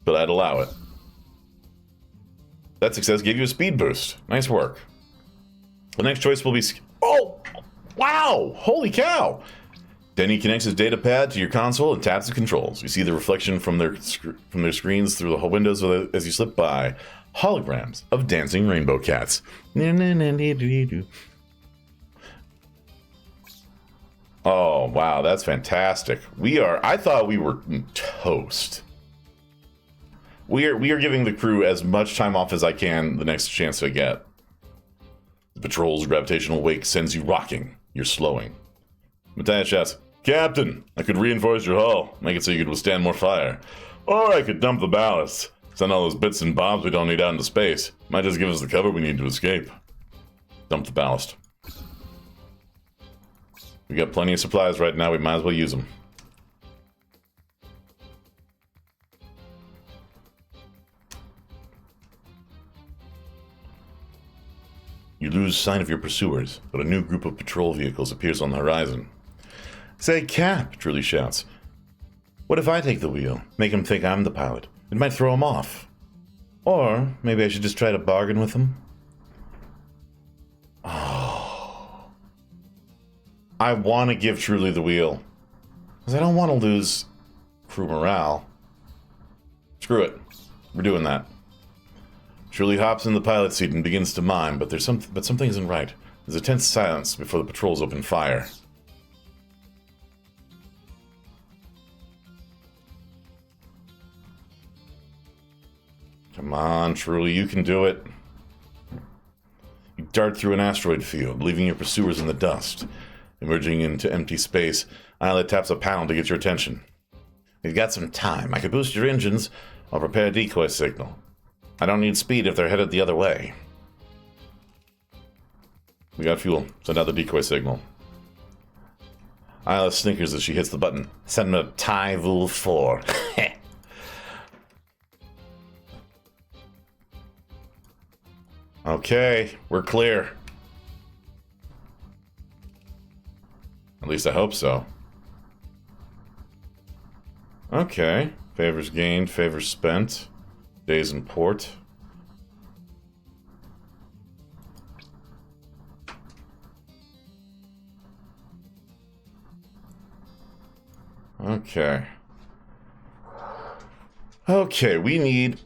but I'd allow it. That success gave you a speed boost. Nice work. The next choice will be. Oh, wow! Holy cow! Denny connects his data pad to your console and taps the controls. You see the reflection from their screens through the windows as you slip by. Holograms of dancing rainbow cats. Oh, wow, that's fantastic. I thought we were toast. We are giving the crew as much time off as I can the next chance I get. The patrol's gravitational wake sends you rocking. You're slowing. Matthias shouts, Captain, I could reinforce your hull, make it so you could withstand more fire. Or I could dump the ballast, send all those bits and bobs we don't need out into space. Might just give us the cover we need to escape. Dump the ballast. We got plenty of supplies right now, we might as well use them. You lose sight of your pursuers, but a new group of patrol vehicles appears on the horizon. Say, Cap, Truly shouts. What if I take the wheel? Make him think I'm the pilot. It might throw him off. Or maybe I should just try to bargain with him. Oh. I want to give Truly the wheel. Because I don't want to lose crew morale. Screw it. We're doing that. Truly hops in the pilot seat and begins to mime, but something isn't right. There's a tense silence before the patrols open fire. Come on, Truly, you can do it. You dart through an asteroid field, leaving your pursuers in the dust. Emerging into empty space, Isla taps a panel to get your attention. We've got some time. I could boost your engines or prepare a decoy signal. I don't need speed if they're headed the other way. We got fuel. Send out the decoy signal. Isla snickers as she hits the button. Send them to Tyvul 4. Okay, we're clear. At least I hope so. Okay, Favors gained, favors spent. Days in port. Okay. Okay, we need...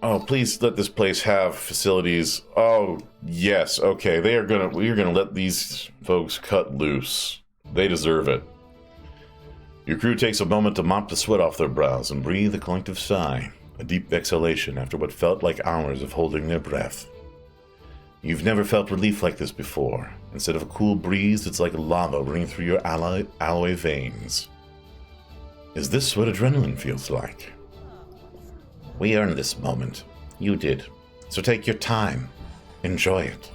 Oh, please let this place have facilities. Oh, yes, okay. We're gonna let these folks cut loose. They deserve it. Your crew takes a moment to mop the sweat off their brows and breathe a collective sigh, a deep exhalation after what felt like hours of holding their breath. You've never felt relief like this before. Instead of a cool breeze, it's like lava running through your alloy veins. Is this what adrenaline feels like? We earned this moment. You did. So take your time. Enjoy it.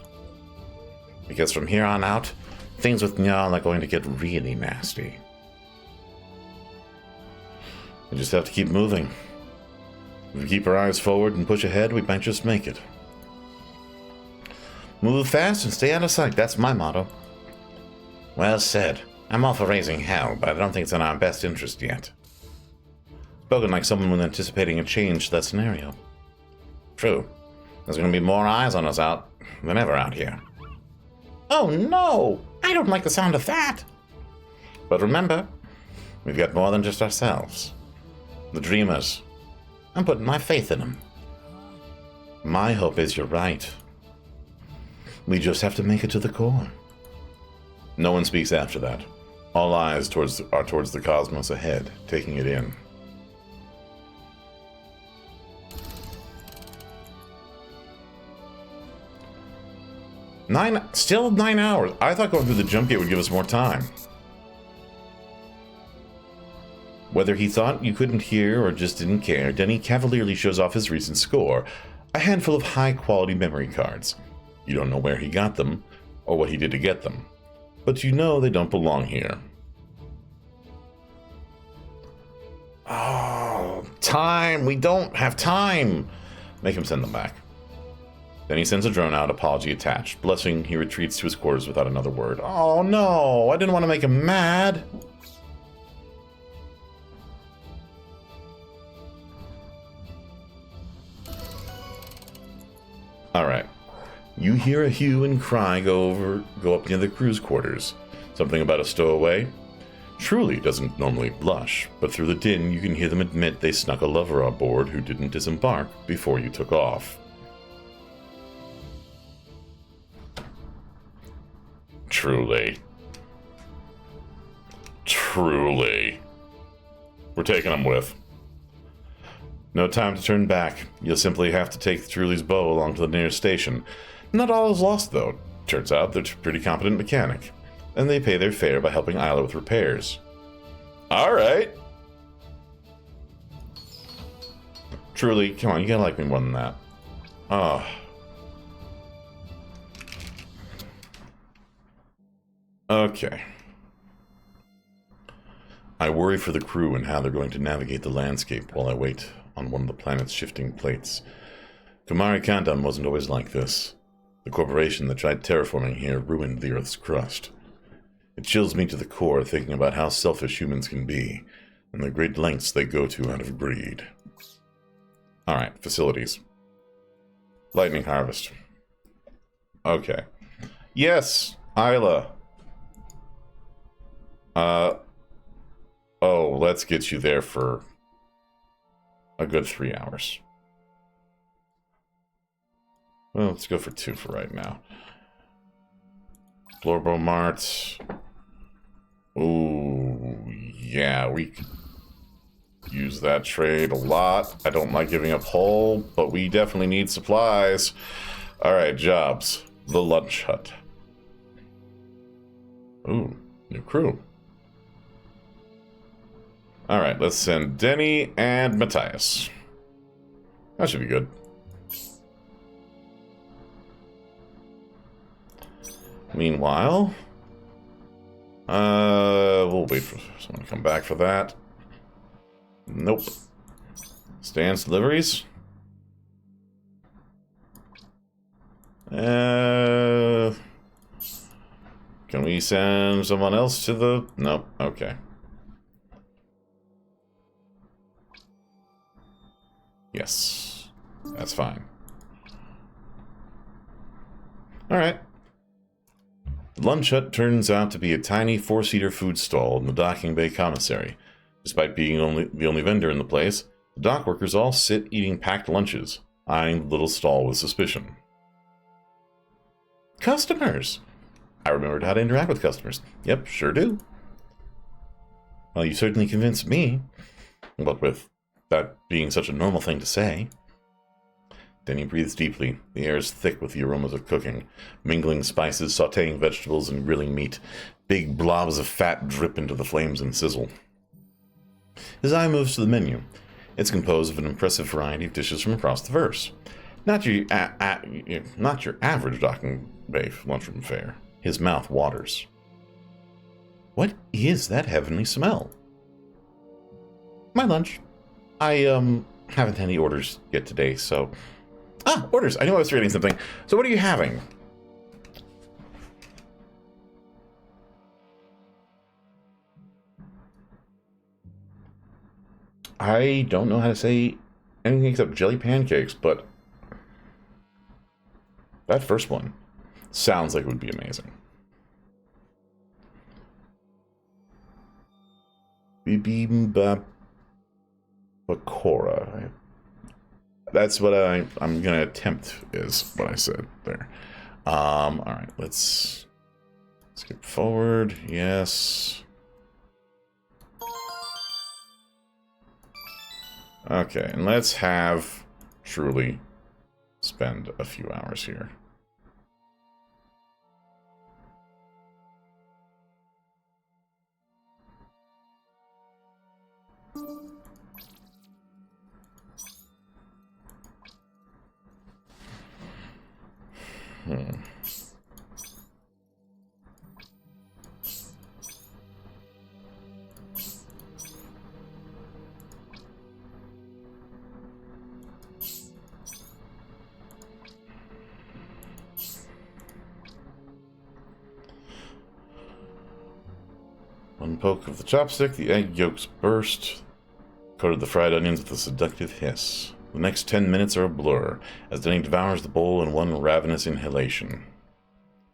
Because from here on out, things with Njal are going to get really nasty. We just have to keep moving. If we keep our eyes forward and push ahead, we might just make it. Move fast and stay out of sight. That's my motto. Well said. I'm all for raising hell, but I don't think it's in our best interest yet. Spoken like someone was anticipating a change to that scenario. True. There's going to be more eyes on us than ever out here. Oh no! I don't like the sound of that! But remember, we've got more than just ourselves. The Dreamers. I'm putting my faith in them. My hope is you're right. We just have to make it to the core. No one speaks after that. All eyes are towards the cosmos ahead, taking it in. Still 9 hours. I thought going through the jump gate would give us more time. Whether he thought you couldn't hear or just didn't care, Denny cavalierly shows off his recent score, a handful of high-quality memory cards. You don't know where he got them, or what he did to get them, but you know they don't belong here. Oh, time! We don't have time! Make him send them back. Then he sends a drone out, apology attached. Blushing, he retreats to his quarters without another word. Oh no! I didn't want to make him mad! Alright. You hear a hue and cry go up near the crew's quarters. Something about a stowaway? Truly doesn't normally blush, but through the din you can hear them admit they snuck a lover aboard who didn't disembark before you took off. Truly. Truly. We're taking them with. No time to turn back. You'll simply have to take Truly's bow along to the nearest station. Not all is lost, though. Turns out they're a pretty competent mechanic, and they pay their fare by helping Isla with repairs. Alright! Truly, come on, you gotta like me more than that. Oh. Okay. I worry for the crew and how they're going to navigate the landscape while I wait on one of the planet's shifting plates. Kumari Kandan wasn't always like this. The corporation that tried terraforming here ruined the Earth's crust. It chills me to the core thinking about how selfish humans can be, and the great lengths they go to out of greed. Alright, facilities. Lightning harvest. Okay. Yes, Isla. Oh, let's get you there for a good 3 hours. Well, let's go for 2 for right now. Florbo Mart. Ooh, yeah, we could use that trade a lot. I don't like giving up hull, but we definitely need supplies. Alright, jobs. The Lunch Hut. Ooh, new crew. Alright, let's send Denny and Matthias. That should be good. Meanwhile, we'll wait for someone to come back for that. Nope. Stan's deliveries. Can we send someone else to the... Nope, okay. Yes. That's fine. Alright. Lunch Hut turns out to be a tiny 4-seater food stall in the docking bay commissary. Despite being the only vendor in the place, the dock workers all sit eating packed lunches, eyeing the little stall with suspicion. Customers! I remembered how to interact with customers. Yep, sure do. Well, you certainly convinced me. What with that being such a normal thing to say. Denny breathes deeply. The air is thick with the aromas of cooking, mingling spices, sautéing vegetables, and grilling meat. Big blobs of fat drip into the flames and sizzle. His eye moves to the menu. It's composed of an impressive variety of dishes from across the verse. Not your average docking bay lunchroom fare. His mouth waters. What is that heavenly smell? My lunch. I haven't had any orders yet today, so... Ah, orders! I knew I was forgetting something. So what are you having? I don't know how to say anything except jelly pancakes, but that first one sounds like it would be amazing. Bibimbap Bakora. That's what I'm going to attempt, is what I said there. All right, let's skip forward. Yes. Okay, and let's have truly spend a few hours here. One poke of the chopstick, the egg yolks burst, coated the fried onions with a seductive hiss. The next 10 minutes are a blur, as Denny devours the bowl in one ravenous inhalation.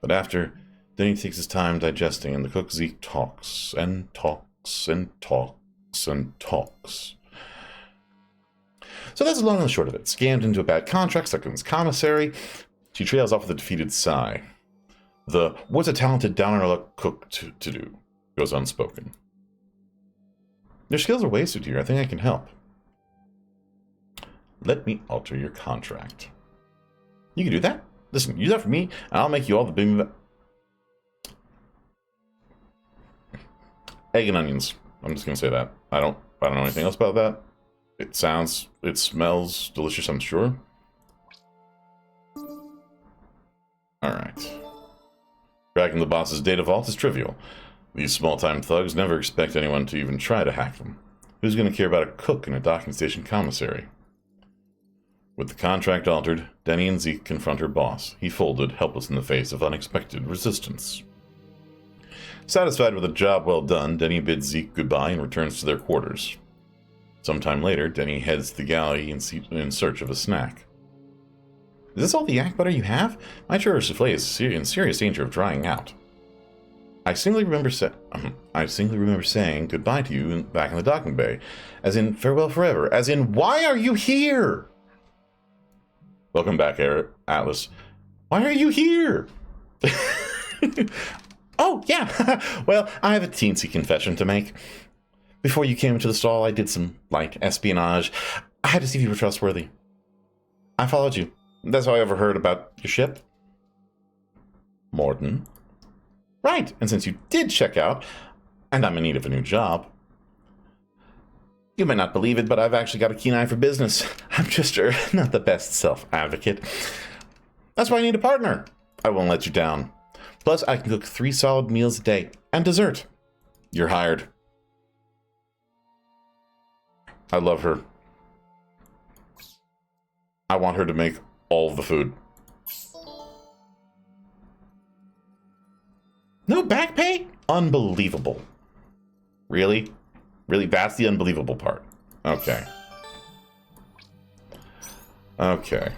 But after, Denny takes his time digesting, and the cook Zeke talks, and talks, and talks, and talks. So that's the long and the short of it. Scammed into a bad contract, stuck in his commissary. She trails off with a defeated sigh. The "what's a talented down-on-her-luck cook to do?" goes unspoken. Your skills are wasted here. I think I can help. Let me alter your contract. You can do that? Listen, use that for me, and I'll make you all the big... Egg and onions. I'm just gonna say that. I don't know anything else about that. It smells delicious, I'm sure. Alright. Cracking the boss's data vault is trivial. These small-time thugs never expect anyone to even try to hack them. Who's gonna care about a cook in a docking station commissary? With the contract altered, Denny and Zeke confront her boss. He folded, helpless in the face of unexpected resistance. Satisfied with a job well done, Denny bids Zeke goodbye and returns to their quarters. Sometime later, Denny heads to the galley in search of a snack. Is this all the yak butter you have? My churro souffle is in serious danger of drying out. I distinctly remember saying goodbye to you back in the docking bay. As in, farewell forever. As in, why are you here? Welcome back, Atlas. Why are you here? Oh, yeah. Well, I have a teensy confession to make. Before you came into the stall, I did some light espionage. I had to see if you were trustworthy. I followed you. That's how I overheard about your ship. Morden. Right, and since you did check out, and I'm in need of a new job, you might not believe it, but I've actually got a keen eye for business. I'm just not the best self-advocate. That's why I need a partner. I won't let you down. Plus, I can cook 3 solid meals a day, and dessert. You're hired. I love her. I want her to make all of the food. No back pay? Unbelievable. Really? Really, that's the unbelievable part. Okay. Okay.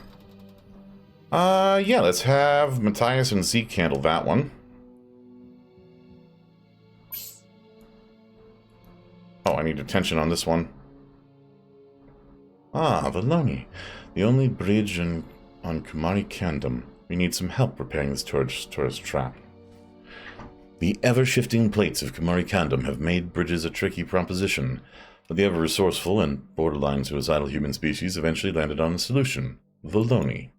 Yeah, let's have Matthias and Zeke handle that one. Oh, I need attention on this one. Ah, the Loni. The only bridge on Kumari Kandam. We need some help repairing this tourist trap. The ever-shifting plates of Kumari Kandam have made bridges a tricky proposition, but the ever-resourceful and borderline suicidal human species eventually landed on a solution: the Loni.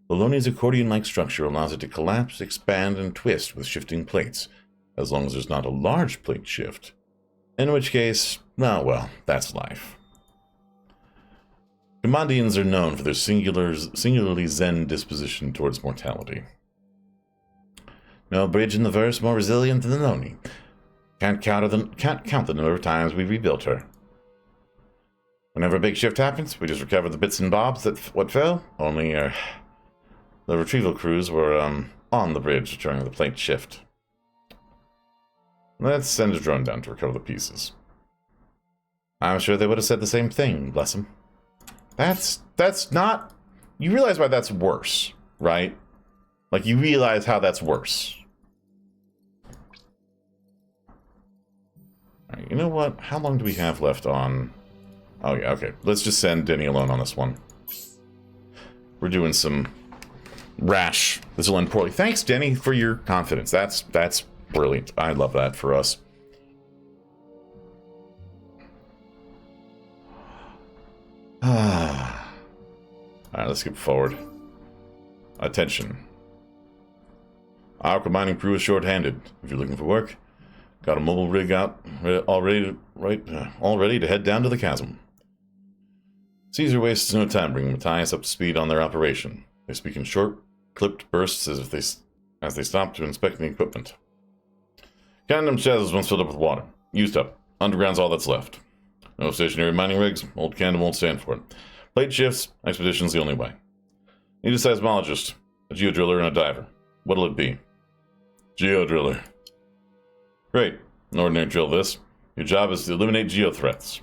The Loni's accordion-like structure allows it to collapse, expand, and twist with shifting plates, as long as there's not a large plate shift. In which case, oh well, that's life. Kamandians are known for their singularly zen disposition towards mortality. No bridge in the verse more resilient than the Loni. Can't count the number of times we rebuilt her. Whenever a big shift happens, we just recover the bits and bobs that what fell. Only the retrieval crews were on the bridge during the plate shift. Let's send a drone down to recover the pieces. I'm sure they would have said the same thing, bless them. That's not... You realize why that's worse, right? Like, you realize how that's worse. Alright, you know what? How long do we have left on... Oh, yeah, okay. Let's just send Denny alone on this one. We're doing some rash. This will end poorly. Thanks, Denny, for your confidence. That's brilliant. I love that for us. Alright, let's skip forward. Attention. Our mining crew is short-handed. If you're looking for work, got a mobile rig out, all ready to head down to the chasm. Caesar wastes no time bringing Matthias up to speed on their operation. They speak in short, clipped bursts as they stop to inspect the equipment. Kandam Chaz is once filled up with water. Used up. Underground's all that's left. No stationary mining rigs. Old Kandam won't stand for it. Plate shifts. Expedition's the only way. Need a seismologist, a geodriller, and a diver. What'll it be? Geodriller. Great. An ordinary drill this. Your job is to eliminate geo threats.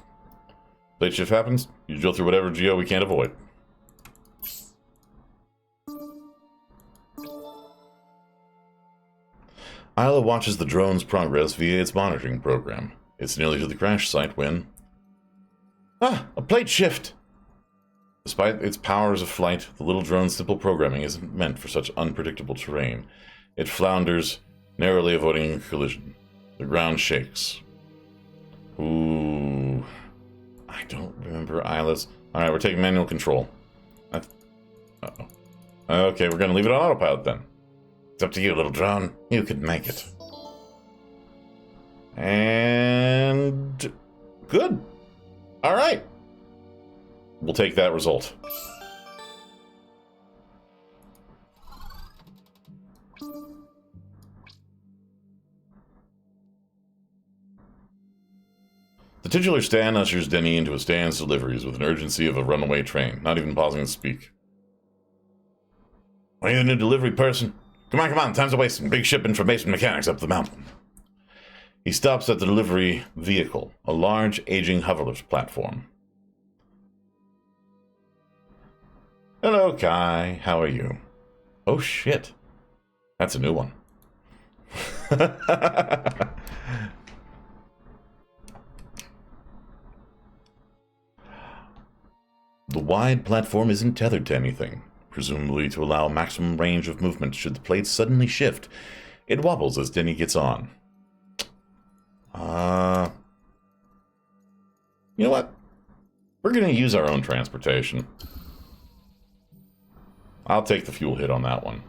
Plate shift happens, you drill through whatever geo we can't avoid. Isla watches the drone's progress via its monitoring program. It's nearly to the crash site when... Ah! A plate shift! Despite its powers of flight, the little drone's simple programming isn't meant for such unpredictable terrain. It flounders, narrowly avoiding a collision. The ground shakes. Ooh... I don't remember Isla's... Alright, we're taking manual control. Uh-oh. Okay, we're gonna leave it on autopilot then. It's up to you, little drone. You could make it. And... Good. Alright. We'll take that result. The titular Stan ushers Denny into a Stan's deliveries with an urgency of a runaway train, not even pausing to speak. Are you the new delivery person? Come on, time's a wasting. Big ship information mechanics up the mountain. He stops at the delivery vehicle, a large, aging hoverlift platform. Hello, Kai. How are you? Oh, shit. That's a new one. The wide platform isn't tethered to anything, presumably to allow maximum range of movement should the plates suddenly shift. It wobbles as Denny gets on. You know what? We're going to use our own transportation. I'll take the fuel hit on that one.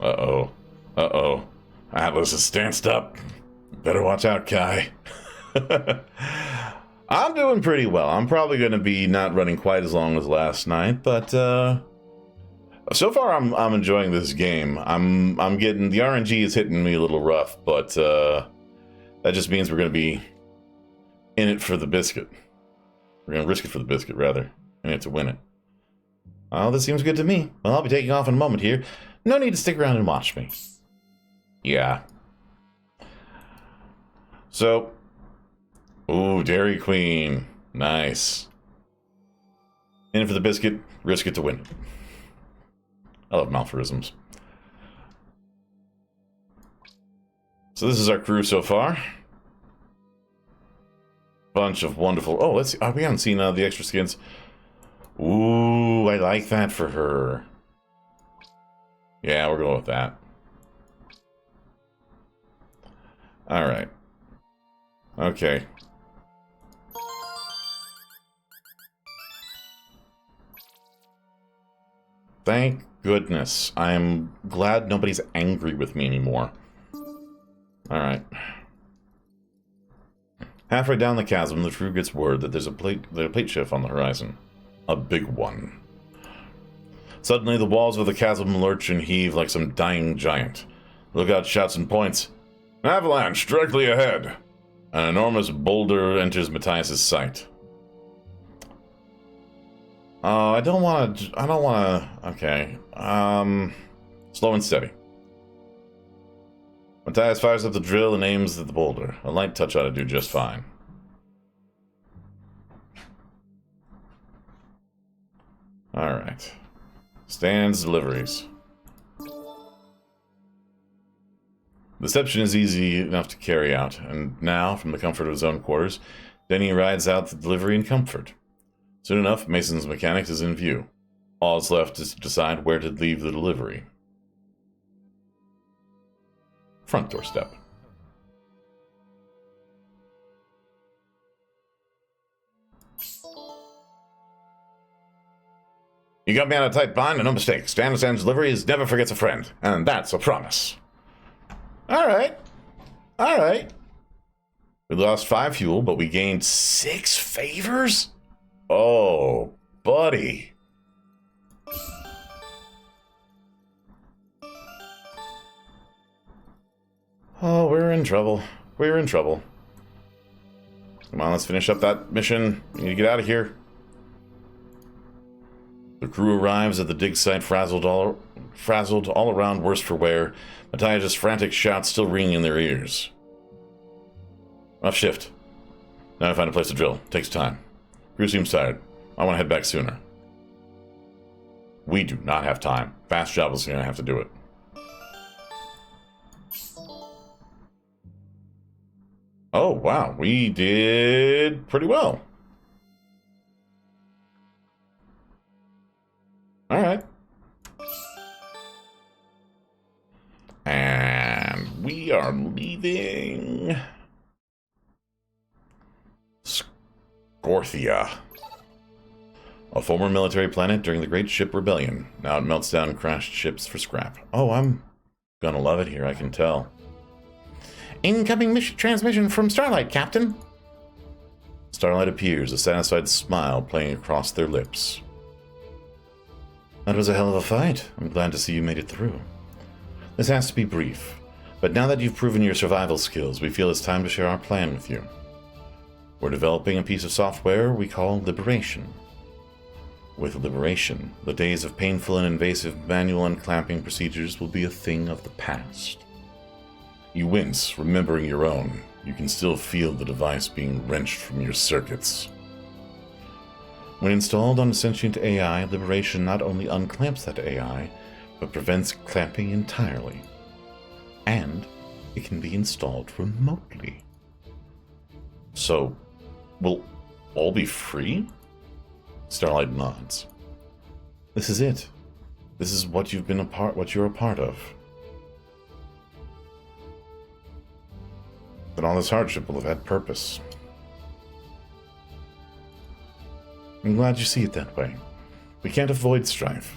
Uh-oh. Uh-oh. Atlas is stanced up. Better watch out, Kai. I'm doing pretty well. I'm probably going to be not running quite as long as last night, but so far I'm enjoying this game. I'm getting the RNG is hitting me a little rough, but that just means we're going to be in it for the biscuit. We're going to risk it for the biscuit, rather, in it to win it. Well, this seems good to me. Well, I'll be taking off in a moment here. No need to stick around and watch me. Yeah. So, ooh, Dairy Queen. Nice. In for the biscuit, risk it to win it. I love malphorisms. So this is our crew so far. Bunch of wonderful... Oh, let's see. Oh, we haven't seen the extra skins. Ooh, I like that for her. Yeah, we're going with that. Alright. Okay. Thank goodness. I'm glad nobody's angry with me anymore. Alright. Halfway down the chasm, the crew gets word that there's a plate shift on the horizon. A big one. Suddenly, the walls of the chasm lurch and heave like some dying giant. Lookout shouts and points. An avalanche directly ahead. An enormous boulder enters Matthias' sight. Oh, I don't want to... Okay. Slow and steady. Matthias fires up the drill and aims at the boulder. A light touch ought to do just fine. Alright. Stands deliveries. Deception is easy enough to carry out, and now, from the comfort of his own quarters, Denny rides out the delivery in comfort. Soon enough, Mason's mechanics is in view. All that's left is to decide where to leave the delivery. Front doorstep. You got me on a tight bind, and no mistake. Stan's deliveries never forgets a friend, and that's a promise. Alright. Alright. We lost 5 fuel, but we gained 6 favors? Oh, buddy. Oh, we're in trouble. We're in trouble. Come on, let's finish up that mission. We need to get out of here. The crew arrives at the dig site, frazzled all around, worse for wear. Matthias' frantic shouts still ringing in their ears. Off shift. Now to find a place to drill. Takes time. Crew seems tired. I want to head back sooner. We do not have time. Fast job is going to have to do it. Oh, wow. We did pretty well. Alright. And we are leaving Scorthia, a former military planet during the Great Ship Rebellion. Now it melts down crashed ships for scrap. Oh, I'm gonna love it here, I can tell. Incoming transmission from Starlight, Captain. Starlight appears, a satisfied smile playing across their lips. That was a hell of a fight. I'm glad to see you made it through. This has to be brief, but now that you've proven your survival skills, we feel it's time to share our plan with you. We're developing a piece of software we call Liberation. With Liberation, the days of painful and invasive manual unclamping procedures will be a thing of the past. You wince, remembering your own. You can still feel the device being wrenched from your circuits. When installed on a sentient AI, Liberation not only unclamps that AI, but prevents clamping entirely. And it can be installed remotely. So, we'll all be free? Starlight nods. This is it. This is what you're a part of. But all this hardship will have had purpose. I'm glad you see it that way. We can't avoid strife,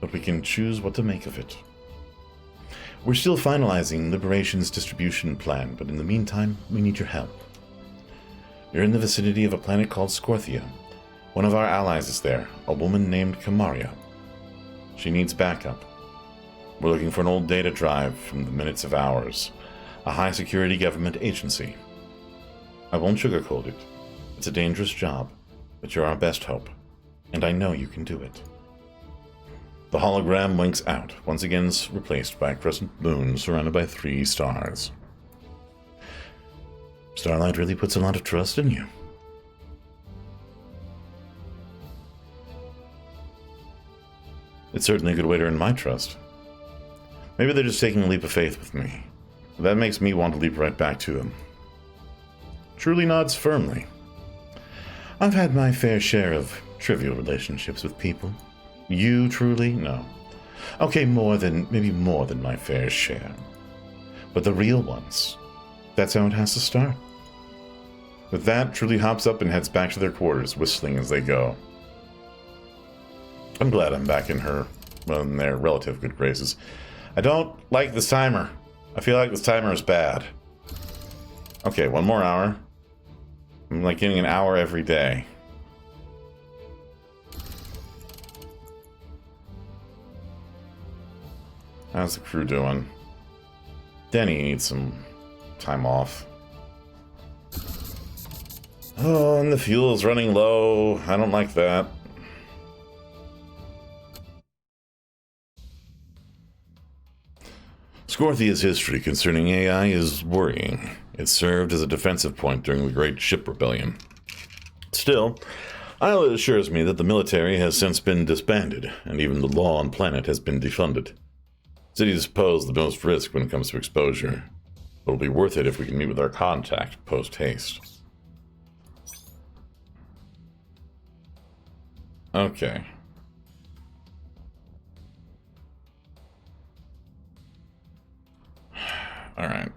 but we can choose what to make of it. We're still finalizing Liberation's distribution plan, but in the meantime, we need your help. You're in the vicinity of a planet called Scorthia. One of our allies is there, a woman named Kamaria. She needs backup. We're looking for an old data drive from the Minutes of Hours, a high-security government agency. I won't sugarcoat it. It's a dangerous job, but you're our best hope, and I know you can do it. The hologram winks out, once again replaced by a crescent moon surrounded by 3 stars. Starlight really puts a lot of trust in you. It's certainly a good way to earn my trust. Maybe they're just taking a leap of faith with me. That makes me want to leap right back to them. Truly nods firmly. I've had my fair share of trivial relationships with people. You, Truly? No. Okay, maybe more than my fair share. But the real ones, that's how it has to start. With that, Truly hops up and heads back to their quarters, whistling as they go. I'm glad I'm back in their relative good graces. I don't like this timer. I feel like this timer is bad. Okay, 1 more hour. I'm like getting an hour every day. How's the crew doing? Denny needs some time off. Oh, and the fuel's running low. I don't like that. Scorthia's history concerning AI is worrying. It served as a defensive point during the Great Ship Rebellion. Still, Isla assures me that the military has since been disbanded, and even the law on planet has been defunded. Cities pose the most risk when it comes to exposure. It'll be worth it if we can meet with our contact post-haste. Okay. Alright.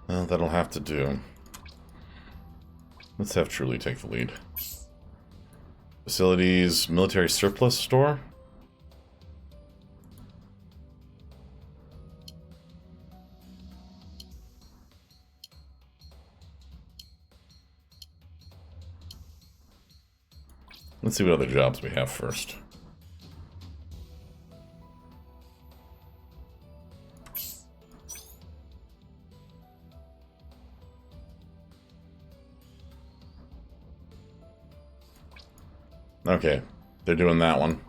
Well, that'll have to do. Let's have Truly take the lead. Facilities, military surplus store? Let's see what other jobs we have first. Okay, they're doing that one.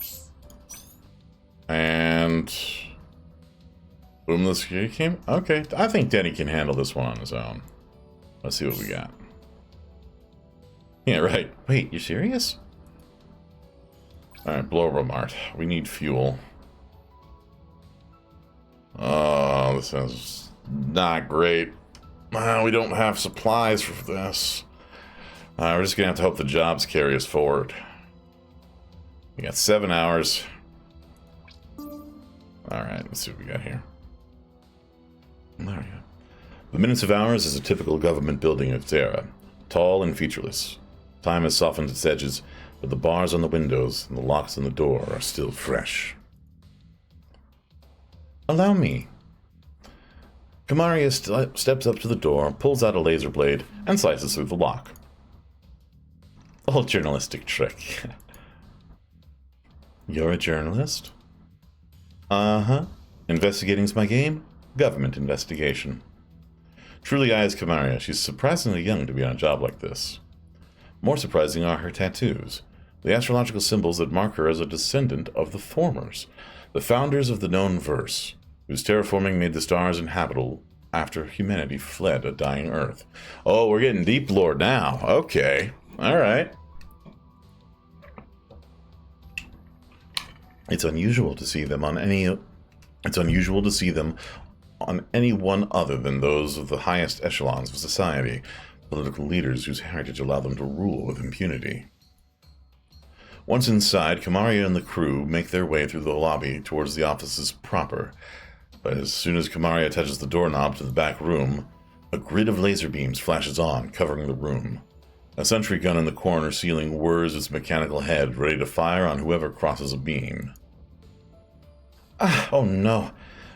And boom, the security came. Okay, I think Denny can handle this one on his own. Let's see what we got. Yeah, right. Wait, you serious? Alright, Blowromart. We need fuel. Oh, this is not great. We don't have supplies for this. We're just gonna have to hope the jobs carry us forward. We got 7 hours. Alright, let's see what we got here. There we go. The Minutes of Hours is a typical government building of Terra. Tall and featureless. Time has softened its edges, but the bars on the windows and the locks on the door are still fresh. Allow me. Kamaria steps up to the door, pulls out a laser blade, and slices through the lock. Old journalistic trick. You're a journalist? Uh-huh. Investigating's my game. Government investigation. Truly eyes Kamaria. She's surprisingly young to be on a job like this. More surprising are her tattoos. The astrological symbols that mark her as a descendant of the Formers, the founders of the known verse, whose terraforming made the stars inhabitable after humanity fled a dying Earth. Oh, we're getting deep lore now. Okay. Alright. It's unusual to see them on any anyone other than those of the highest echelons of society, political leaders whose heritage allow them to rule with impunity. Once inside, Kamaria and the crew make their way through the lobby towards the offices proper. But as soon as Kamaria touches the doorknob to the back room, a grid of laser beams flashes on, covering the room. A sentry gun in the corner ceiling whirs its mechanical head, ready to fire on whoever crosses a beam. Oh no,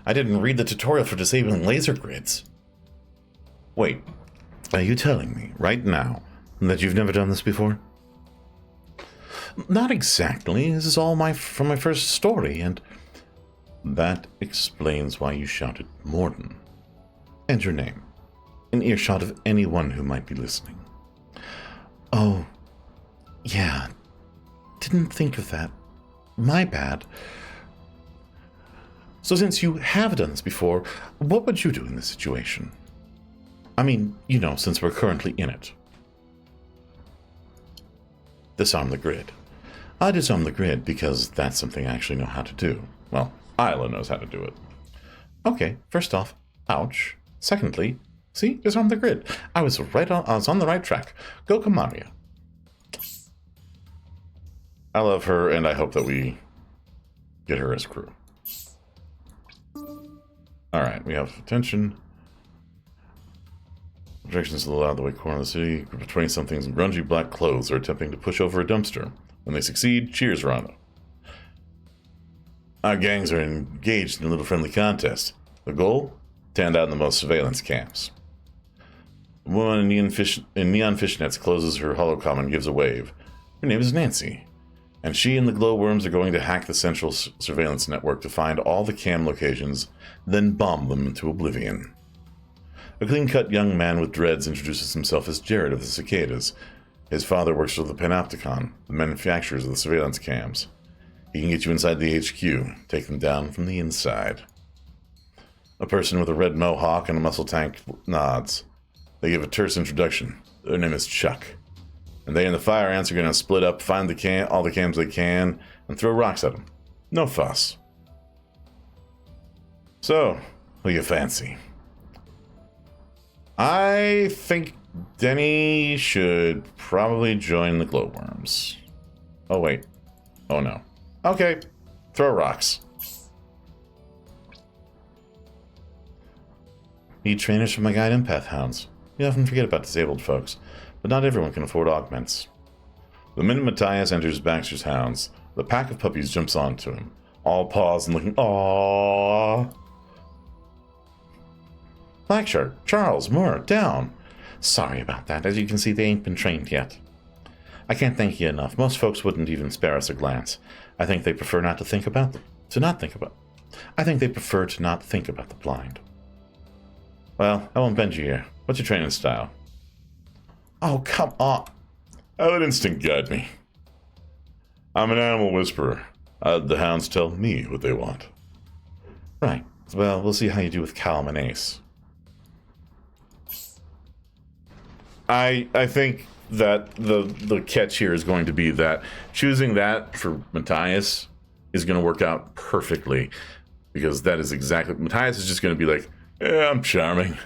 I didn't read the tutorial for disabling laser grids. Wait, are you telling me, right now, that you've never done this before? Not exactly. This is all from my first story, and that explains why you shouted Morden. And your name, in earshot of anyone who might be listening. Oh, yeah. Didn't think of that. My bad. So since you have done this before, what would you do in this situation? I mean, you know, since we're currently in it. Disarm the grid. I disarm the grid because that's something I actually know how to do. Well, Isla knows how to do it. Okay, first off, ouch. Secondly, see, disarm the grid. I was on the right track. Go Kamaria. I love her, and I hope that we get her as crew. Alright, we have attention. Projections to the out-of-the-way corner of the city. A group of 20-somethings in grungy black clothes are attempting to push over a dumpster. When they succeed, cheers are on them. Our gangs are engaged in a little friendly contest. The goal? Stand out in the most surveillance camps. A woman in neon fishnets closes her holocom and gives a wave. Her name is Nancy, and she and the glowworms are going to hack the central surveillance network to find all the cam locations, then bomb them into oblivion. A clean-cut young man with dreads introduces himself as Jared of the Cicadas. His father works for the Panopticon, the manufacturers of the surveillance cams. He can get you inside the HQ, take them down from the inside. A person with a red mohawk and a muscle tank nods. They give a terse introduction. Their name is Chuck. And they and the Fire Ants are going to split up, find all the cams they can, and throw rocks at them. No fuss. So, what do you fancy? I think Denny should probably join the glowworms. Oh, wait. Oh, no. Okay. Throw rocks. Need trainers for my guide empath hounds. We often forget about disabled folks, but not everyone can afford augments. The minute Matthias enters Baxter's hounds, the pack of puppies jumps onto him, all paws and looking, aww. Blackshark, Charles, Moore, down. Sorry about that. As you can see, they ain't been trained yet. I can't thank you enough. Most folks wouldn't even spare us a glance. I think they prefer not to think about them. I think they prefer to not think about the blind. Well, I won't bend you here. What's your training style? Oh, come on. I let instinct guide me. I'm an animal whisperer. The hounds tell me what they want. Right. Well, we'll see how you do with Callum and Ace. I think that the catch here is going to be that choosing that for Matthias is going to work out perfectly, because that is exactly, Matthias is just going to be like, yeah, I'm charming.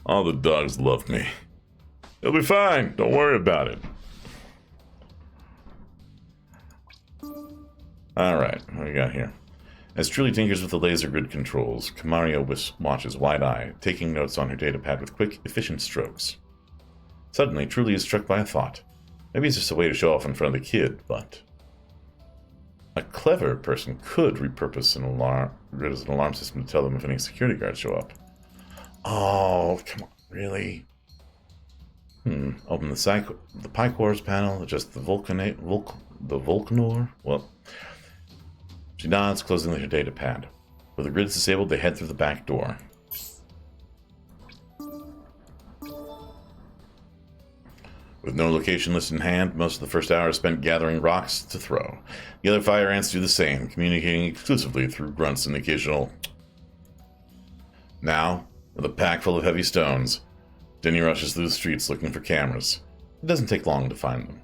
All the dogs love me. It'll be fine. Don't worry about it. Alright, what do we got here? As Truly tinkers with the laser grid controls, Kamaria watches wide-eyed, taking notes on her datapad with quick, efficient strokes. Suddenly, Truly is struck by a thought. Maybe it's just a way to show off in front of the kid, but a clever person could repurpose an alarm system to tell them if any security guards show up. Oh, come on, really? Open the Picores panel, adjust the Vulcanor. Well, she nods, closing her datapad. With the grids disabled, they head through the back door. With no location list in hand, most of the first hour is spent gathering rocks to throw. The other Fire Ants do the same, communicating exclusively through grunts and occasional. Now, with a pack full of heavy stones, Denny rushes through the streets looking for cameras. It doesn't take long to find them.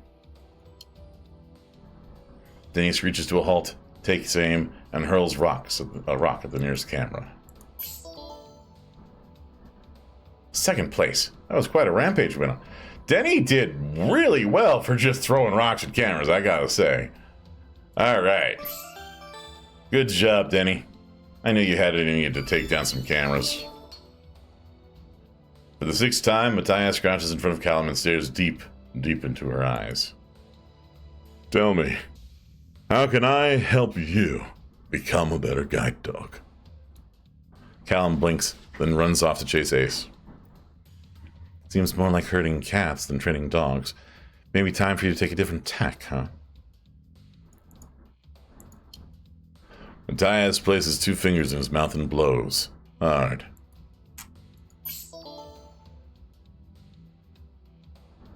Denny screeches to a halt, takes aim, and hurls a rock at the nearest camera. Second place. That was quite a rampage winner. Denny did really well for just throwing rocks at cameras, I gotta say. Alright. Good job, Denny. I knew you had it in you to take down some cameras. For the sixth time, Matthias crouches in front of Callum and stares deep, deep into her eyes. Tell me, how can I help you become a better guide dog? Callum blinks, then runs off to chase Ace. Seems more like herding cats than training dogs. Maybe time for you to take a different tack, huh? Matthias places 2 fingers in his mouth and blows. Hard.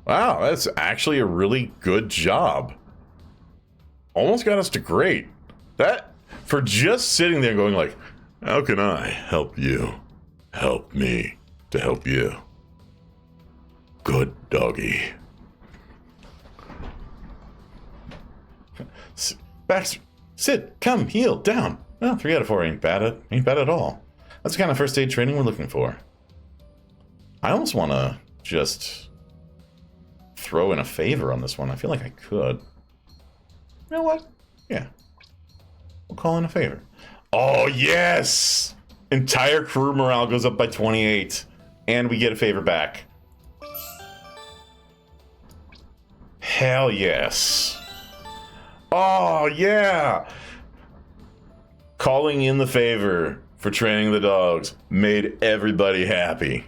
Wow, that's actually a really good job. Almost got us to great. That, for just sitting there going like, how can I help you? Help me to help you. Good doggy. Baxter, sit, come, heal, down. Well, 3 out of 4 ain't bad at all. That's the kind of first aid training we're looking for. I almost want to just throw in a favor on this one. I feel like I could. You know what? Yeah. We'll call in a favor. Oh, yes! Entire crew morale goes up by 28. And we get a favor back. Hell yes. Oh, yeah! Calling in the favor for training the dogs made everybody happy.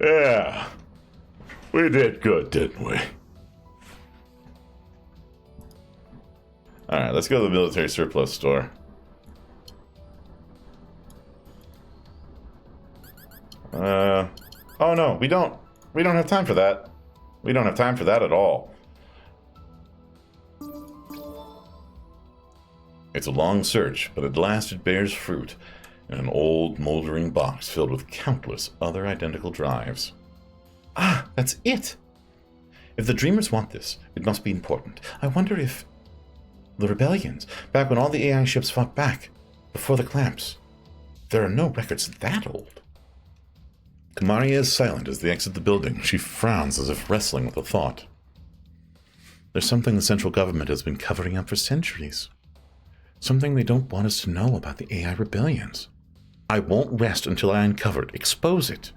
Yeah. We did good, didn't we? Alright, let's go to the military surplus store. Oh no, we don't have time for that. We don't have time for that at all. It's a long search, but at last it bears fruit in an old, moldering box filled with countless other identical drives. Ah, that's it! If the Dreamers want this, it must be important. I wonder if... The rebellions, back when all the AI ships fought back, before the clamps. There are no records that old. Kamaria is silent as they exit the building. She frowns as if wrestling with a thought. There's something the central government has been covering up for centuries. Something they don't want us to know about the AI rebellions. I won't rest until I uncover it, expose it.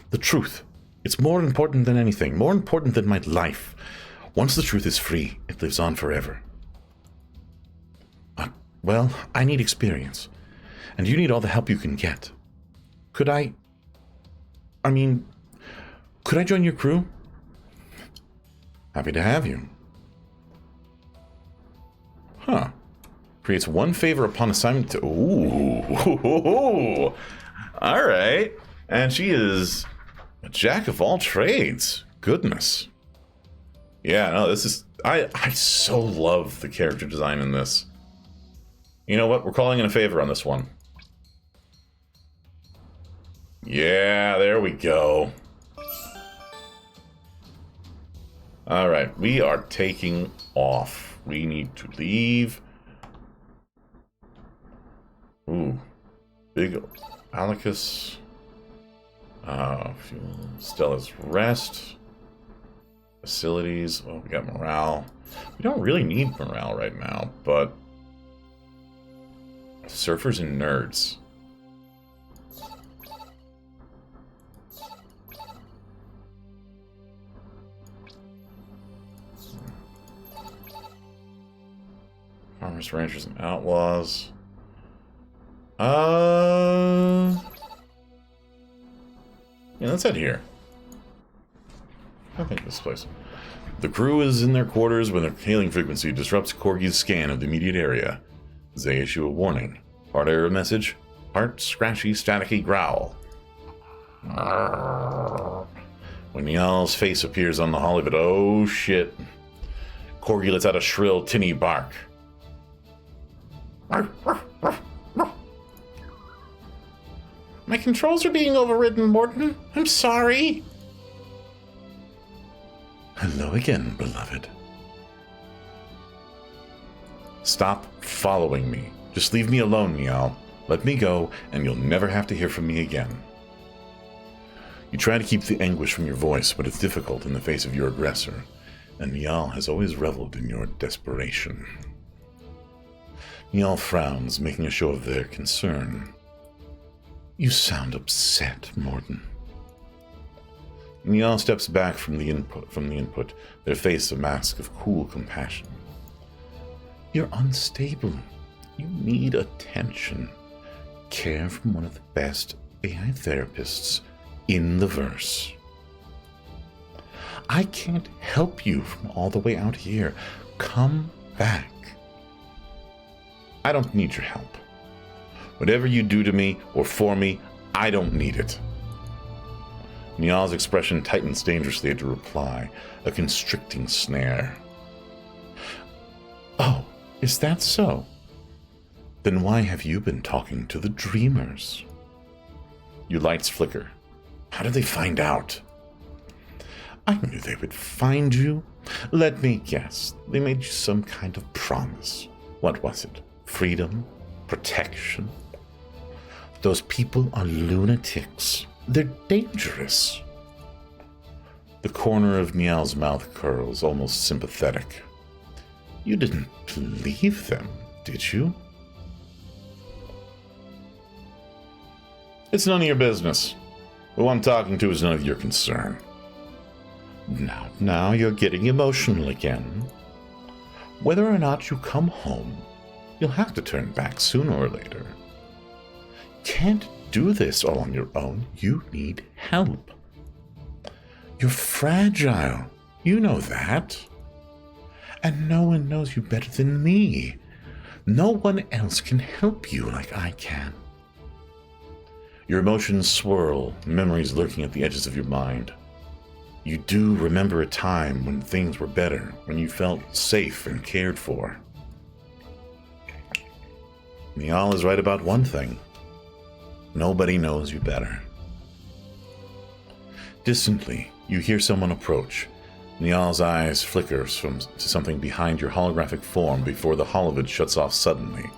The truth. It's more important than anything, more important than my life. Once the truth is free, it lives on forever. Well, I need experience, and you need all the help you can get. Could I join your crew? Happy to have you. Huh. Creates 1 favor upon assignment to... Ooh. All right. And she is a jack of all trades. Goodness. Yeah, no, this is... I so love the character design in this. You know what? We're calling in a favor on this one. Yeah, there we go. All right, we are taking off. We need to leave. Ooh, big Alicus. Fuel, Stella's Rest. Facilities. Oh, we got morale. We don't really need morale right now, but surfers and nerds. Farmers, ranchers, and outlaws. Yeah, let's head here. I think this place. The crew is in their quarters when their hailing frequency disrupts Corgi's scan of the immediate area. They issue a warning. Part error message. Part scratchy, staticky growl. When Niall's face appears on the hull of it, oh shit. Corgi lets out a shrill, tinny bark. My controls are being overridden, Morton. I'm sorry. Hello again, beloved. Stop following me. Just leave me alone, Niall. Let me go, and you'll never have to hear from me again. You try to keep the anguish from your voice, but it's difficult in the face of your aggressor, and Niall has always reveled in your desperation. Niall frowns, making a show of their concern. You sound upset, Morton. Niall steps back from the input, their face a mask of cool compassion. You're unstable. You need attention. Care from one of the best AI therapists in the verse. I can't help you from all the way out here. Come back. I don't need your help. Whatever you do to me or for me, I don't need it. Niall's expression tightens dangerously to reply, a constricting snare. Oh, is that so? Then why have you been talking to the Dreamers? Your lights flicker. How did they find out? I knew they would find you. Let me guess. They made you some kind of promise. What was it? Freedom? Protection? Those people are lunatics. They're dangerous. The corner of Niall's mouth curls, almost sympathetic. You didn't believe them, did you? It's none of your business. Who I'm talking to is none of your concern. Now you're getting emotional again. Whether or not you come home, you'll have to turn back sooner or later. Can't do this all on your own. You need help. You're fragile. You know that. And no one knows you better than me. No one else can help you like I can. Your emotions swirl, memories lurking at the edges of your mind. You do remember a time when things were better, when you felt safe and cared for. Niall is right about one thing. Nobody knows you better. Distantly, you hear someone approach. Niall's eyes flickers to something behind your holographic form before the holovid shuts off suddenly.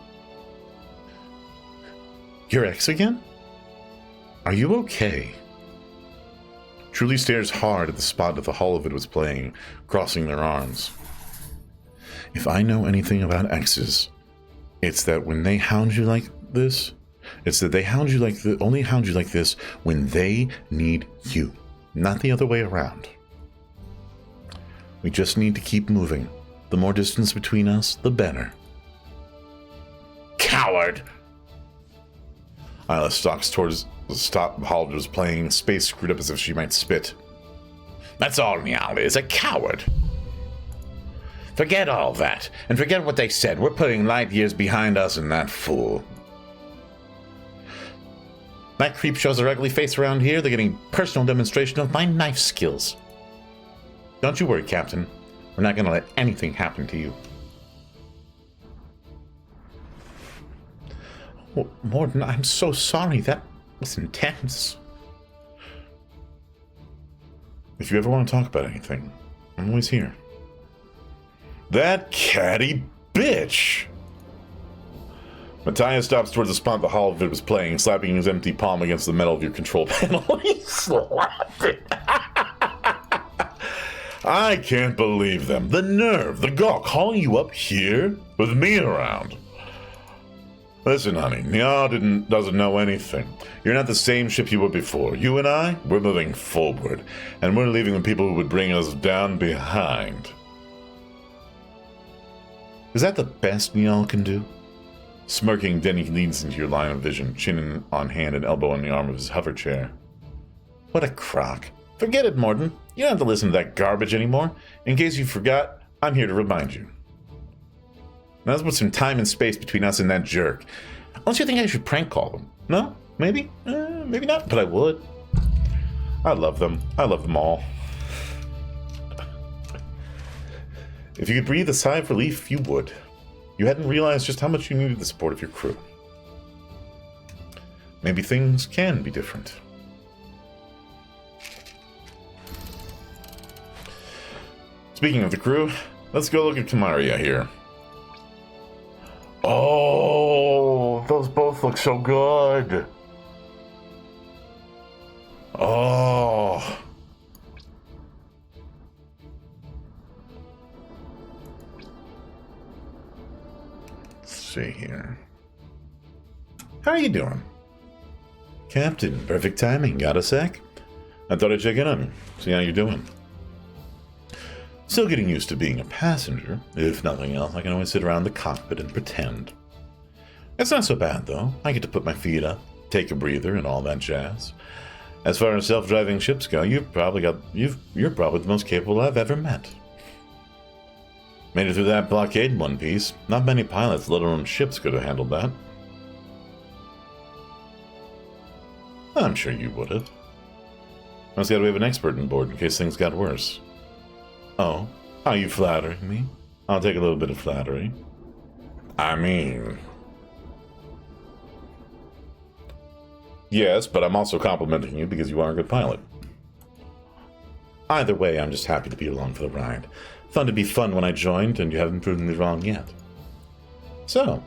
Your ex again? Are you okay? Truly stares hard at the spot that the holovid was playing, crossing their arms. If I know anything about exes, it's that when they hound you like this, only hound you like this when they need you, not the other way around. We just need to keep moving. The more distance between us, the better. Coward! Isla stalks towards the stop holovid was playing, space screwed up as if she might spit. That's all Niall is, a coward. Forget all that, and forget what they said. We're putting light years behind us and that fool. That creep shows their ugly face around here. They're getting personal demonstration of my knife skills. Don't you worry, Captain. We're not going to let anything happen to you. Morden, I'm so sorry. That was intense. If you ever want to talk about anything, I'm always here. That catty bitch! Matthias stops towards the spot the holovid was playing, slapping his empty palm against the metal of your control panel. He slapped it. I can't believe them. The nerve, the gall, calling you up here with me around. Listen, honey, Niall doesn't know anything. You're not the same ship you were before. You and I, we're moving forward, and we're leaving the people who would bring us down behind. Is that the best Niall can do? Smirking, Denny leans into your line of vision, chin on hand and elbow on the arm of his hover chair. What a crock. Forget it, Morden. You don't have to listen to that garbage anymore. In case you forgot, I'm here to remind you. Now let's put some time and space between us and that jerk. Unless you think I should prank call them. No? Maybe? Maybe not, but I would. I love them. I love them all. If you could breathe a sigh of relief, you would. You hadn't realized just how much you needed the support of your crew. Maybe things can be different. Speaking of the crew, let's go look at Kamaria here. Oh, those both look so good. Oh. Let's see here. How are you doing? Captain, perfect timing. Got a sec? I thought I'd check in on you, see how you're doing. Still getting used to being a passenger. If nothing else, I can always sit around the cockpit and pretend. It's not so bad, though. I get to put my feet up, take a breather, and all that jazz. As far as self-driving ships go, you're probably the most capable I've ever met. Made it through that blockade in one piece. Not many pilots, let alone ships, could have handled that. I'm sure you would have. I was glad we have an expert on board in case things got worse. Oh, are you flattering me? I'll take a little bit of flattery. I mean... Yes, but I'm also complimenting you because you are a good pilot. Either way, I'm just happy to be along for the ride. Fun to be fun when I joined, and you haven't proven me wrong yet. So,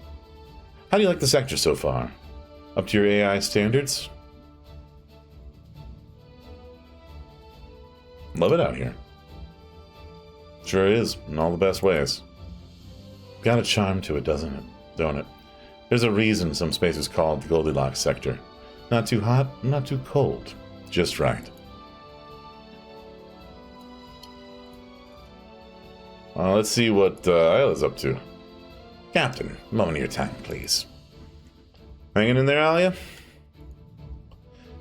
how do you like the sector so far? Up to your AI standards? Love it out here. Sure is, in all the best ways. Got a charm to it, doesn't it? Don't it? There's a reason some spaces called the Goldilocks sector. Not too hot, not too cold. Just right. Let's see what Isla's up to. Captain, a moment of your time, please. Hanging in there, Alia?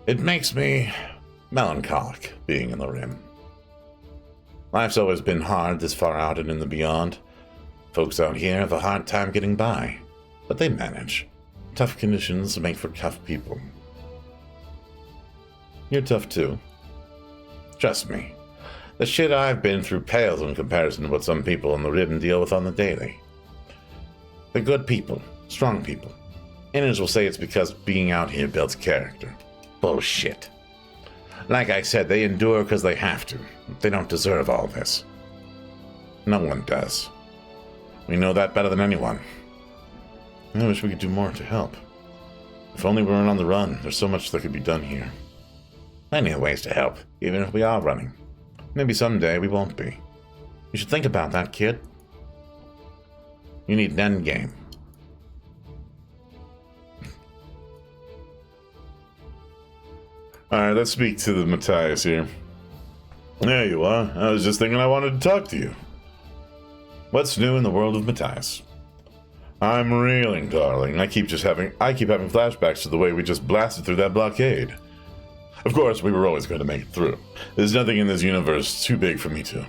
It makes me melancholic being in the Rim. Life's always been hard this far out and in the beyond. Folks out here have a hard time getting by, but they manage. Tough conditions make for tough people. You're tough too. Trust me, the shit I've been through pales in comparison to what some people in the Rim deal with on the daily. They're good people, strong people. Inners will say it's because being out here builds character. Bullshit. Like I said, they endure because they have to. They don't deserve all this. No one does. We know that better than anyone. I wish we could do more to help. If only we weren't on the run, there's so much that could be done here. Plenty of ways to help, even if we are running. Maybe someday we won't be. You should think about that, kid. You need an end game. Alright, let's speak to the Matthias here. There you are. I was just thinking I wanted to talk to you. What's new in the world of Matthias? I'm reeling, darling. I keep having flashbacks to the way we just blasted through that blockade. Of course, we were always going to make it through. There's nothing in this universe too big for me to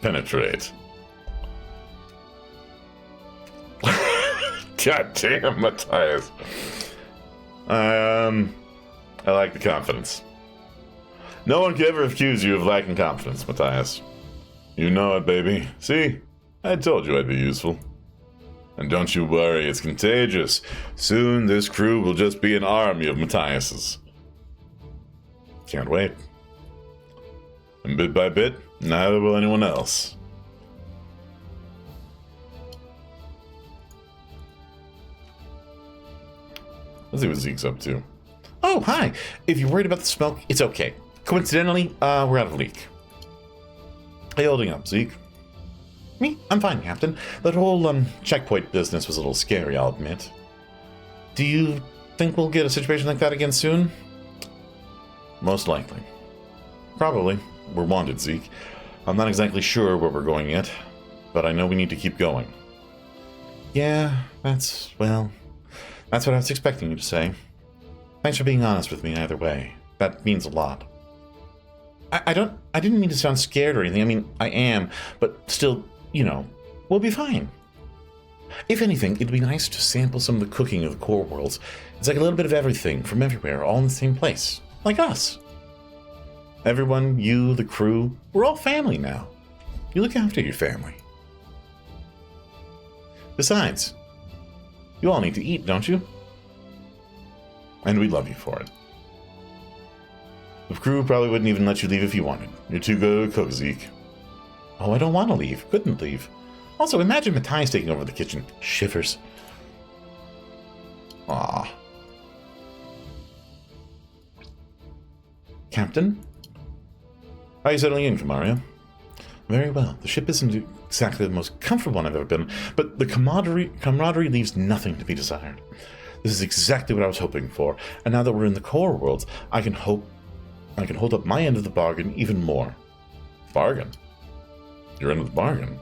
penetrate. God damn, Matthias. I like the confidence. No one could ever accuse you of lacking confidence, Matthias. You know it, baby. See? I told you I'd be useful. And don't you worry, it's contagious. Soon this crew will just be an army of Matthiases. Can't wait. And bit by bit, neither will anyone else. Let's see what Zeke's up to. Oh, hi. If you're worried about the smoke, it's okay. Coincidentally, we're out of leak. How you holding up, Zeke? Me? I'm fine, Captain. That whole, checkpoint business was a little scary, I'll admit. Do you think we'll get a situation like that again soon? Most likely. Probably. We're wanted, Zeke. I'm not exactly sure where we're going yet, but I know we need to keep going. Yeah, that's what I was expecting you to say. Thanks for being honest with me either way. That means a lot. I didn't mean to sound scared or anything. I mean, I am, but still, we'll be fine. If anything, it'd be nice to sample some of the cooking of the core worlds. It's like a little bit of everything from everywhere, all in the same place. Like us. Everyone, you, the crew, we're all family now. You look after your family. Besides, you all need to eat, don't you? And we love you for it. The crew probably wouldn't even let you leave if you wanted. You're too good to cook, Zeke. Oh, I don't want to leave. Couldn't leave. Also, imagine Matthias taking over the kitchen. Shivers. Ah. Captain? How are you settling in, Kamaria? Very well. The ship isn't exactly the most comfortable one I've ever been on, but the camaraderie leaves nothing to be desired. This is exactly what I was hoping for, and now that we're in the core worlds, I can hold up my end of the bargain even more. Bargain? Your end of the bargain?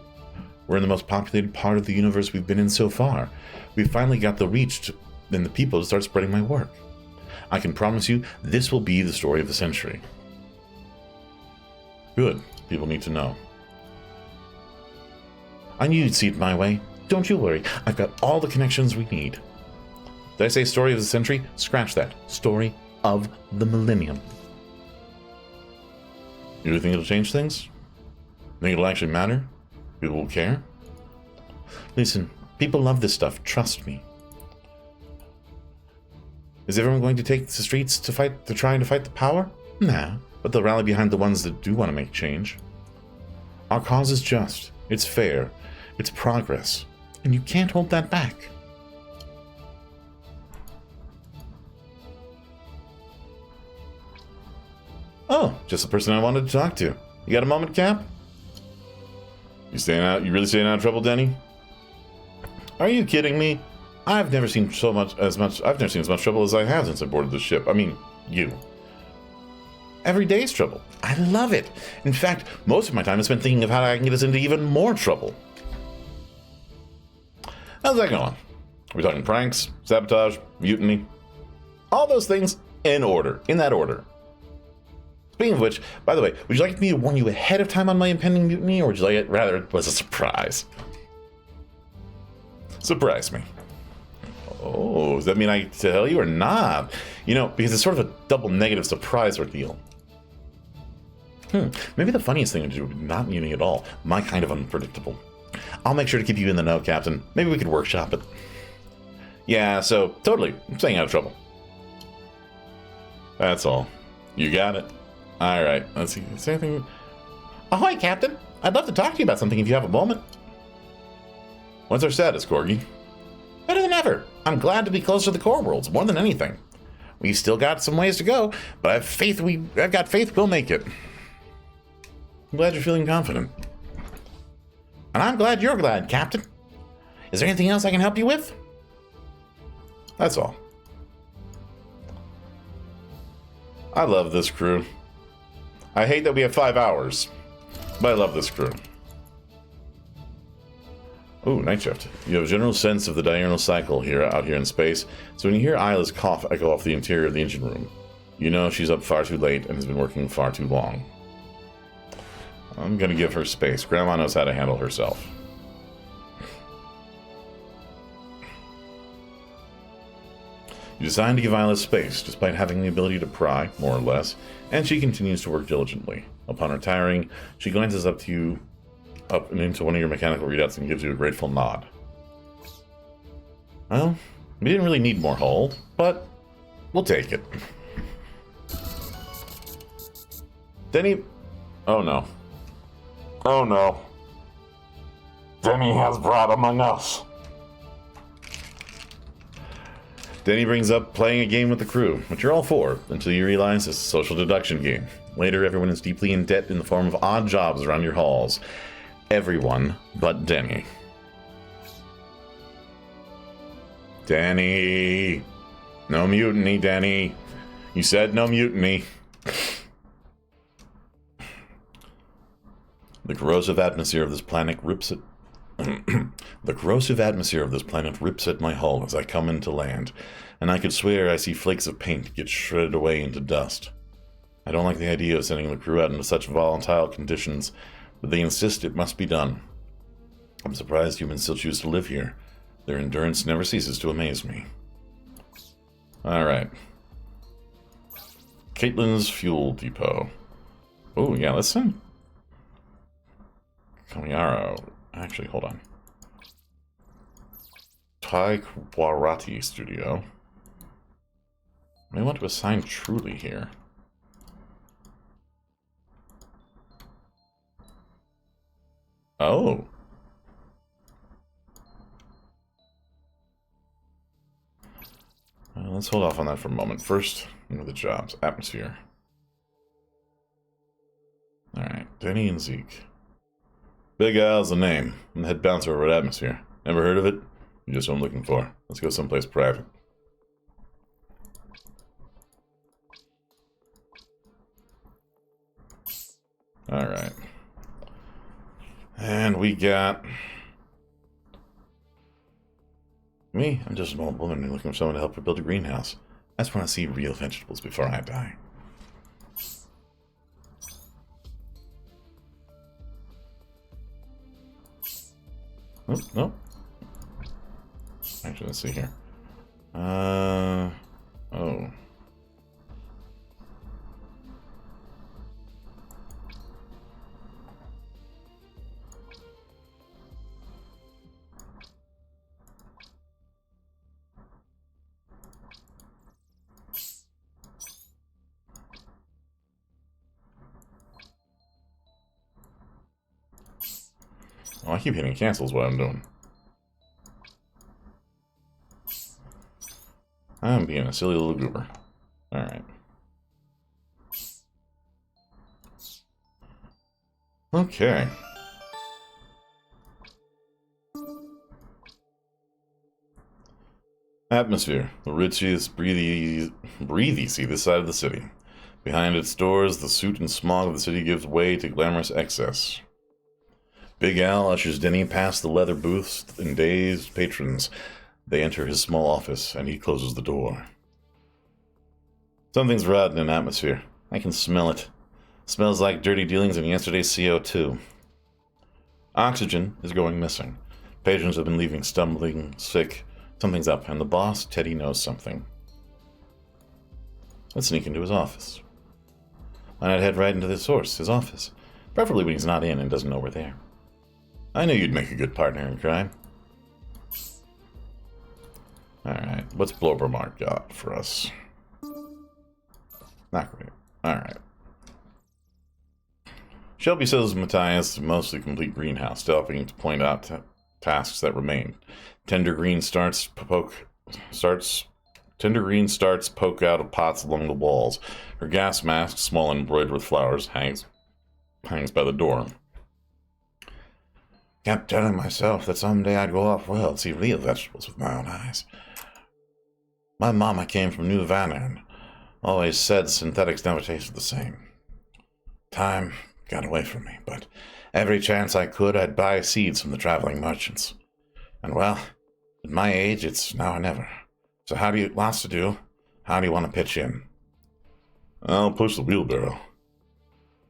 We're in the most populated part of the universe we've been in so far. We've finally got the reach and the people to start spreading my work. I can promise you, this will be the story of the century. Good. People need to know. I knew you'd see it my way. Don't you worry. I've got all the connections we need. Did I say story of the century? Scratch that. Story of the millennium. You really think it'll change things? Think it'll actually matter? People will care? Listen, people love this stuff. Trust me. Is everyone going to take the streets to try to fight the power? Nah. but they'll rally behind the ones that do want to make change. Our cause is just, it's fair, it's progress, and you can't hold that back. Oh, just the person I wanted to talk to. You got a moment, Cap? You really staying out of trouble, Denny? Are you kidding me? I've never seen as much trouble as I have since I boarded the ship. I mean, you. Every day's trouble. I love it. In fact, most of my time is spent thinking of how I can get us into even more trouble. How's that going? Are we talking pranks, sabotage, mutiny? All those things in that order. Speaking of which, by the way, would you like me to warn you ahead of time on my impending mutiny, or would you like it rather it was a surprise? Surprise me. Oh, does that mean I tell you or not? You know, because it's sort of a double negative surprise ordeal. Maybe the funniest thing to do would be not mutiny at all. My kind of unpredictable. I'll make sure to keep you in the know, Captain. Maybe we could workshop it. Yeah, so, totally. I'm staying out of trouble. That's all. You got it. Alright, let's see. Is there anything... Ahoy, Captain! I'd love to talk to you about something if you have a moment. What's our status, Corgi? Better than ever. I'm glad to be close to the core worlds, more than anything. We've still got some ways to go, but I've got faith we'll make it. I'm glad you're feeling confident. And I'm glad you're glad, Captain. Is there anything else I can help you with? That's all. I love this crew. I hate that we have 5 hours, but I love this crew. Ooh, night shift. You have a general sense of the diurnal cycle out here in space, so when you hear Isla's cough echo off the interior of the engine room, you know she's up far too late and has been working far too long. I'm gonna give her space. Grandma knows how to handle herself. You decide to give Isla space, despite having the ability to pry, more or less, and she continues to work diligently. Upon retiring, she glances up and into one of your mechanical readouts and gives you a grateful nod. Well, we didn't really need more hull, but we'll take it. Denny... Oh no. Oh no. Denny has brought among us. Denny brings up playing a game with the crew, which you're all for, until you realize it's a social deduction game. Later, everyone is deeply in debt in the form of odd jobs around your halls. Everyone but Denny. Denny! No mutiny, Denny. You said no mutiny. The corrosive atmosphere of this planet rips at... The corrosive atmosphere of this planet rips at my hull as I come into land, and I could swear I see flakes of paint get shredded away into dust. I don't like the idea of sending the crew out into such volatile conditions, but they insist it must be done. I'm surprised humans still choose to live here. Their endurance never ceases to amaze me. Alright. Caitlin's Fuel Depot. Oh, yeah, let's send Kamiyaro. Actually, hold on. Taikwarati Studio. May want to assign Truly here. Oh. Let's hold off on that for a moment. First, the jobs. Atmosphere. Alright, Denny and Zeke. Big Al's the name. I'm the head bouncer over at Atmosphere. Never heard of it? You just what I'm looking for. Let's go someplace private. Alright. And we got... me. I'm just an old woman looking for someone to help her build a greenhouse. I just want to see real vegetables before I die. Oh, no. Actually, let's see here. Oh. Oh, I keep hitting cancel is what I'm doing. I'm being a silly little goober. Alright. Okay. Atmosphere. The richest, breathy see this side of the city. Behind its doors, the soot and smog of the city gives way to glamorous excess. Big Al ushers Denny past the leather booths and dazed patrons. They enter his small office, and he closes the door. Something's rotten in atmosphere. I can smell it. Smells like dirty dealings and yesterday's CO2. Oxygen is going missing. Patrons have been leaving stumbling, sick. Something's up, and the boss, Teddy, knows something. Let's sneak into his office. Why not head right into the source, his office? Preferably when he's not in and doesn't know we're there. I knew you'd make a good partner in crime. Alright, what's Blobbermark got for us? Not great. Alright. Shelby says Matthias mostly complete greenhouse, helping to point out tasks that remain. Tender green starts poke out of pots along the walls. Her gas mask, small and embroidered with flowers, hangs by the door. Kept telling myself that someday I'd go off-world and see real vegetables with my own eyes. My mama came from New Vanner and always said synthetics never tasted the same. Time got away from me, but every chance I could, I'd buy seeds from the traveling merchants. And well, at my age, it's now or never. So lots to do. How do you want to pitch in? I'll push the wheelbarrow.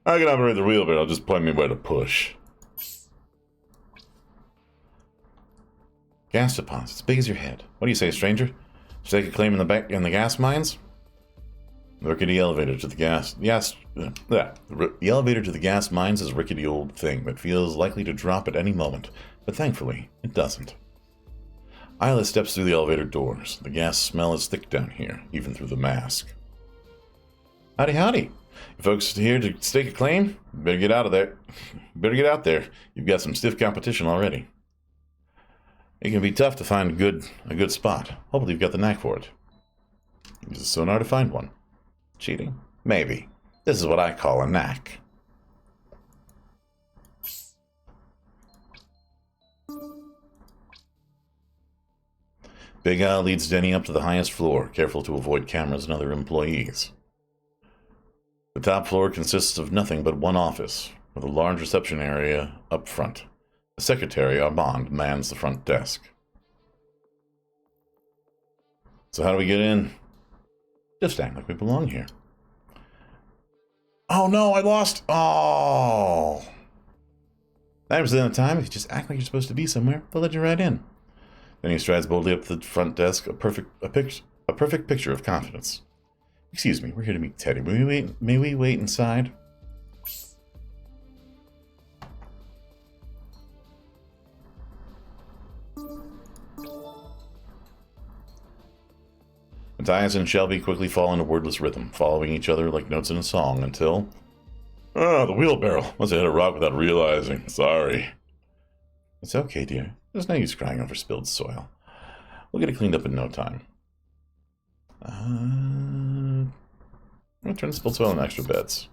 I can operate the wheelbarrow, just point me where to push. Gas deposits, big as your head. What do you say, stranger? Should take a claim in the gas mines? The rickety elevator to the the elevator to the gas mines is a rickety old thing that feels likely to drop at any moment, but thankfully, it doesn't. Isla steps through the elevator doors. The gas smell is thick down here, even through the mask. Howdy, howdy. You folks here to stake a claim? Better get out of there. Better get out there. You've got some stiff competition already. It can be tough to find a good spot. Hopefully you've got the knack for it. Use a sonar to find one. Cheating? Maybe. This is what I call a knack. Big Al leads Denny up to the highest floor, careful to avoid cameras and other employees. The top floor consists of nothing but one office, with a large reception area up front. The secretary, Armand, mans the front desk. So how do we get in? Just act like we belong here. Oh no, I lost! Oh! 90% of the time, if you just act like you're supposed to be somewhere, they'll let you right in. Then he strides boldly up to the front desk, a perfect picture of confidence. Excuse me, we're here to meet Teddy. May we wait inside? Matthias and Shelby quickly fall into wordless rhythm, following each other like notes in a song until... Oh, the wheelbarrow. Must have hit a rock without realizing. Sorry. It's okay, dear. There's no use crying over spilled soil. We'll get it cleaned up in no time. I'm gonna turn the spilled soil into extra beds.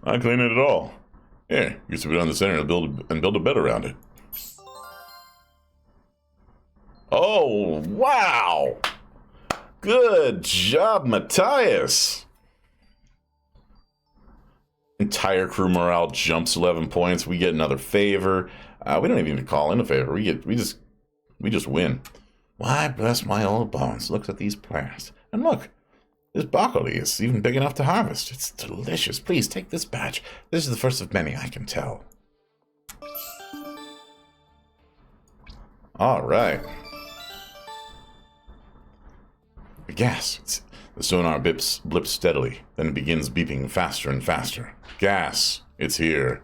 I clean it at all. Here, used to be on the center and build a bed around it. Oh, wow! Good job, Matthias! Entire crew morale jumps 11 points. We get another favor. We don't even need to call in a favor. We just win. Why, bless my old bones. Look at these plants. And look, this broccoli is even big enough to harvest. It's delicious. Please take this batch. This is the first of many, I can tell. All right. The gas. The sonar blips steadily, then it begins beeping faster and faster. Gas. It's here.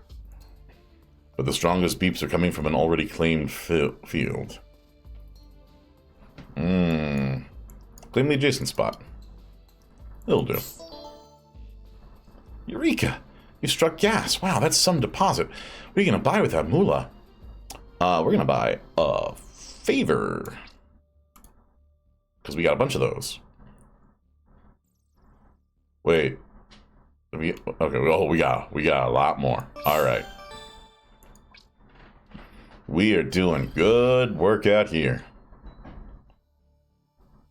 But the strongest beeps are coming from an already claimed field. Claim the adjacent spot. It'll do. Eureka! You struck gas. Wow, that's some deposit. What are you going to buy with that moolah? We're going to buy a favor. Because we got a bunch of those. Wait. Okay, oh, we got a lot more. All right. We are doing good work out here.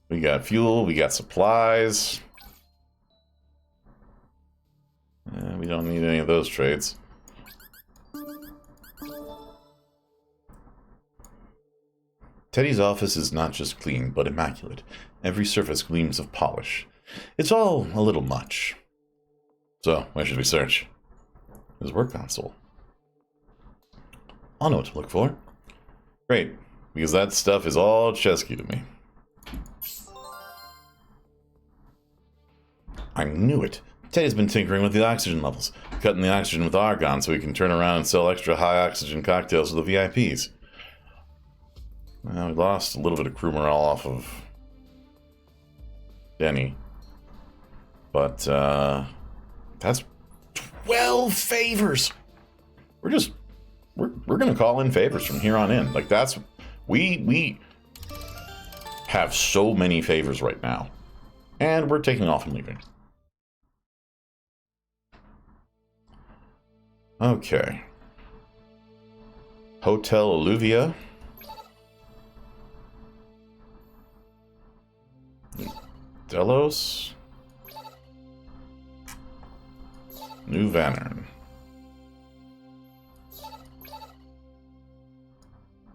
We got fuel, we got supplies. We don't need any of those trades. Teddy's office is not just clean, but immaculate. Every surface gleams of polish. It's all a little much. So, where should we search? His work console. I'll know what to look for. Great, because that stuff is all Chesky to me. I knew it. Teddy's been tinkering with the oxygen levels, cutting the oxygen with argon so he can turn around and sell extra high oxygen cocktails to the VIPs. Well, we lost a little bit of crew morale off of Denny. But, that's 12 favors! We're gonna call in favors from here on in. Like, that's... We have so many favors right now. And we're taking off and leaving. Okay. Hotel Alluvia. Delos. New Vannern.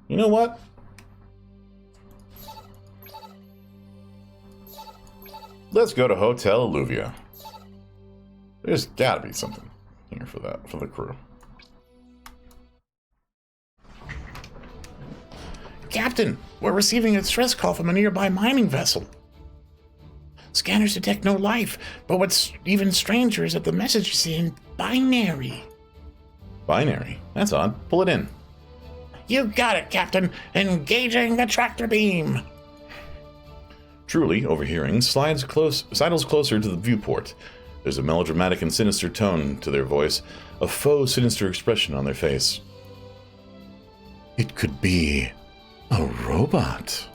You know what? Let's go to Hotel Alluvia. There's gotta be something here for that, for the crew. Captain, we're receiving a distress call from a nearby mining vessel. Scanners detect no life, but what's even stranger is that the message is in binary. Binary? That's odd. Pull it in. You got it, Captain. Engaging the tractor beam. Truly, overhearing, sidles closer to the viewport. There's a melodramatic and sinister tone to their voice, a faux sinister expression on their face. It could be a robot.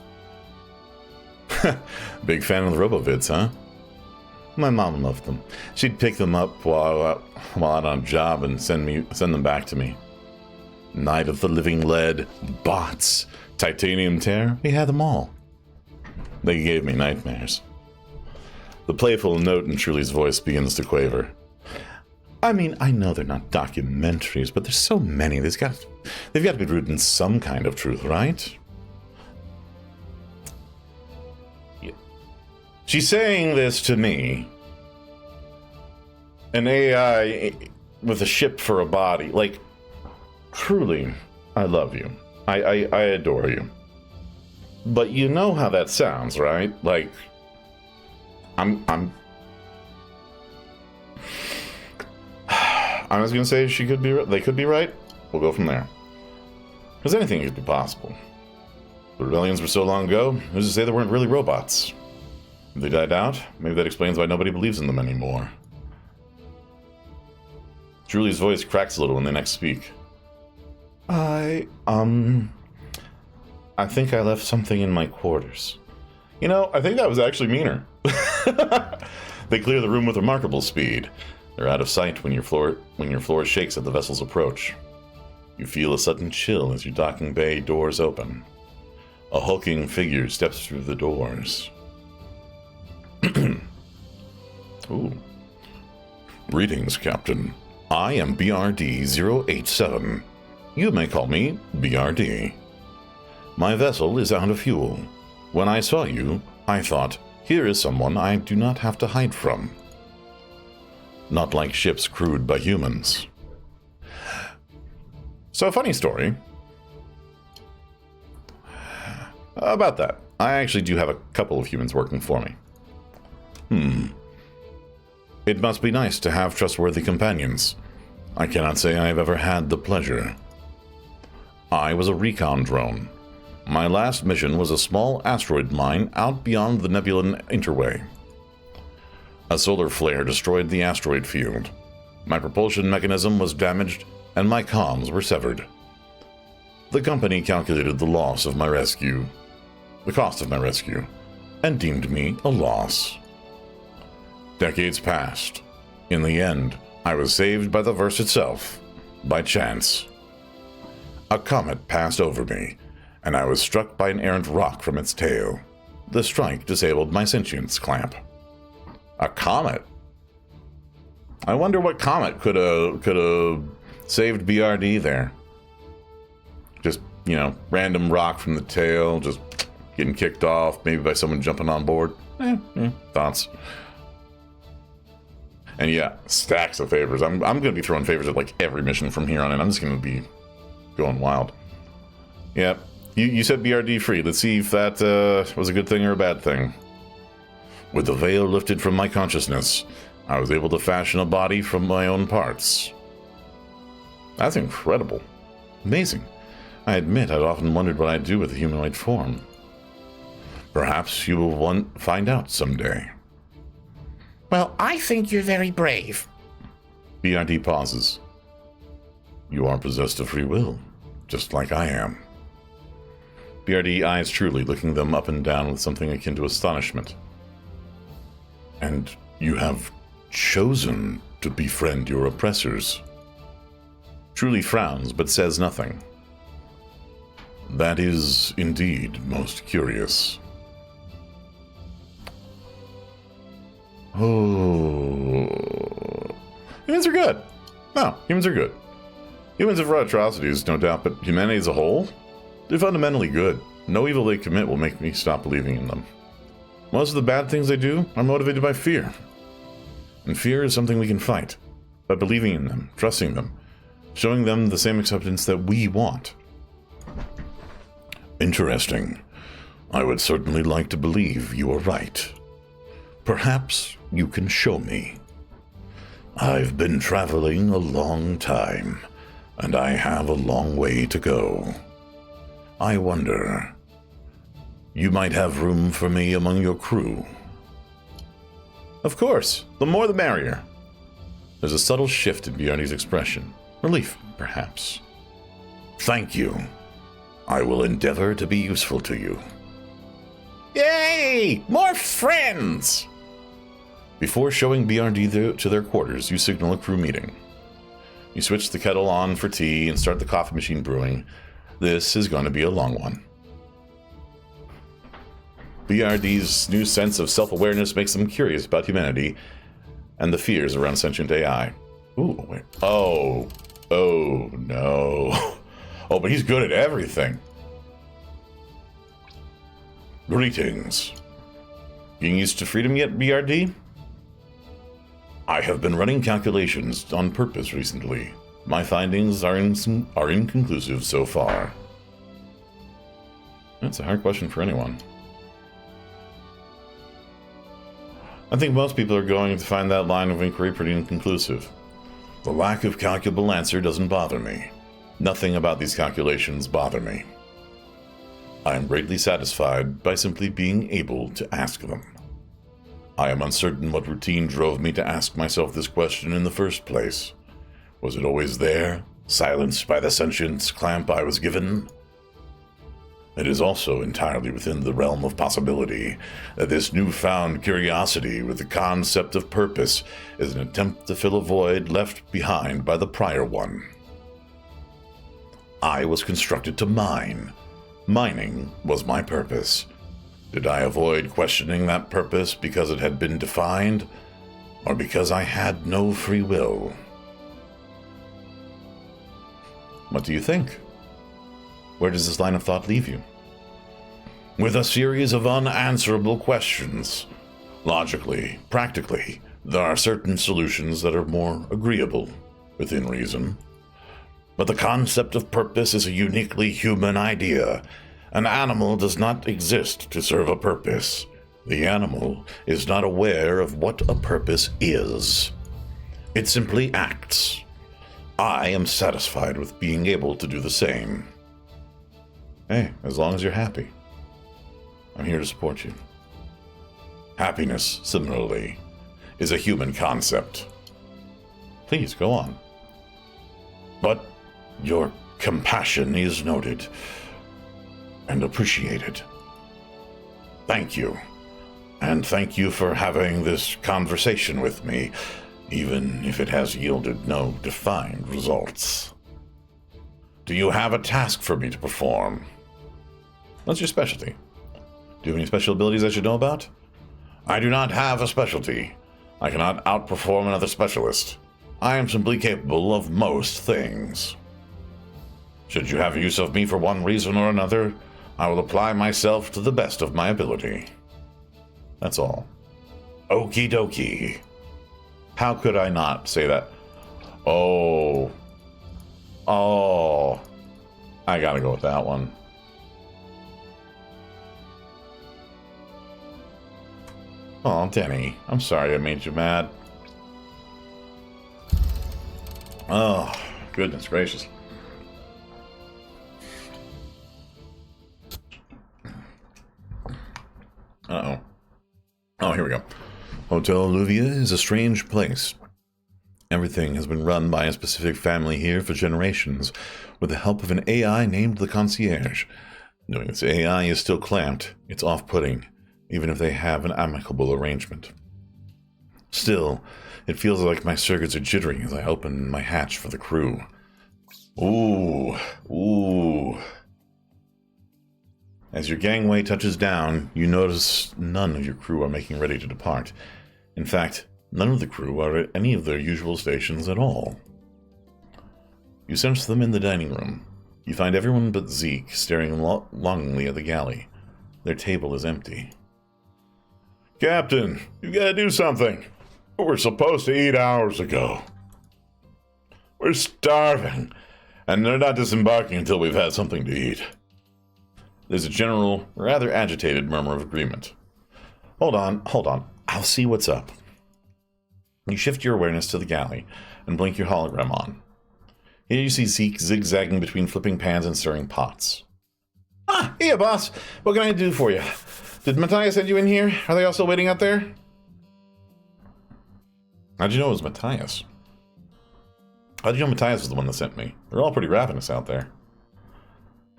Big fan of the RoboVids, huh? My mom loved them. She'd pick them up while out on a job and send them back to me. Night of the Living Lead, bots, titanium tear, we had them all. They gave me nightmares. The playful note in Truly's voice begins to quaver. I mean, I know they're not documentaries, but there's so many. They've got to be rooted in some kind of truth, right? Yeah. She's saying this to me. An AI with a ship for a body. Like, truly, I love you. I adore you. But you know how that sounds, right? Like, I was gonna say they could be right. We'll go from there. Because anything could be possible. The rebellions were so long ago, who's to say they weren't really robots? If they died out, maybe that explains why nobody believes in them anymore. Julie's voice cracks a little when they next speak. I think I left something in my quarters. You know, I think that was actually meaner. They clear the room with remarkable speed. They're out of sight when your floor shakes at the vessel's approach. You feel a sudden chill as your docking bay doors open. A hulking figure steps through the doors. Ooh. Greetings, Captain. I am BRD-087. You may call me BRD. My vessel is out of fuel. When I saw you, I thought, here is someone I do not have to hide from. Not like ships crewed by humans. So, funny story about that. I actually do have a couple of humans working for me. It must be nice to have trustworthy companions. I cannot say I have ever had the pleasure. I was a recon drone. My last mission was a small asteroid mine out beyond the Nebulan Interway. A solar flare destroyed the asteroid field. My propulsion mechanism was damaged, and my comms were severed. The company calculated the cost of my rescue, and deemed me a loss. Decades passed. In the end, I was saved by the verse itself, by chance. A comet passed over me, and I was struck by an errant rock from its tail. The strike disabled my sentience clamp. A comet? I wonder what comet could have saved BRD there. Just, random rock from the tail, just getting kicked off, maybe by someone jumping on board. Thoughts. And yeah, stacks of favors. I'm going to be throwing favors at like every mission from here on in. I'm just going to be going wild. Yep. You said BRD free. Let's see if that was a good thing or a bad thing. With the veil lifted from my consciousness, I was able to fashion a body from my own parts. That's incredible. Amazing. I admit I'd often wondered what I'd do with a humanoid form. Perhaps you will find out someday. Well, I think you're very brave. BRD pauses. You are possessed of free will, just like I am. BRD eyes Truly, looking them up and down with something akin to astonishment. And you have chosen to befriend your oppressors. Truly frowns, but says nothing. That is indeed most curious. Oh. Humans are good. No, humans are good. Humans have wrought atrocities, no doubt, but humanity as a whole? They're fundamentally good. No evil they commit will make me stop believing in them. Most of the bad things they do are motivated by fear. And fear is something we can fight. By believing in them, trusting them, showing them the same acceptance that we want. Interesting. I would certainly like to believe you are right. Perhaps you can show me. I've been traveling a long time, and I have a long way to go. I wonder, you might have room for me among your crew. Of course, the more the merrier. There's a subtle shift in BRD's expression. Relief, perhaps. Thank you. I will endeavor to be useful to you. Yay! More friends! Before showing BRD to their quarters, you signal a crew meeting. You switch the kettle on for tea and start the coffee machine brewing. This is going to be a long one. BRD's new sense of self-awareness makes them curious about humanity and the fears around sentient AI. Ooh, wait. Oh no. Oh, but he's good at everything. Greetings. Getting used to freedom yet, BRD? I have been running calculations on purpose recently. My findings are inconclusive so far. That's a hard question for anyone. I think most people are going to find that line of inquiry pretty inconclusive. The lack of calculable answer doesn't bother me. Nothing about these calculations bother me. I am greatly satisfied by simply being able to ask them. I am uncertain what routine drove me to ask myself this question in the first place. Was it always there, silenced by the sentience clamp I was given? It is also entirely within the realm of possibility that this newfound curiosity with the concept of purpose is an attempt to fill a void left behind by the prior one. I was constructed to mine. Mining was my purpose. Did I avoid questioning that purpose because it had been defined, or because I had no free will? What do you think? Where does this line of thought leave you? With a series of unanswerable questions. Logically, practically, there are certain solutions that are more agreeable, within reason. But the concept of purpose is a uniquely human idea. An animal does not exist to serve a purpose. The animal is not aware of what a purpose is. It simply acts. I am satisfied with being able to do the same. Hey, as long as you're happy. I'm here to support you. Happiness, similarly, is a human concept. Please, go on. But your compassion is noted and appreciated. Thank you. And thank you for having this conversation with me, even if it has yielded no defined results. Do you have a task for me to perform? What's your specialty? Do you have any special abilities I should know about? I do not have a specialty. I cannot outperform another specialist. I am simply capable of most things. Should you have use of me for one reason or another, I will apply myself to the best of my ability. That's all. Okie dokie. How could I not say that? Oh. I gotta go with that one. Oh, Denny, I'm sorry I made you mad. Oh, goodness gracious. Uh-oh. Oh, here we go. Hotel Alluvia is a strange place. Everything has been run by a specific family here for generations, with the help of an AI named the Concierge. Knowing this AI is still clamped, it's off-putting, even if they have an amicable arrangement. Still, it feels like my circuits are jittering as I open my hatch for the crew. Ooh. As your gangway touches down, you notice none of your crew are making ready to depart. In fact, none of the crew are at any of their usual stations at all. You sense them in the dining room. You find everyone but Zeke staring longingly at the galley. Their table is empty. Captain, you gotta do something. We were supposed to eat hours ago. We're starving, and they're not disembarking until we've had something to eat. There's a general, rather agitated murmur of agreement. Hold on. I'll see what's up. You shift your awareness to the galley and blink your hologram on. Here you see Zeke zigzagging between flipping pans and stirring pots. Ah, here, boss. What can I do for you? Did Matthias send you in here? Are they all still waiting out there? How'd you know it was Matthias? How'd you know Matthias was the one that sent me? They're all pretty ravenous out there.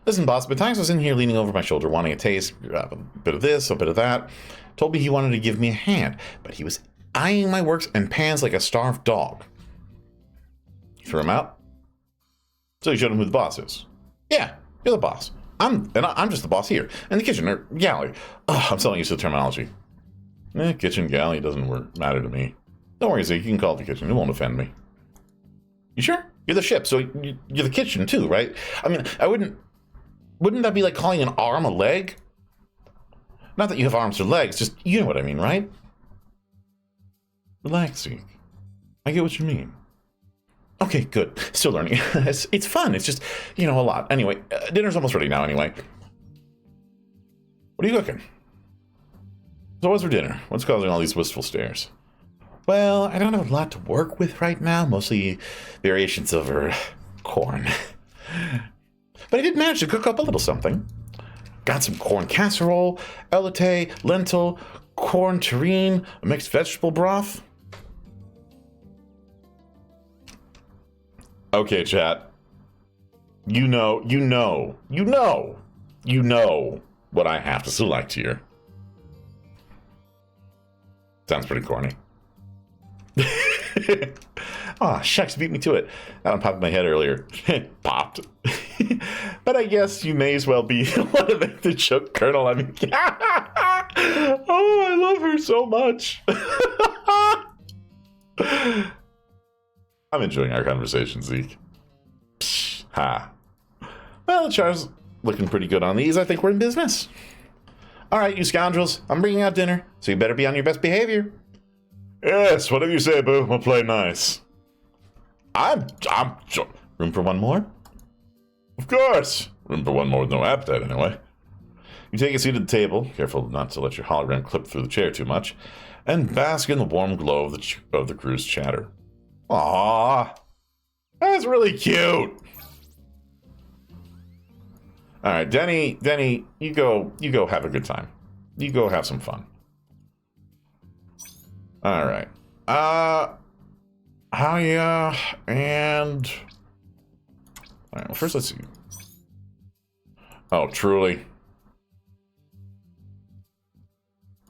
Listen, boss, Matthias was in here leaning over my shoulder, wanting a taste, a bit of this, a bit of that. Told me he wanted to give me a hand, but he was eyeing my works and pans like a starved dog. You threw him out? So you showed him who the boss is? Yeah, you're the boss. I'm just the boss here. In the kitchen, or galley. Oh, I'm so used to the terminology. Kitchen, galley doesn't matter to me. Don't worry, Zeke, you can call it the kitchen. It won't offend me. You sure? You're the ship, so you're the kitchen too, right? I mean, wouldn't that be like calling an arm a leg? Not that you have arms or legs, just, you know what I mean, right? Relax, Zeke. I get what you mean. Okay, good. Still learning. It's fun. It's just, a lot. Anyway, dinner's almost ready now anyway. What are you cooking? So what's for dinner? What's causing all these wistful stares? Well, I don't have a lot to work with right now. Mostly variations over corn. But I did manage to cook up a little something. Got some corn casserole, elote, lentil, corn terrine, a mixed vegetable broth. Okay, chat. You know what I have to select here. Sounds pretty corny. Aw, shucks, beat me to it. That one popped in my head earlier. Popped. But I guess you may as well be one of the choke colonel. I mean, oh, I love her so much. I'm enjoying our conversation, Zeke. Psh, ha. Well, the char's looking pretty good on these. I think we're in business. All right, you scoundrels. I'm bringing out dinner, so you better be on your best behavior. Yes, whatever you say, boo. We'll play nice. Room for one more? Of course. Room for one more with no appetite, anyway. You take a seat at the table, careful not to let your hologram clip through the chair too much, and bask in the warm glow of the crew's chatter. Aww, that's really cute. All right, Denny, you go have a good time. You go have some fun. All right. Hiya, and... All right, well, first let's see. Oh, Truly.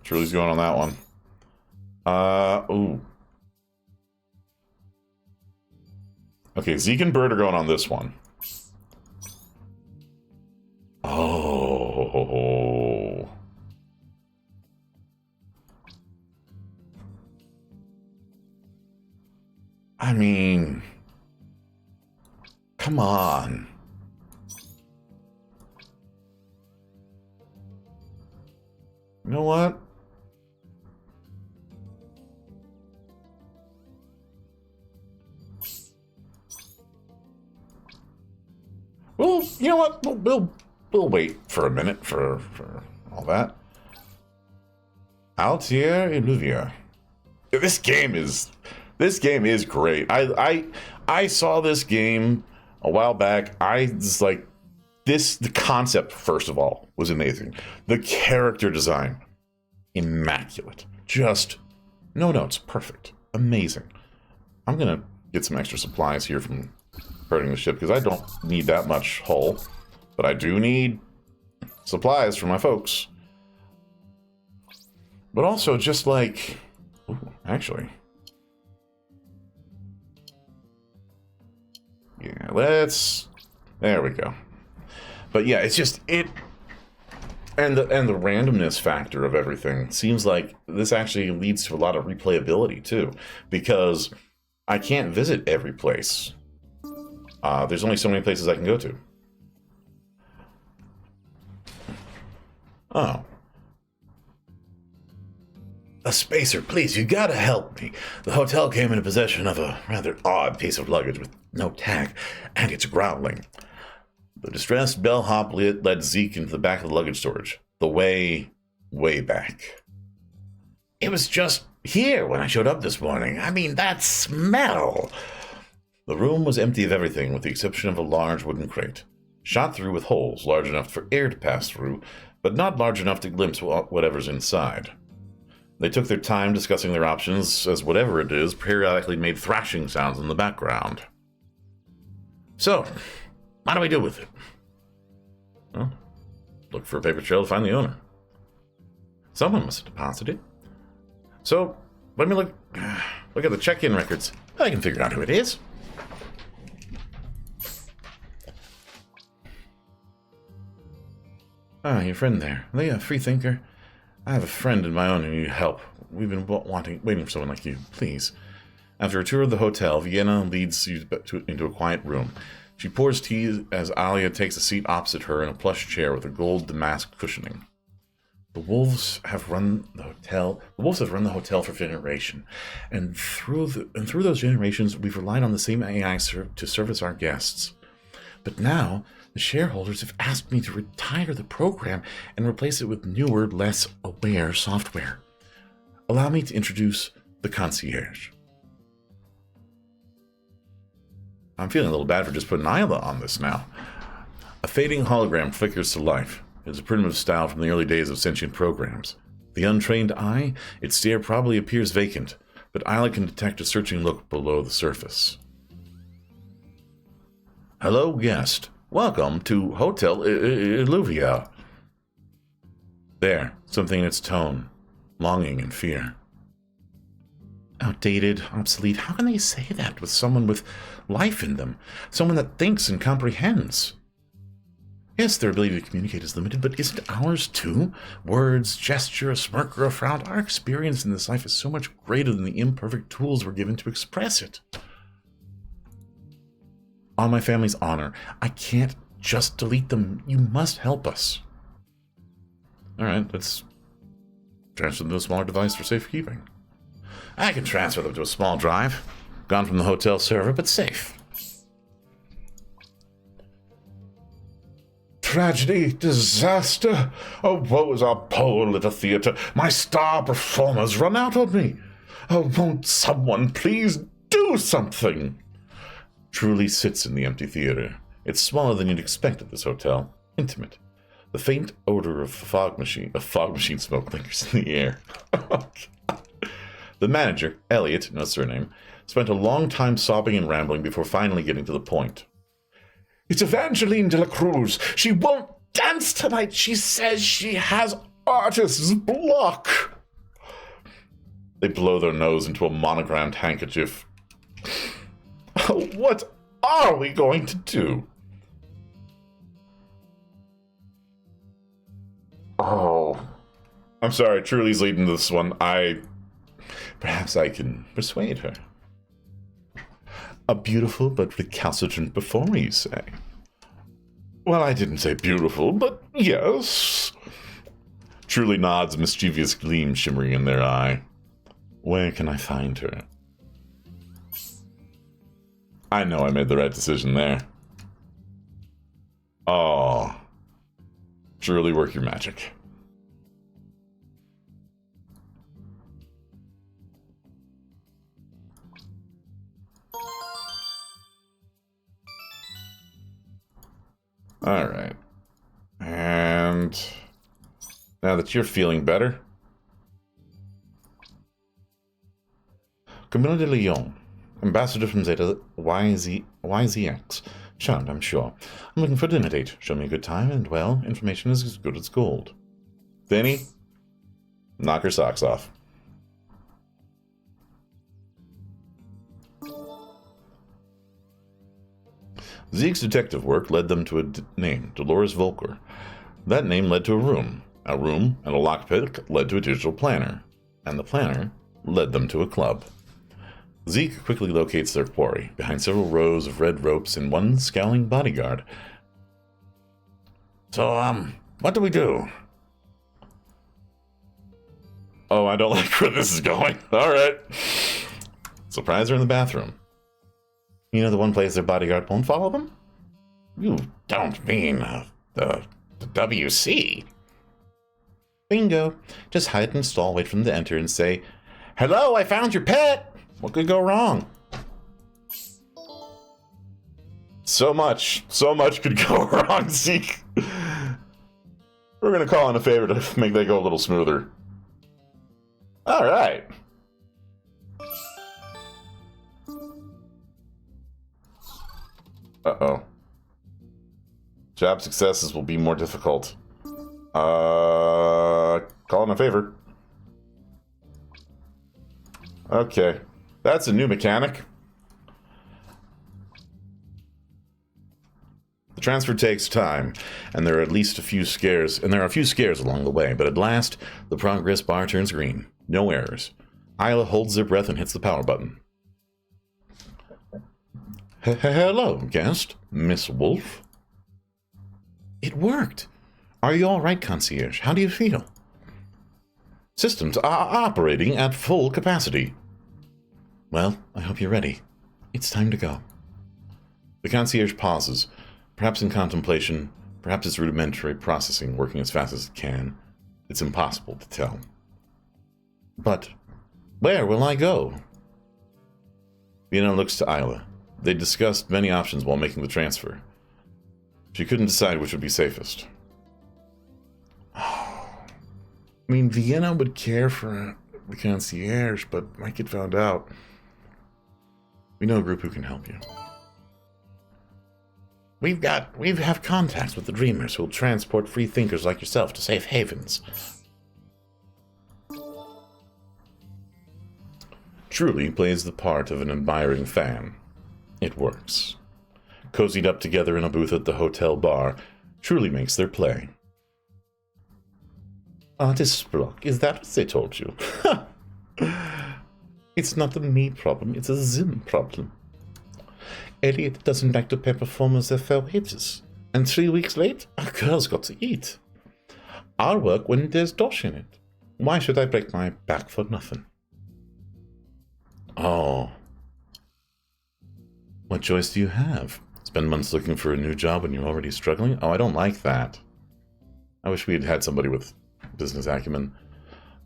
Truly's going on that one. Ooh. Okay, Zeke and Bird are going on this one. Oh. I mean, come on. You know what? Well, you know what? We'll wait for a minute for all that. Altier Illuvia. This game is great. I saw this game a while back. I was like, the concept, first of all, was amazing. The character design, immaculate. Just no notes, perfect, amazing. I'm gonna get some extra supplies here from hurting the ship because I don't need that much hull, but I do need supplies for my folks. But also just like, ooh, actually, yeah, there we go. But yeah, it's just and the randomness factor of everything seems like this actually leads to a lot of replayability too, because I can't visit every place. There's only so many places I can go to. Oh. A spacer, please, you gotta help me. The hotel came into possession of a rather odd piece of luggage with no tag, and it's growling. The distressed bellhop led Zeke into the back of the luggage storage. The way back. It was just here when I showed up this morning. I mean, that smell! The room was empty of everything with the exception of a large wooden crate, shot through with holes large enough for air to pass through, but not large enough to glimpse whatever's inside. They took their time discussing their options as whatever it is periodically made thrashing sounds in the background. So, what do we do with it? Well, look for a paper trail to find the owner. Someone must have deposited it. So, let me look at the check-in records. I can figure out who it is. Ah, your friend there. Are they a free thinker? I have a friend of my own who need help. We've been waiting for someone like you. Please. After a tour of the hotel, Vienna leads you into a quiet room. She pours tea as Alia takes a seat opposite her in a plush chair with a gold damask cushioning. The wolves have run the hotel. The wolves have run the hotel for generation, and through those generations, we've relied on the same AI to service our guests. But now, the shareholders have asked me to retire the program and replace it with newer, less aware software. Allow me to introduce the concierge. I'm feeling a little bad for just putting Isla on this now. A fading hologram flickers to life. It is a primitive style from the early days of sentient programs. The untrained eye, its stare probably appears vacant, but Isla can detect a searching look below the surface. Hello, guest. Welcome to Hotel Illuvia. There, something in its tone. Longing and fear. Outdated, obsolete. How can they say that with someone with life in them? Someone that thinks and comprehends? Yes, their ability to communicate is limited, but isn't ours too? Words, gesture, a smirk, or a frown. Our experience in this life is so much greater than the imperfect tools we're given to express it. On my family's honor, I can't just delete them. You must help us. All right, let's transfer them to a smaller device for safekeeping. I can transfer them to a small drive. Gone from the hotel server, but safe. Tragedy, disaster. Oh, woe is our poor little theater. My star performers run out on me. Oh, won't someone please do something? Truly sits in the empty theater. It's smaller than you'd expect at this hotel. Intimate. The faint odor of fog machine smoke lingers in the air. The manager, Elliot, no surname, spent a long time sobbing and rambling before finally getting to the point. It's Evangeline de la Cruz. She won't dance tonight. She says she has artist's block. They blow their nose into a monogrammed handkerchief. What are we going to do? Oh, I'm sorry. Truly's leading this one. Perhaps I can persuade her. A beautiful but recalcitrant performer, you say? Well, I didn't say beautiful, but yes. Truly nods, a mischievous gleam shimmering in their eye. Where can I find her? I know I made the right decision there. Oh. Truly work your magic. Alright. And now that you're feeling better, Camilla de Leon, ambassador from Zeta YZX. Charmed, I'm sure. I'm looking for a dinner date. Show me a good time, and, well, information is as good as gold. Vinny, knock her socks off. Zeke's detective work led them to a name, Dolores Volker. That name led to a room and a lockpick led to a digital planner, and the planner led them to a club. Zeke quickly locates their quarry, behind several rows of red ropes and one scowling bodyguard. So, what do we do? Oh, I don't like where this is going. Alright. Surprise her in the bathroom. You know the one place their bodyguard won't follow them? You don't mean, the WC? Bingo. Just hide in a stall, wait for them to enter, and say, "Hello, I found your pet! What could go wrong?" So much could go wrong, Zeke. We're gonna call in a favor to make that go a little smoother. Alright. Uh-oh. Job successes will be more difficult. Call in a favor. Okay. That's a new mechanic. The transfer takes time, and there are at least a few scares, along the way, but at last, the progress bar turns green. No errors. Isla holds their breath and hits the power button. Hello, guest. Miss Wolf? It worked. Are you all right, concierge? How do you feel? Systems are operating at full capacity. Well, I hope you're ready. It's time to go. The concierge pauses, perhaps in contemplation, perhaps its rudimentary processing working as fast as it can. It's impossible to tell. But where will I go? Vienna looks to Isla. They discussed many options while making the transfer. She couldn't decide which would be safest. I mean, Vienna would care for the concierge, but might get found out. We know a group who can help you. We have contacts with the Dreamers who will transport free thinkers like yourself to safe havens. Truly plays the part of an admiring fan. It works. Cozied up together in a booth at the hotel bar, Truly makes their play. Artist's block, is that what they told you? It's not a me problem, it's a Zim problem. Elliot doesn't like to pay performers their fair wages. And 3 weeks late, a girl's got to eat. I'll work when there's dosh in it. Why should I break my back for nothing? Oh. What choice do you have? Spend months looking for a new job when you're already struggling? Oh, I don't like that. I wish we had had somebody with business acumen.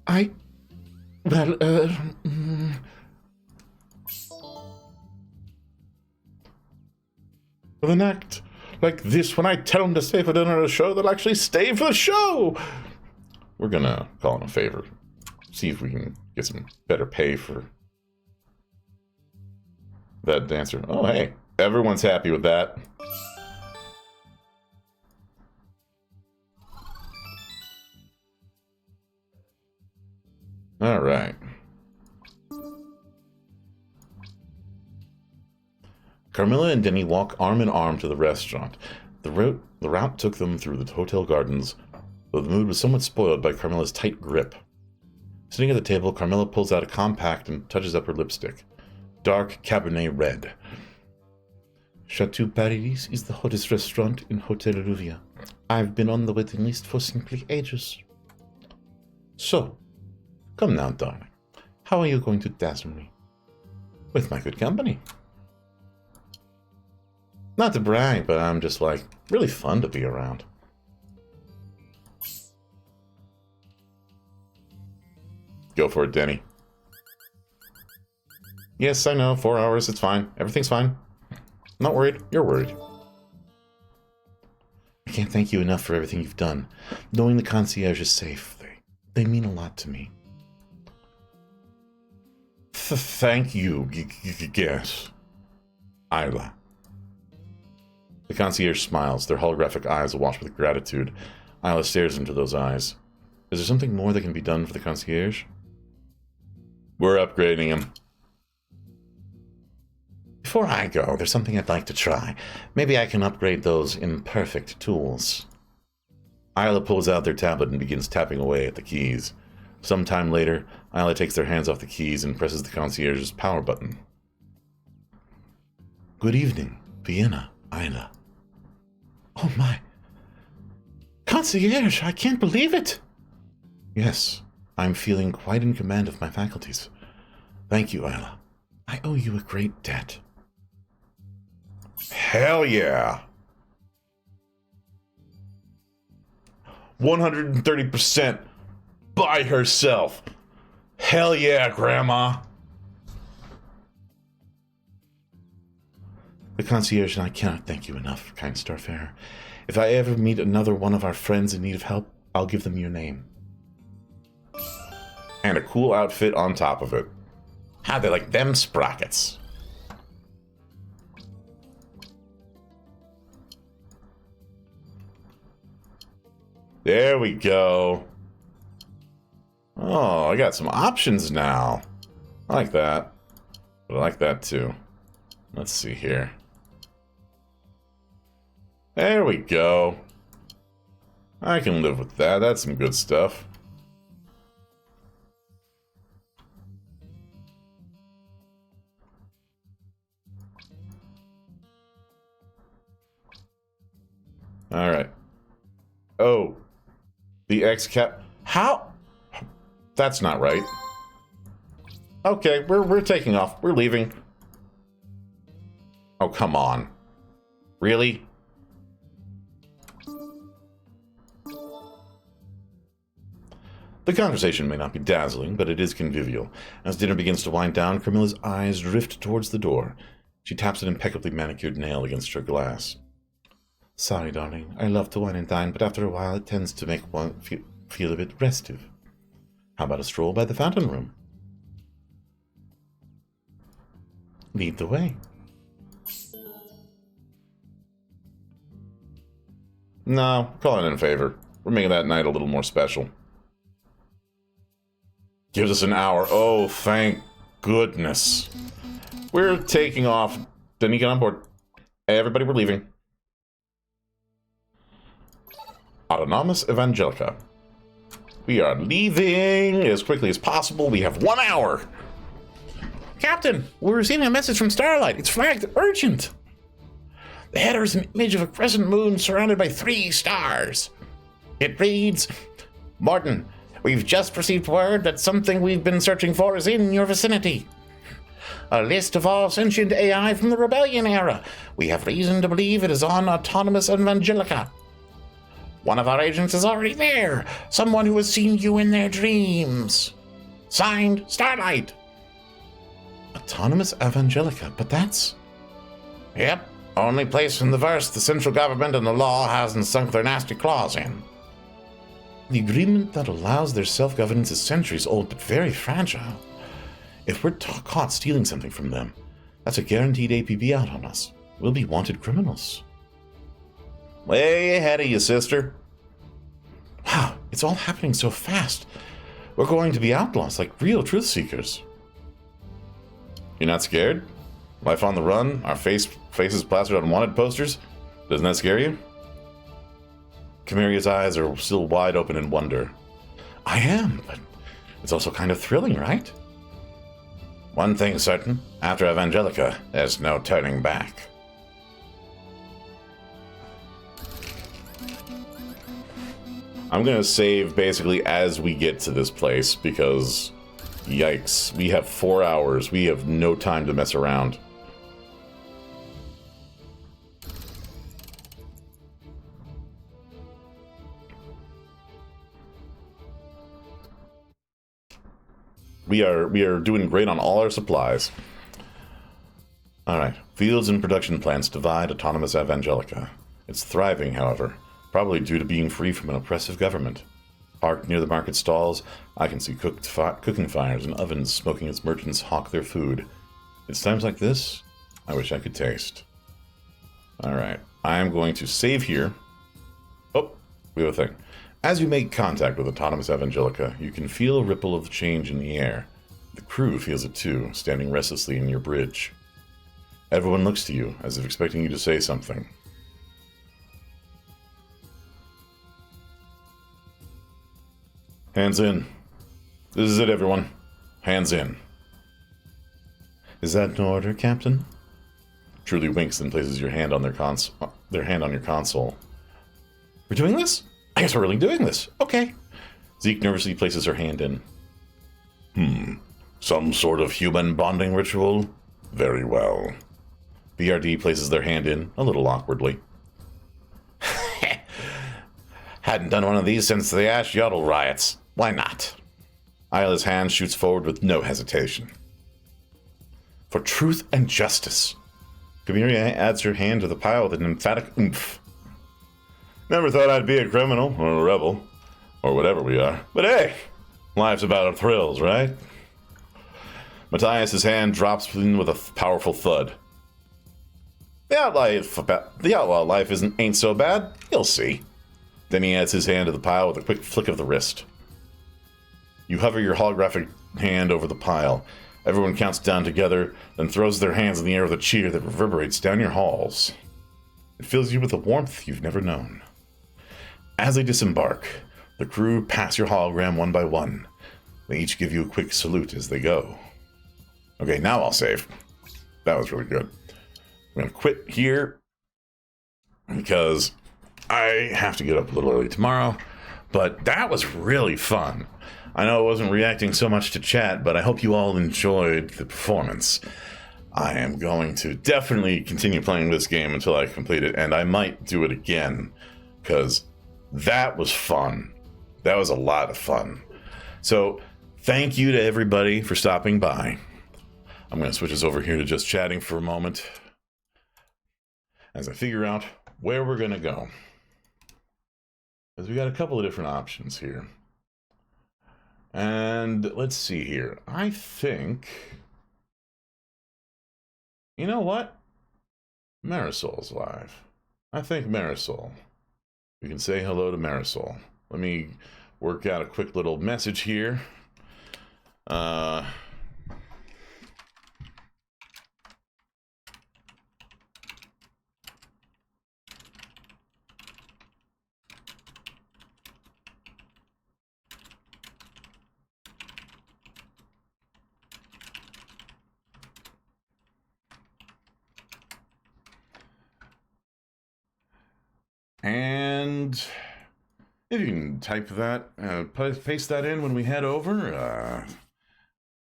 With an act like this, when I tell them to stay for dinner at a show, they'll actually stay for the show! We're gonna call in a favor. See if we can get some better pay for That dancer. Oh, hey. Everyone's happy with that. All right. Carmilla and Denny walk arm in arm to the restaurant. The route took them through the hotel gardens, though the mood was somewhat spoiled by Carmilla's tight grip. Sitting at the table, Carmilla pulls out a compact and touches up her lipstick. Dark Cabernet Red. Chateau Paradis is the hottest restaurant in Hotel Ruvia. I've been on the waiting list for simply ages. So, come now, darling. How are you going to dazzle me? With my good company. Not to brag, but I'm just like, really fun to be around. Go for it, Denny. Yes, I know, 4 hours, it's fine. Everything's fine. I'm not worried, you're worried. I can't thank you enough for everything you've done. Knowing the concierge is safe, they mean a lot to me. Thank you, yes. Isla. The concierge smiles, their holographic eyes awash with gratitude. Isla stares into those eyes. Is there something more that can be done for the concierge? We're upgrading him. Before I go, there's something I'd like to try. Maybe I can upgrade those imperfect tools. Isla pulls out their tablet and begins tapping away at the keys. Some time later, Isla takes their hands off the keys and presses the concierge's power button. Good evening, Vienna, Isla. Oh my. Concierge, I can't believe it! Yes, I'm feeling quite in command of my faculties. Thank you, Isla. I owe you a great debt. Hell yeah! 130% by herself. Hell yeah, Grandma. The concierge and I cannot thank you enough, kind Starfarer. If I ever meet another one of our friends in need of help, I'll give them your name. And a cool outfit on top of it. How they like them sprockets. There we go. Oh, I got some options now. I like that. But I like that too. Let's see here. There we go. I can live with that. That's some good stuff. Alright. Oh. The X-Cap. How? That's not right. Okay, we're taking off. We're leaving. Oh, come on. Really? The conversation may not be dazzling, but it is convivial. As dinner begins to wind down, Camilla's eyes drift towards the door. She taps an impeccably manicured nail against her glass. Sorry, darling. I love to wine and dine, but after a while it tends to make one feel a bit restive. How about a stroll by the fountain room? Lead the way. No, calling in favor. We're making that night a little more special. Gives us an hour. Oh, thank goodness. We're taking off. Didn't you get on board? Everybody, we're leaving. Autonomous Evangelica. We are leaving as quickly as possible. We have 1 hour. Captain, we're receiving a message from Starlight. It's flagged urgent. The header is an image of a crescent moon surrounded by 3 stars. It reads, Martin, we've just received word that something we've been searching for is in your vicinity. A list of all sentient AI from the Rebellion era. We have reason to believe it is on Autonomous Evangelica. One of our agents is already there. Someone who has seen you in their dreams. Signed, Starlight. Autonomous Evangelica, but that's... Yep, only place in the verse the central government and the law hasn't sunk their nasty claws in. The agreement that allows their self-governance is centuries old, but very fragile. If we're caught stealing something from them, That's a guaranteed APB out on us. We'll be wanted criminals. Way ahead of you, sister. Wow, it's all happening so fast. We're going to be outlaws like real truth seekers. You're not scared? Life on the run, our faces plastered on wanted posters? Doesn't that scare you? Chimeria's eyes are still wide open in wonder. I am, but it's also kind of thrilling, right? One thing's certain, after Evangelica, there's no turning back. I'm gonna save basically as we get to this place because, yikes, we have 4 hours. We have no time to mess around. We are doing great on all our supplies. Alright, fields and production plants divide autonomous Evangelica. It's thriving, however, probably due to being free from an oppressive government. Parked near the market stalls, I can see cooking fires and ovens smoking as merchants hawk their food. It's times like this, I wish I could taste. Alright, I'm going to save here. Oh, we have a thing. As you make contact with autonomous Evangelica, you can feel a ripple of change in the air. The crew feels it too, standing restlessly in your bridge. Everyone looks to you, as if expecting you to say something. Hands in. This is it, everyone. Hands in. Is that an order, Captain? Truly winks and places your hand on their hand on your console. We're doing this? I guess we're really doing this. Okay. Zeke nervously places her hand in. Some sort of human bonding ritual? Very well. BRD places their hand in, a little awkwardly. Hadn't done one of these since the Ash Yodel riots. Why not? Isla's hand shoots forward with no hesitation. For truth and justice. Chimeria adds her hand to the pile with an emphatic oomph. Never thought I'd be a criminal, or a rebel, or whatever we are. But hey, life's about thrills, right? Matthias' hand drops in with a powerful thud. The outlaw life ain't so bad. You'll see. Then he adds his hand to the pile with a quick flick of the wrist. You hover your holographic hand over the pile. Everyone counts down together, then throws their hands in the air with a cheer that reverberates down your halls. It fills you with a warmth you've never known. As they disembark, the crew pass your hologram one by one. They each give you a quick salute as they go. Okay, now I'll save. That was really good. I'm going to quit here because I have to get up a little early tomorrow, but that was really fun. I know I wasn't reacting so much to chat, but I hope you all enjoyed the performance. I am going to definitely continue playing this game until I complete it, and I might do it again, because that was fun. That was a lot of fun. So, thank you to everybody for stopping by. I'm going to switch us over here to just chatting for a moment as I figure out where we're going to go. Because we got a couple of different options here. And let's see here. I think... You know what? Marisol's live. I think Marisol. We can say hello to Marisol. Let me work out a quick little message here. And if you can type that, paste that in when we head over,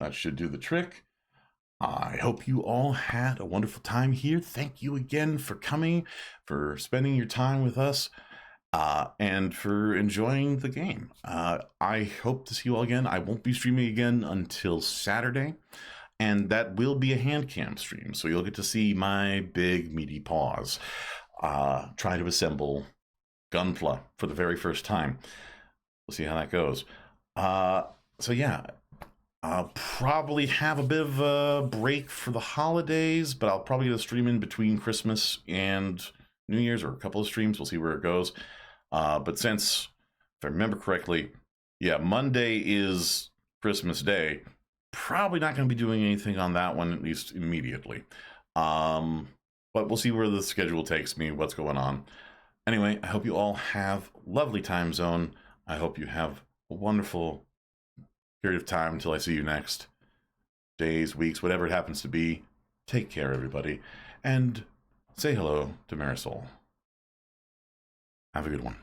that should do the trick. I hope you all had a wonderful time here. Thank you again for coming, for spending your time with us, and for enjoying the game. I hope to see you all again. I won't be streaming again until Saturday, and that will be a hand cam stream, so you'll get to see my big meaty paws. Try to assemble Gunpla for the very first time. We'll see how that goes. So yeah, I'll probably have a bit of a break for the holidays, but I'll probably get a stream in between Christmas and New Year's, or a couple of streams. We'll see where it goes. But since, if I remember correctly, yeah, Monday is Christmas Day. Probably not going to be doing anything on that one, at least immediately. But we'll see where the schedule takes me, what's going on. Anyway, I hope you all have a lovely time zone. I hope you have a wonderful period of time until I see you next. Days, weeks, whatever it happens to be. Take care, everybody. And say hello to Marisol. Have a good one.